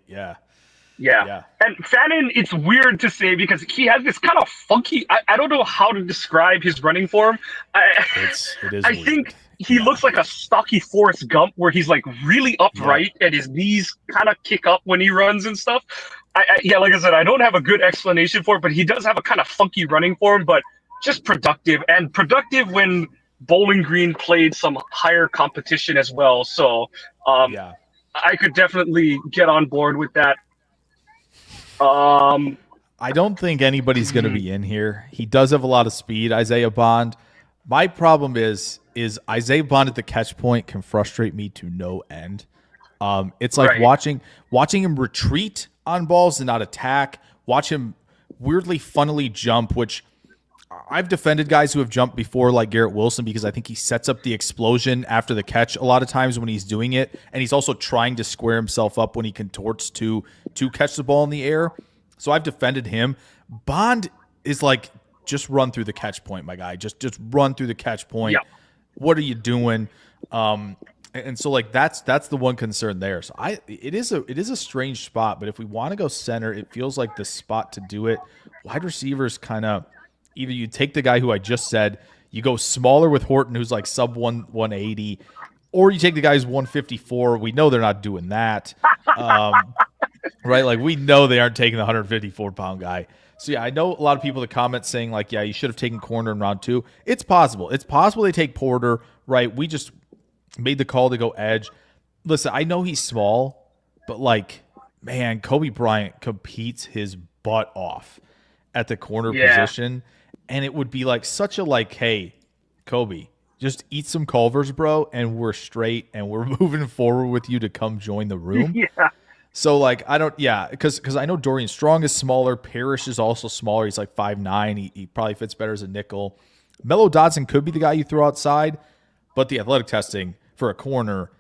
Yeah. And Fannin, it's weird to say because he has this kind of funky. I don't know how to describe his running form. I think he looks like a stocky Forrest Gump, where he's like really upright and his knees kind of kick up when he runs and stuff. Like I said, I don't have a good explanation for it, but he does have a kind of funky running form, but just productive when Bowling Green played some higher competition as well. So I could definitely get on board with that. I don't think anybody's going to be in here. He does have a lot of speed, Isaiah Bond. My problem is Isaiah Bond at the catch point can frustrate me to no end. It's like watching him retreat on balls and not attack. Watch him weirdly funnily jump, which I've defended guys who have jumped before, like Garrett Wilson, because I think he sets up the explosion after the catch a lot of times when he's doing it, and he's also trying to square himself up when he contorts to catch the ball in the air. So I've defended him. Bond is like, just run through the catch point, my guy. Just run through the catch point. Yep. What are you doing? And so like that's the one concern there. So it is a strange spot, but if we want to go center, it feels like the spot to do it. Wide receivers kind of either you take the guy who I just said, you go smaller with Horton, who's like sub 180, or you take the guy who's 154. We know they're not doing that. Right? Like we know they aren't taking the 154-pound guy. So, yeah, I know a lot of people in the comments saying, like, yeah, you should have taken corner in round 2. It's possible. It's possible they take Porter, right? We just made the call to go edge. Listen, I know he's small, but, like, man, Kobe Bryant competes his butt off at the corner position. And it would be, like, such a, like, hey, Kobe, just eat some Culvers, bro, and we're straight, and we're moving forward with you to come join the room. So, like, because I know Dorian Strong is smaller. Parrish is also smaller. He's like 5'9". He probably fits better as a nickel. Mello Dodson could be the guy you throw outside, but the athletic testing for a corner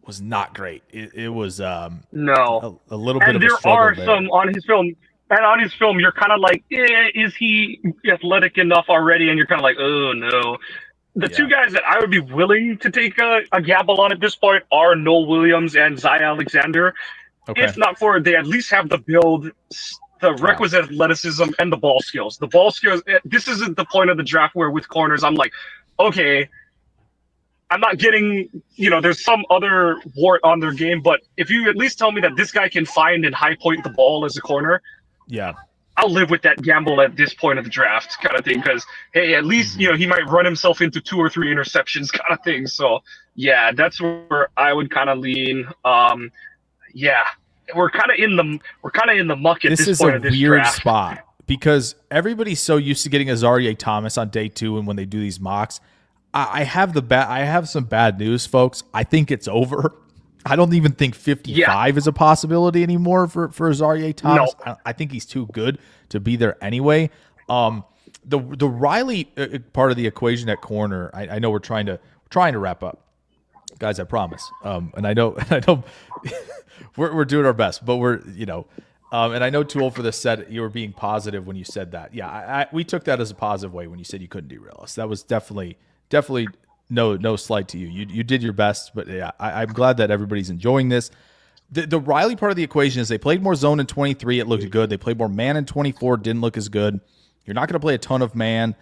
was not great. It was a little bit of a struggle. And there are some on his film. And on his film, you're kind of like, is he athletic enough already? And you're kind of like, oh, no. The two guys that I would be willing to take a gamble on at this point are Noel Williams and Zy Alexander. Okay. If not for they at least have the build, the requisite athleticism, and the ball skills. The ball skills, this isn't the point of the draft where with corners, I'm like, okay, I'm not getting, there's some other wart on their game, but if you at least tell me that this guy can find and high point the ball as a corner, Yeah. I'll live with that gamble at this point of the draft kind of thing. Because, hey, at least, he might run himself into 2 or 3 interceptions kind of thing. So, yeah, that's where I would kind of lean. Yeah, we're kind of in the muck at this point of this weird draft. Spot because everybody's so used to getting Azareye'h Thomas on day 2, and when they do these mocks, I have some bad news, folks. I think it's over. I don't even think 55 is a possibility anymore for Azareye'h Thomas. No. I think he's too good to be there anyway. The Riley part of the equation at corner, I know we're trying to wrap up, guys. I promise. And I know we're doing our best, but we're and I know too old for this set. You were being positive when you said that. Yeah, we took that as a positive way when you said you couldn't derail us. That was definitely no slight to you. You did your best, but yeah, I'm glad that everybody's enjoying this. The Riley part of the equation is they played more zone in 23. It looked good. They played more man in 24. Didn't look as good. You're not going to play a ton of man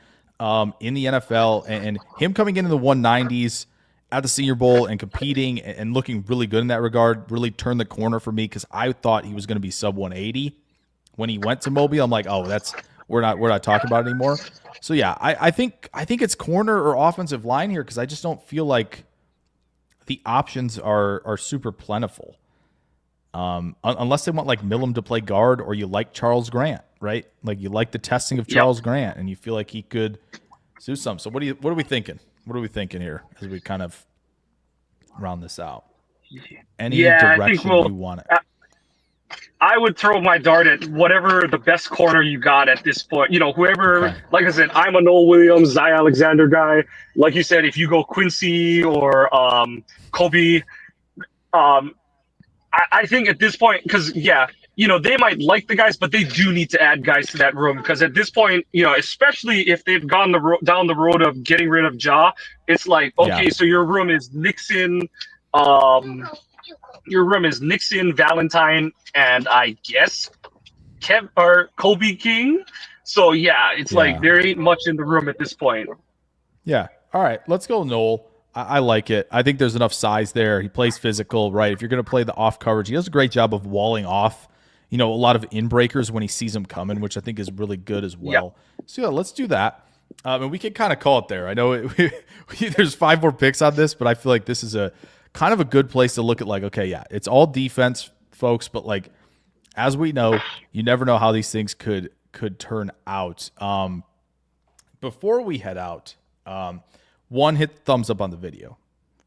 in the NFL, and him coming into the 190s at the Senior Bowl and competing and looking really good in that regard really turned the corner for me because I thought he was going to be sub 180 when he went to Mobile. I'm like, oh, we're not talking about it anymore. So yeah, I think it's corner or offensive line here because I just don't feel like the options are super plentiful. Unless they want like Milam to play guard or you like Charles Grant, right? Like you like the testing of Charles Grant and you feel like he could do something. So what are we thinking? What are we thinking here as we kind of round this out? Any direction you want it? I would throw my dart at whatever the best corner you got at this point. Whoever, okay. Like I said, I'm a Noel Williams, Zy Alexander guy. Like you said, if you go Quincy or Kobe, I think at this point, because, they might like the guys, but they do need to add guys to that room. Because at this point, especially if they've gone down the road of getting rid of Ja, it's like, okay, so your room is Nixon, Valentine, and I guess Kobe King. So it's like there ain't much in the room at this point. Yeah. All right, let's go Noel. I like it. I think there's enough size there. He plays physical, right? If you're going to play the off coverage, he does a great job of walling off, a lot of in-breakers when he sees them coming, which I think is really good as well. Yep. So, let's do that. And we can kind of call it there. I know there's 5 more picks on this, but I feel like this is a kind of a good place to look at like, okay, it's all defense, folks, but like, as we know, you never know how these things could turn out. Before we head out, one, hit the thumbs up on the video.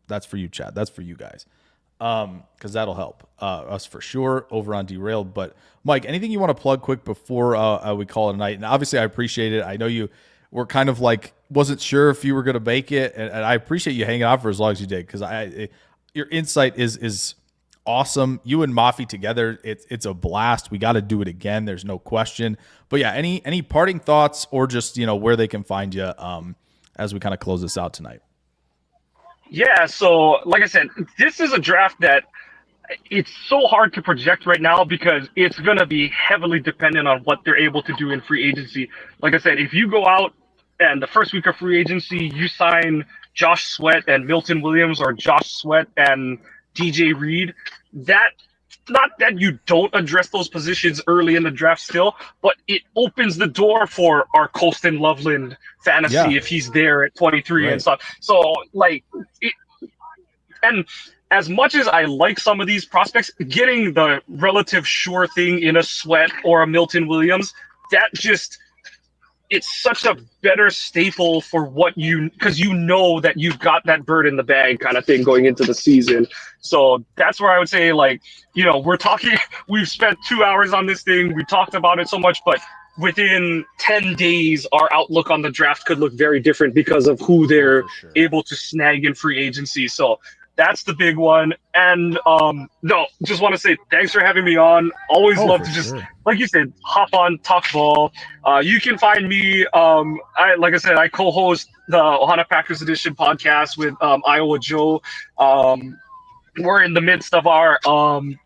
That's for you, chat. That's for you guys. Because that'll help us for sure over on Derailed. But, Mike, anything you want to plug quick before we call it a night? And obviously, I appreciate it. I know you were kind of like, wasn't sure if you were going to make it. And I appreciate you hanging out for as long as you did because your insight is awesome. You and Maafi together, it's a blast. We got to do it again. There's no question. But, yeah, any parting thoughts or just, where they can find you as we kind of close this out tonight? Yeah, so like I said, this is a draft that it's so hard to project right now because it's going to be heavily dependent on what they're able to do in free agency. Like I said, if you go out and the first week of free agency, you sign Josh Sweat and Milton Williams or Josh Sweat and DJ Reed, not that you don't address those positions early in the draft still, but it opens the door for our Colston Loveland fantasy if he's there at 23 and stuff. So, and as much as I like some of these prospects, getting the relative sure thing in a Sweat or a Milton Williams, it's such a better staple for because that you've got that bird in the bag kind of thing going into the season. So that's where I would say, we've spent 2 hours on this thing. We talked about it so much, but within 10 days, our outlook on the draft could look very different because of who they're able to snag in free agency. So that's the big one. And just want to say thanks for having me on. Always love to just, like you said, hop on, talk ball. You can find me. I co-host the Ohana Packers Edition podcast with Iowa Joe. We're in the midst of our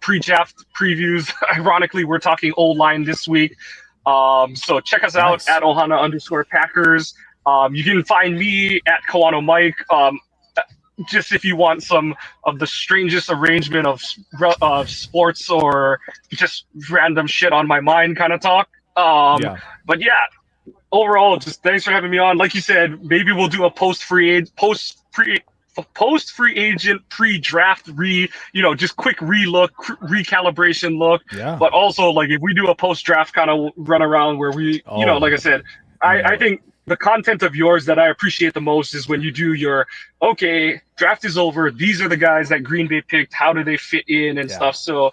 pre-draft previews. Ironically, we're talking O-line this week. So check us out at Ohana_Packers. You can find me at Kawano Mike. just if you want some of the strangest arrangement of sports or just random shit on my mind kind of talk. But yeah, overall, just thanks for having me on. Like you said, maybe we'll do a post free agent pre-draft just quick recalibration look. Yeah. But also, like, if we do a post-draft kind of run around where we like I said, I think the content of yours that I appreciate the most is when you do your draft is over, these are the guys that Green Bay picked, how do they fit in and stuff. So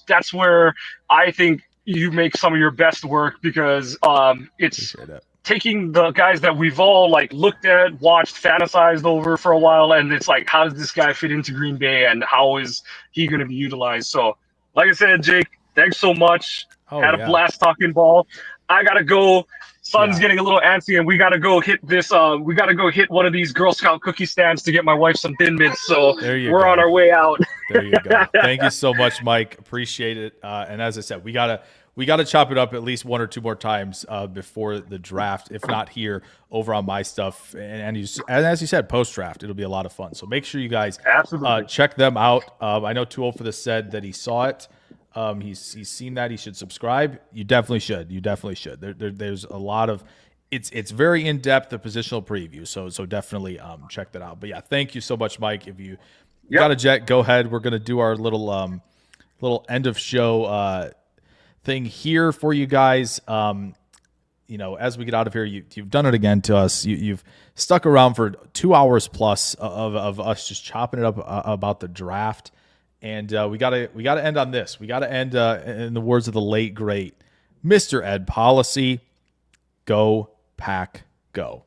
that's where I think you make some of your best work, because it's taking the guys that we've all like looked at, watched, fantasized over for a while, and it's like, how does this guy fit into Green Bay and how is he going to be utilized? So like I said, Jake, thanks so much. Had a blast talking ball. I gotta go. Sun's getting a little antsy, and we gotta go hit this. We gotta go hit one of these Girl Scout cookie stands to get my wife some Thin Mints. So we're on our way out. There you go. Thank you so much, Mike. Appreciate it. And as I said, we gotta chop it up at least one or two more times before the draft, if not here over on my stuff. And as you said, post draft, it'll be a lot of fun. So make sure you guys check them out. I know Too Old for This said that he saw it. He's seen that. He should subscribe. You definitely should. There's a lot of it's very in depth, the positional preview. So definitely check that out. But yeah, thank you so much, Mike. If you got a jet, go ahead. We're gonna do our little end of show thing here for you guys. As we get out of here, you've done it again to us. You've stuck around for 2 hours plus of us just chopping it up about the draft. And we gotta end on this. We gotta end in the words of the late great Mr. Ed Policy. Go Pack Go.